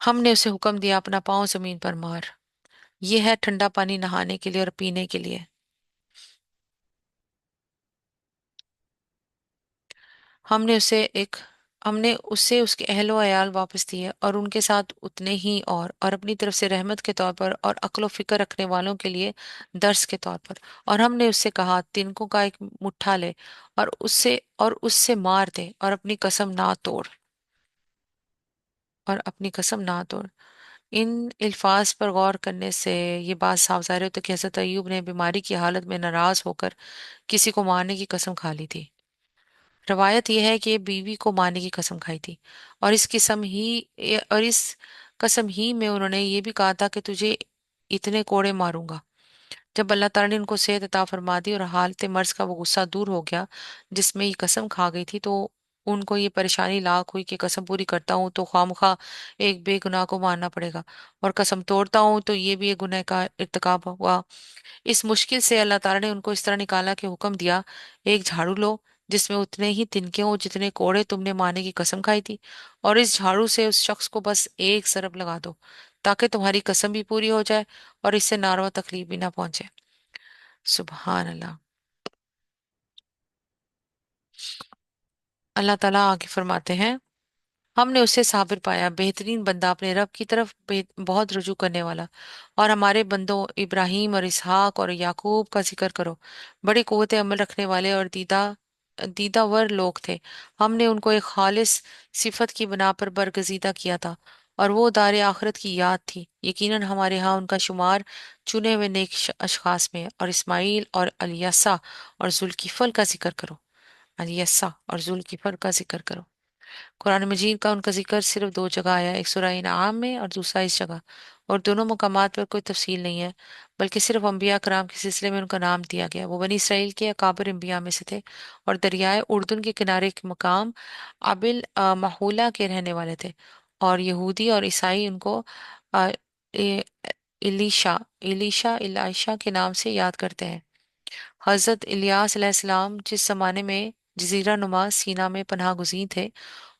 Speaker 1: हमने उसे हुक्म दिया, अपना पाँव जमीन पर मार, यह है ठंडा पानी नहाने के लिए और पीने के लिए। हमने उसे एक हमने उससे उसके अहलो अयाल वापस दिए, और उनके साथ उतने ही और अपनी तरफ से रहमत के तौर पर और अक्ल फिक्र रखने वालों के लिए दर्स के तौर पर। और हमने उससे कहा, तिनकों का एक मुट्ठा ले और उससे मार दे, और अपनी कसम ना तोड़। इन अल्फाज पर गौर करने से ये बात साफ ज़ाहिर होती है कि हजरत अय्यूब ने बीमारी की हालत में नाराज होकर किसी को मारने की कसम खा ली थी। रवायत यह है कि बीवी को मारने की कसम खाई थी, और इस कसम ही में उन्होंने ये भी कहा था कि तुझे इतने कोड़े मारूंगा। जब अल्लाह ताला ने उनको सेहत अता फरमा दी और हालत मर्ज का वो गुस्सा दूर हो गया जिसमें ये कसम खा गई थी, तो उनको ये परेशानी लाक हुई कि कसम पूरी करता हूँ तो खामखा एक बेगुनाह को मारना पड़ेगा, और कसम तोड़ता हूँ तो ये भी एक गुनाह का इर्तिकाब हुआ। इस मुश्किल से अल्लाह ताला ने उनको इस तरह निकाला कि हुक्म दिया, एक झाड़ू लो जिसमें उतने ही तिनके हों जितने कोड़े तुमने मारने की कसम खाई थी, और इस झाड़ू से उस शख्स को बस एक सरब लगा दो, ताकि तुम्हारी कसम भी पूरी हो जाए और इससे नारवा तकलीफ भी ना पहुंचे। सुबहान अल्लाह। अल्लाह ताला आगे फरमाते हैं, हमने उसे साबिर पाया, बेहतरीन बंदा, अपने रब की तरफ बहुत रुजू करने वाला। और हमारे बंदों इब्राहिम और इसहाक और याकूब का जिक्र करो, बड़ी कुव्वत अमल रखने वाले और दीदावर लोग थे। हमने उनको एक खालिस सिफत की बिना पर बरगजीदा किया था, और वो दार आखिरत की याद थी। यकीनन हमारे यहाँ उनका शुमार चुने हुए नेक अशखास में है। और इस्माइल और अलियसा और जुल्किफल का जिक्र करो, अलियसा और जुल्किफल का जिक्र करो। कुरान मजीद का उनका जिक्र सिर्फ दो जगह आया है, एक सूरह इनाम में और दूसरा इस जगह। और दोनों मकामात पर कोई तफसील नहीं है, बल्कि सिर्फ अम्बिया कराम के सिलसिले में उनका नाम दिया गया। वो बनी इसराइल के अकाबर अम्बिया में से थे, और दरियाए उर्दुन के किनारे के मकाम अबिल माहूला के रहने वाले थे। और यहूदी और ईसाई उनको अ, ए- इलीशा इलीशा इलाइशा के नाम से याद करते हैं। हजरत इलियास अलैहिस्सलाम जिस जमाने में जजीरा नुमा सीना में पनाह गुज़ीर थे,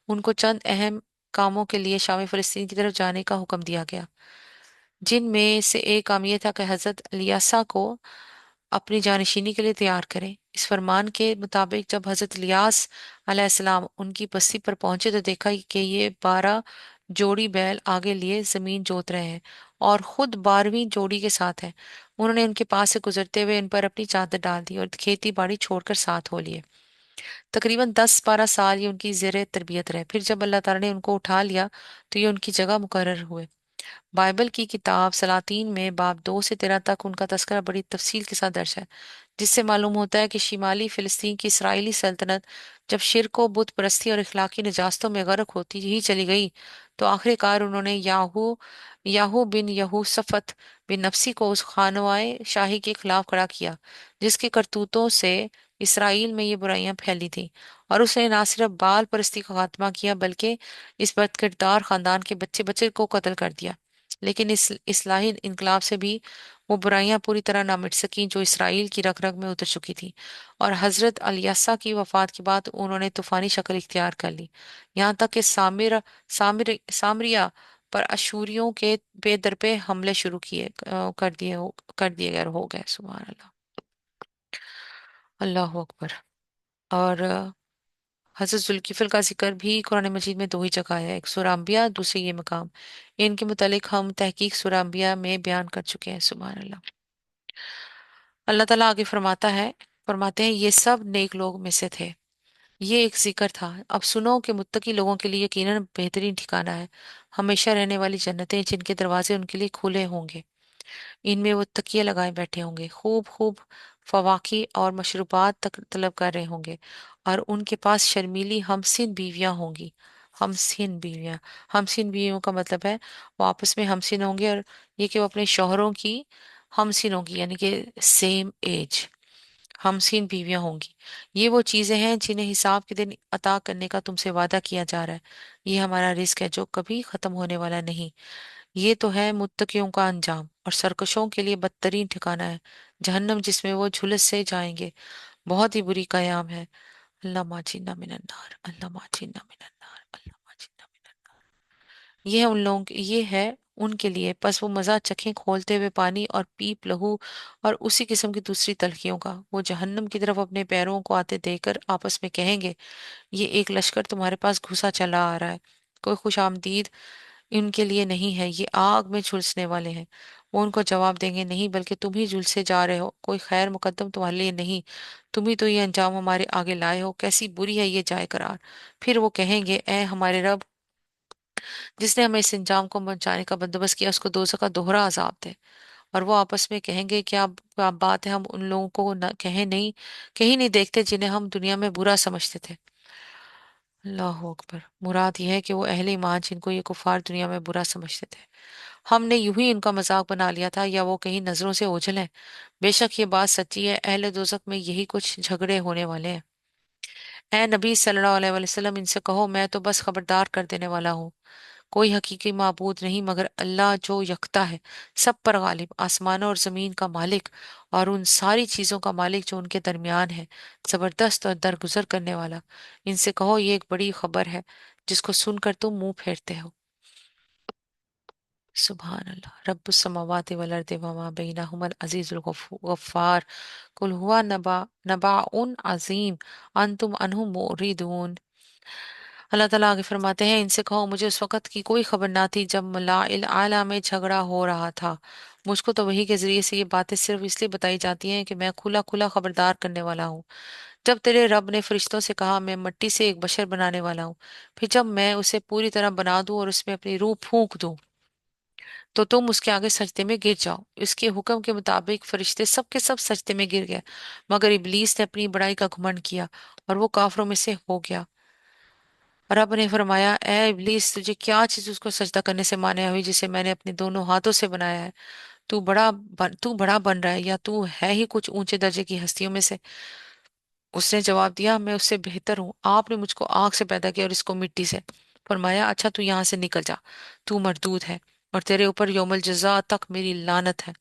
Speaker 1: उनको चंद अहम कामों के लिए शामी फलस्तीन की तरफ जाने का हुक्म दिया गया, जिनमें से एक काम यह था कि हजरत इलियासा को अपनी जानशीनी के लिए तैयार करें। इस फरमान के मुताबिक जब हजरत इलियास अलैहिस्सलाम उनकी बस्ती पर पहुंचे तो देखा कि ये 12 जोड़ी बैल आगे लिए जमीन जोत रहे हैं, और खुद 12वीं जोड़ी के साथ है। उन्होंने उनके पास से गुजरते हुए इन पर अपनी चादर डाल दी और खेती बाड़ी छोड़कर साथ हो लिए। तकरीबन 10-12 साल ये उनकी जेर तरबियत रहे। फिर जब अल्लाह ताला ने उनको उठा लिया तो ये उनकी जगह मुकर्रर हुए। बाइबल की किताब सलातीन में बाब 2 से 13 तक उनका तस्करा बड़ी तफसील के साथ दर्ज है, जिससे मालूम होता है कि शिमाली फिलिस्तीन की इसराइली सल्तनत जब शिरक व बुत परस्ती और इखलाकी निजास्तों में गर्क होती ही चली गई, तो आखिरकार उन्होंने याहू याहू बिन यहू सफत बिन नफसी को उस खानवाए शाही के खिलाफ खड़ा किया, जिसके करतूतों से इसराइल में ये बुराइयां फैली थी। और उसने ना सिर्फ बाल परस्ती का खात्मा किया, बल्कि इस बदकिरदार खानदान के बच्चे बच्चे को कत्ल कर दिया। लेकिन इस इस्लाही इनकलाब से भी वो बुराइयां पूरी तरह ना मिट सकीं जो इसराइल की रग रग में उतर चुकी थी। और हजरत अलियासा की वफात के बाद उन्होंने तूफानी शक्ल इख्तियार कर ली, यहाँ तक कि सामरिया पर अशूरियों के बेदर पे हमले शुरू कर दिए गए हो गए। सुभान अल्लाह। अल्लाह अकबर। और हजरत जुल्किफल का जिक्र भी कुरान मजीद में दो ही जगह है, एक सूरह अंबिया, दूसरी ये मकाम। इनके मुतालिक हम तहकीक सूरह अंबिया में बयान कर चुके हैं। सुभान अल्लाह। अल्लाह ताला आगे फरमाते हैं ये सब नेक लोग में से थे। ये एक जिक्र था। अब सुनो कि मुत्तकी लोगों के लिए यकीनन बेहतरीन ठिकाना है, हमेशा रहने वाली जन्नतें जिनके दरवाजे उनके लिए खुले होंगे। इनमें वो तकिए लगाए बैठे होंगे, खूब खूब फवाकी और मशरूबात तक तलब कर रहे होंगे, और उनके पास शर्मीली हमसिन बीवियां होंगी। हमसिन बीवियां। हमसिन बीवियों का मतलब है वो आपस में हमसिन होंगे, और ये कि वो अपने शौहरों की हमसिन होंगी, यानी कि सेम एज। हमसीन बीवियां होंगी। ये वो चीजें हैं जिन्हें हिसाब के दिन अता करने का तुमसे वादा किया जा रहा है। ये हमारा रिस्क है जो कभी खत्म होने वाला नहीं। ये तो है मुत्तकियों का अंजाम, और सरकशों के लिए बदतरीन ठिकाना है जहन्नम, जिसमें वो झुलस से जाएंगे। बहुत ही बुरी कयाम है। अल्लाह माचिन्ना मिनन्नार, अल्लाह माचिन्ना मिनन्नार, अल्लाह माचिन्ना मिनन्नार। ये है उन लोगों ये है उनके लिए, बस वो मजा चखें खोलते हुए पानी और पीप लहू और उसी किस्म की दूसरी तलखियों का। वो जहन्नम की तरफ अपने पैरों को आते देखकर आपस में कहेंगे, ये एक लश्कर तुम्हारे पास घुसा चला आ रहा है। कोई खुश आमदीद इनके लिए नहीं है, ये आग में झुलसने वाले हैं। वो उनको जवाब देंगे, नहीं, बल्कि तुम ही झुलसे जा रहे हो, कोई खैर मुकद्दम तुम्हारे लिए नहीं। तुम ही तो ये अंजाम हमारे आगे लाए हो, कैसी बुरी है ये जाए करार। फिर वो कहेंगे, ए हमारे रब, जिसने हमें इस अंजाम को पहुंचाने का बंदोबस्त किया, उसको दोज़ख का दोहरा अजाब दे। और वो आपस में कहेंगे, क्या क्या बात है, हम उन लोगों को न कहे नहीं, कहीं नहीं देखते जिन्हें हम दुनिया में बुरा समझते थे। अल्लाह अकबर। मुराद यह है कि वो अहले ईमान जिनको ये कुफार दुनिया में बुरा समझते थे, हमने यूं ही इनका मजाक बना लिया था, या वो कहीं नजरों से ओझल हैं। बेशक ये बात सच्ची है, अहले दोजख में यही कुछ झगड़े होने वाले हैं। ए नबी सल्लल्लाहु अलैहि वसल्लम, इनसे कहो मैं तो बस खबरदार कर देने वाला हूँ। कोई हकीकी माबूद नहीं मगर अल्लाह जो यकता है, सब पर गालिब, आसमानों और जमीन का मालिक, और उन सारी चीजों का मालिक जो उनके दरमियान है, जबरदस्त और दरगुजर करने वाला। इनसे कहो ये एक बड़ी खबर है जिसको सुनकर तुम मुंह फेरते हो। सुभान अल्लाह। रब्बुस समावाति वल अर्दि वमा बैनहुमल अजीजुल गफ्फार। कुल हुवा नबाउन अजीम अंतुम अन्हु मुरिदून। अल्लाह ताला आगे फरमाते हैं, इनसे कहो मुझे उस वक़्त की कोई खबर ना थी जब मलाइल आला में झगड़ा हो रहा था। मुझको तो वही के जरिए से ये बातें सिर्फ इसलिए बताई जाती हैं कि मैं खुला खुला खबरदार करने वाला हूँ। जब तेरे रब ने फरिश्तों से कहा मैं मिट्टी से एक बशर बनाने वाला हूँ, फिर जब मैं उसे पूरी तरह बना दूं और उसमें अपनी रूह फूंक दूं, तो तुम उसके आगे सजदे में गिर जाओ। इसके हुक्म के मुताबिक फरिश्ते सब के सब सजदे में गिर गए, मगर इबलीस ने अपनी बड़ाई का घमंड किया और वो काफरों में से हो गया। रब ने फरमाया, ए इबलीस, तुझे क्या चीज उसको सजदा करने से माने हुई जिसे मैंने अपने दोनों हाथों से बनाया है? तू बड़ा बन रहा है, या तू है ही कुछ ऊंचे दर्जे की हस्तियों में से? उसने जवाब दिया, मैं उससे बेहतर हूँ। आपने मुझको आग से पैदा किया और इसको मिट्टी से। फरमाया, अच्छा तू यहाँ से निकल जा, तू मरदूद है, और तेरे ऊपर यौमल जजा तक मेरी लानत है।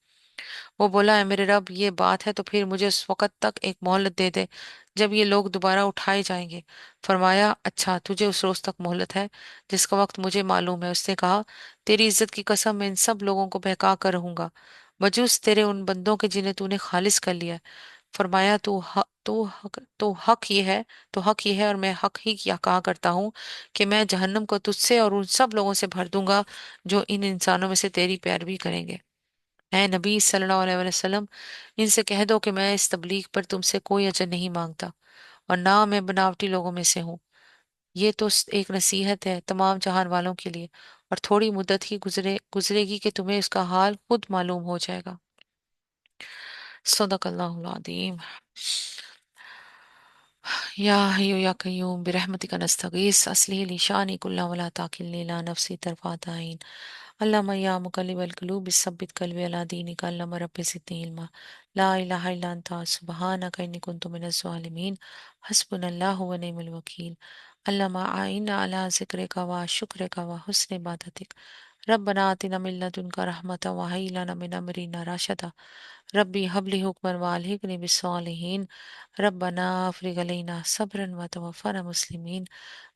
Speaker 1: वो बोला, है मेरे रब, ये बात है तो फिर मुझे उस वक़्त तक एक मोहलत दे दे जब ये लोग दोबारा उठाए जाएंगे। फरमाया, अच्छा तुझे उस रोज तक मोहलत है जिसका वक्त मुझे मालूम है। उसने कहा, तेरी इज्जत की कसम, मैं इन सब लोगों को बहका कर रहूंगा, बजूस तेरे उन बंदों के जिन्हें तूने खालिस कर लिया है। फरमाया, तो हक ये है और मैं हक ही क्या कहा करता हूँ कि मैं जहन्नम को तुझसे और उन सब लोगों से भर दूंगा जो इन इंसानों में से तेरी पैरवी करेंगे। ऐ नबी सल्लल्लाहु अलैहि वसल्लम, इनसे कह दो कि मैं इस तबलीग पर तुमसे कोई अजर नहीं मांगता, और ना मैं बनावटी लोगों में से हूँ। ये तो एक नसीहत है तमाम जहान वालों के लिए, और थोड़ी मुद्दत ही गुजरेगी कि तुम्हें इसका हाल खुद मालूम हो जाएगा। सदकल्लाहुल अज़ीम। या हय्यु या कय्यूम बिरहमतिका नस्तगीस अस्लिह ली शानी कुल्ला वला ताकिलनी ला नफ्सी तरफात आइन। अल्लाहुम्मा या मुकल्लिबल कुलूब बिसब्बित कल्बी अला दीनिका। अल्लाहुम्मा रब्बि ज़िदनी इल्मा। ला इलाहा इल्ला अंता सुब्हानका इन्नी कुन्तु मिनज़ ज़ालिमीन। हस्बुनल्लाहु व निअमल वकील। अल्लाहुम्मा आइन्ना अला ज़िक्रिका व शुक्रिका व हुस्नि इबादतिक। रब्बना आतिना मिन लदुनका रहमतन व हय्यि लना मिन अमरिना रशदा। रब्बी हबली हुक्मन व अलहिकनी बिस्सालिहीन। रब्बना अफ्रिग अलैना सब्रन व तवफ़्फ़ना मुस्लिमीन।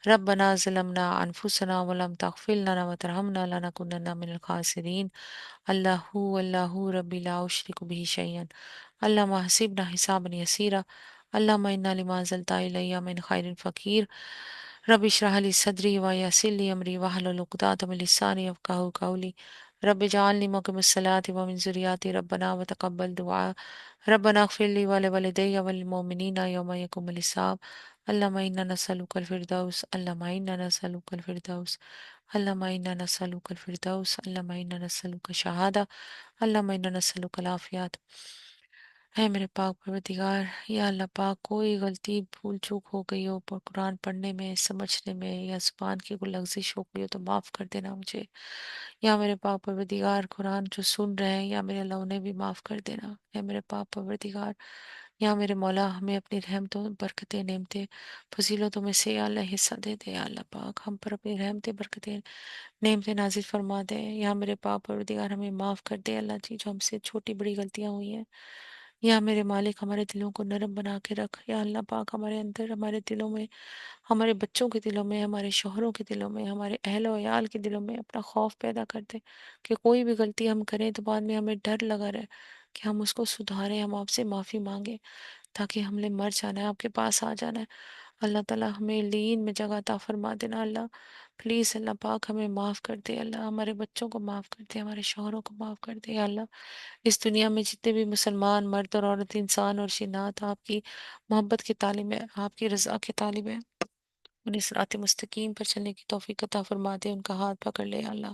Speaker 1: रब्बना ज़लमना अनफुसना व लम तग़फ़िर लना व तरहमना लनकुनन्ना मिनल ख़ासिरीन। अल्लाहु अल्लाहु रब्बी ला उश्रिकु बिही शैयन। अल्लाहुम्मा हसिबना हिसाबन यसीरा। अल्लाहुम्मा इन्ना लिमा ज़लता इलैया मिन खैरिन फ़कीर। रब इशरह ली सदरी व यस्सिर ली अमरी वहलुल उक़दतम मिन लिसानी यफ़क़हू क़ौली। रब इजअलनी मुक़िमस्सलाति व मिन ज़ुर्रिय्यति रब्बना व तक़ब्बल दुआ। रब्बना इग़फ़िर ली व लिवालिदैया वलिल मुमिनीना यौम यक़ूमुल हिसाब। अल्लाहुम्मा इन्ना नसअलुकल फ़िरदौस। अल्लाहुम्मा इन्ना नसअलुकल फ़िरदौस। अल्लाहुम्मा इन्ना नसअलुकल फ़िरदौस। अल्लाहुम्मा इन्ना नसअलुक शहादा। अल्लाहुम्मा इन्ना नसअलुकल आफ़ियत। है मेरे पाक परवरदिगार, या अल्लाह पाक, कोई गलती भूल चूक हो गई हो पर कुरान पढ़ने में, समझने में, या ज़ुबान की कोई लग़ज़िश हो गई हो तो माफ़ कर देना मुझे। या मेरे पाक परवरदिगार, कुरान जो सुन रहे हैं या मेरे अल्लाह उन्हें भी माफ़ कर देना। या मेरे पाक परवरदिगार, या मेरे मौला, हमें अपनी रहमतों, बरकतें, नेमतें, फजीलतों में से या अल्लाह हिस्सा दे दे। या अल्लाह पाक, हम पर अपनी रहमतें, बरकतें, नेमतें नाजिल फरमा दे। या मेरे पाक परवरदिगार, हमें माफ़ कर दे अल्लाह जी, जो हमसे छोटी बड़ी गलतियां हुई हैं। या मेरे मालिक, हमारे दिलों को नरम बना के रख। या अल्लाह पाक, हमारे अंदर, हमारे दिलों में, हमारे बच्चों के दिलों में, हमारे शोहरों के दिलों में, हमारे अहलो अयाल के दिलों में अपना खौफ पैदा कर दे कि कोई भी गलती हम करें तो बाद में हमें डर लगा रहे कि हम उसको सुधारें, हम आपसे माफ़ी मांगे, ताकि हमने मर जाना है, आपके पास आ जाना है। अल्लाह ताला, हमें लीन में जगह अता फरमा देना अल्लाह। प्लीज़ अल्लाह पाक, हमें माफ़ कर दे अल्लाह, हमारे बच्चों को माफ़ कर दे, हमारे शोहरों को माफ़ कर दे। या अल्लाह, इस दुनिया में जितने भी मुसलमान मर्द और औरत, इंसान और जिन्नात आपकी मोहब्बत की तालिब है, आपकी रज़ा की तालिब है, उन्हें सिरात मुस्तकीम पर चलने की तौफीक अता फरमा दे, उनका हाथ पकड़ ले या अल्लाह।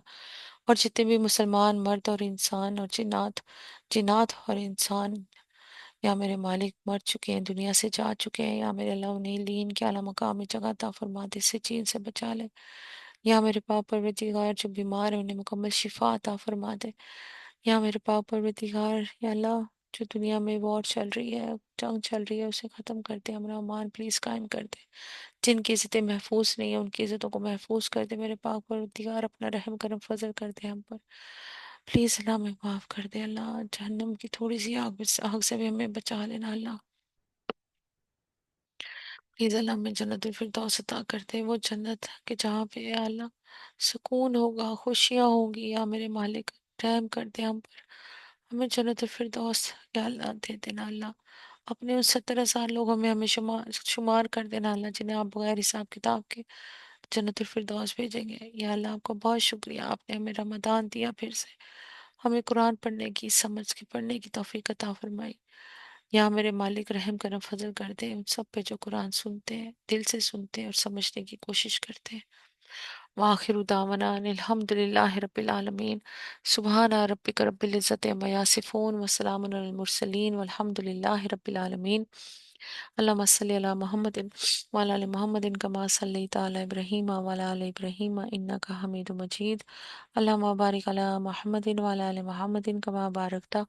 Speaker 1: और जितने भी मुसलमान मर्द और इंसान और जिन्नात, जिन्नात और इंसान, या मेरे मालिक, मर चुके हैं, दुनिया से जा चुके हैं, या मेरे अल्लाह उन्हें लीन के आला मकाम में जगह अता फरमा दे, इससे चीन से बचा ले। या मेरे पाक परवरदिगार, जो बीमार है उन्हें मुकम्मल शिफा अता फरमा दे। या मेरे पाक परवरदिगार, या अल्लाह, जो दुनिया में वॉर चल रही है, जंग चल रही है, उसे ख़त्म कर दे, अमन अमान प्लीज़ कायम कर दे। जिनकी इज़्ज़तें महफूज नहीं है उनकी इज़्ज़तों को महफूज कर दे मेरे पाक परवरदिगार, अपना रहम करम फजल कर दे हम पर। प्लीज़ अल्लाह, हमें माफ़ कर दे अल्लाह, जहन्नम की थोड़ी सी आग से भी हमें बचा लेना अल्लाह। प्लीज़ अल्लाह, हमें जन्नतुल फिरदौस अता कर दे, वो जन्नत के जहाँ पे या अल्लाह सुकून होगा, खुशियाँ होंगी। या मेरे मालिक, रहम कर दे हम पर, हमें जन्नतुल फिरदौस या अल्लाह दे देना अल्लाह। अपने उन 70,000 लोगों में हमें शुमार शुमार कर देना अल्लाह, जिन्हें आप बगैर हिसाब किताब के जन्नतुल फिरदौस भेजेंगे। या अल्लाह, आपका बहुत शुक्रिया, आपने हमें रमदान दिया फिर से, हमें कुरान पढ़ने की, समझ के पढ़ने की तौफीक अता फरमाई। या मेरे मालिक, रहम करम फजल कर दे उन सब पे जो कुरान सुनते हैं, दिल से सुनते हैं और समझने की कोशिश करते हैं। वाखिर दावना अनिल हम्दुलिल्लाहि रब्बिल आलमीन। सुबहाना रब्बिक रब्बिल इज्जति अम्मा यासिफून व सलामुन अलल मुरसलीन वल्हम्दुलिल्लाहि रब्बिल आलमीन। अल्लाहुम्मा सल्लि अला मुहम्मदिन व अला आलि मुहम्मदिन कमा सल्लैता अला इब्राहीम व अला आलि इब्राहीम इन्नका हमीदुम मजीद। अल्लाहुम्मा बारिक अला मुहम्मदिन व अला आलि मुहम्मदिन कमा बारकता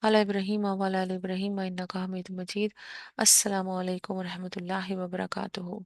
Speaker 1: अला इब्राहीम व अला आलि इब्राहीम इन्नका हमीदुम मजीद। अस्सलामु अलैकुम व रहमतुल्लाहि व बरकातुहू।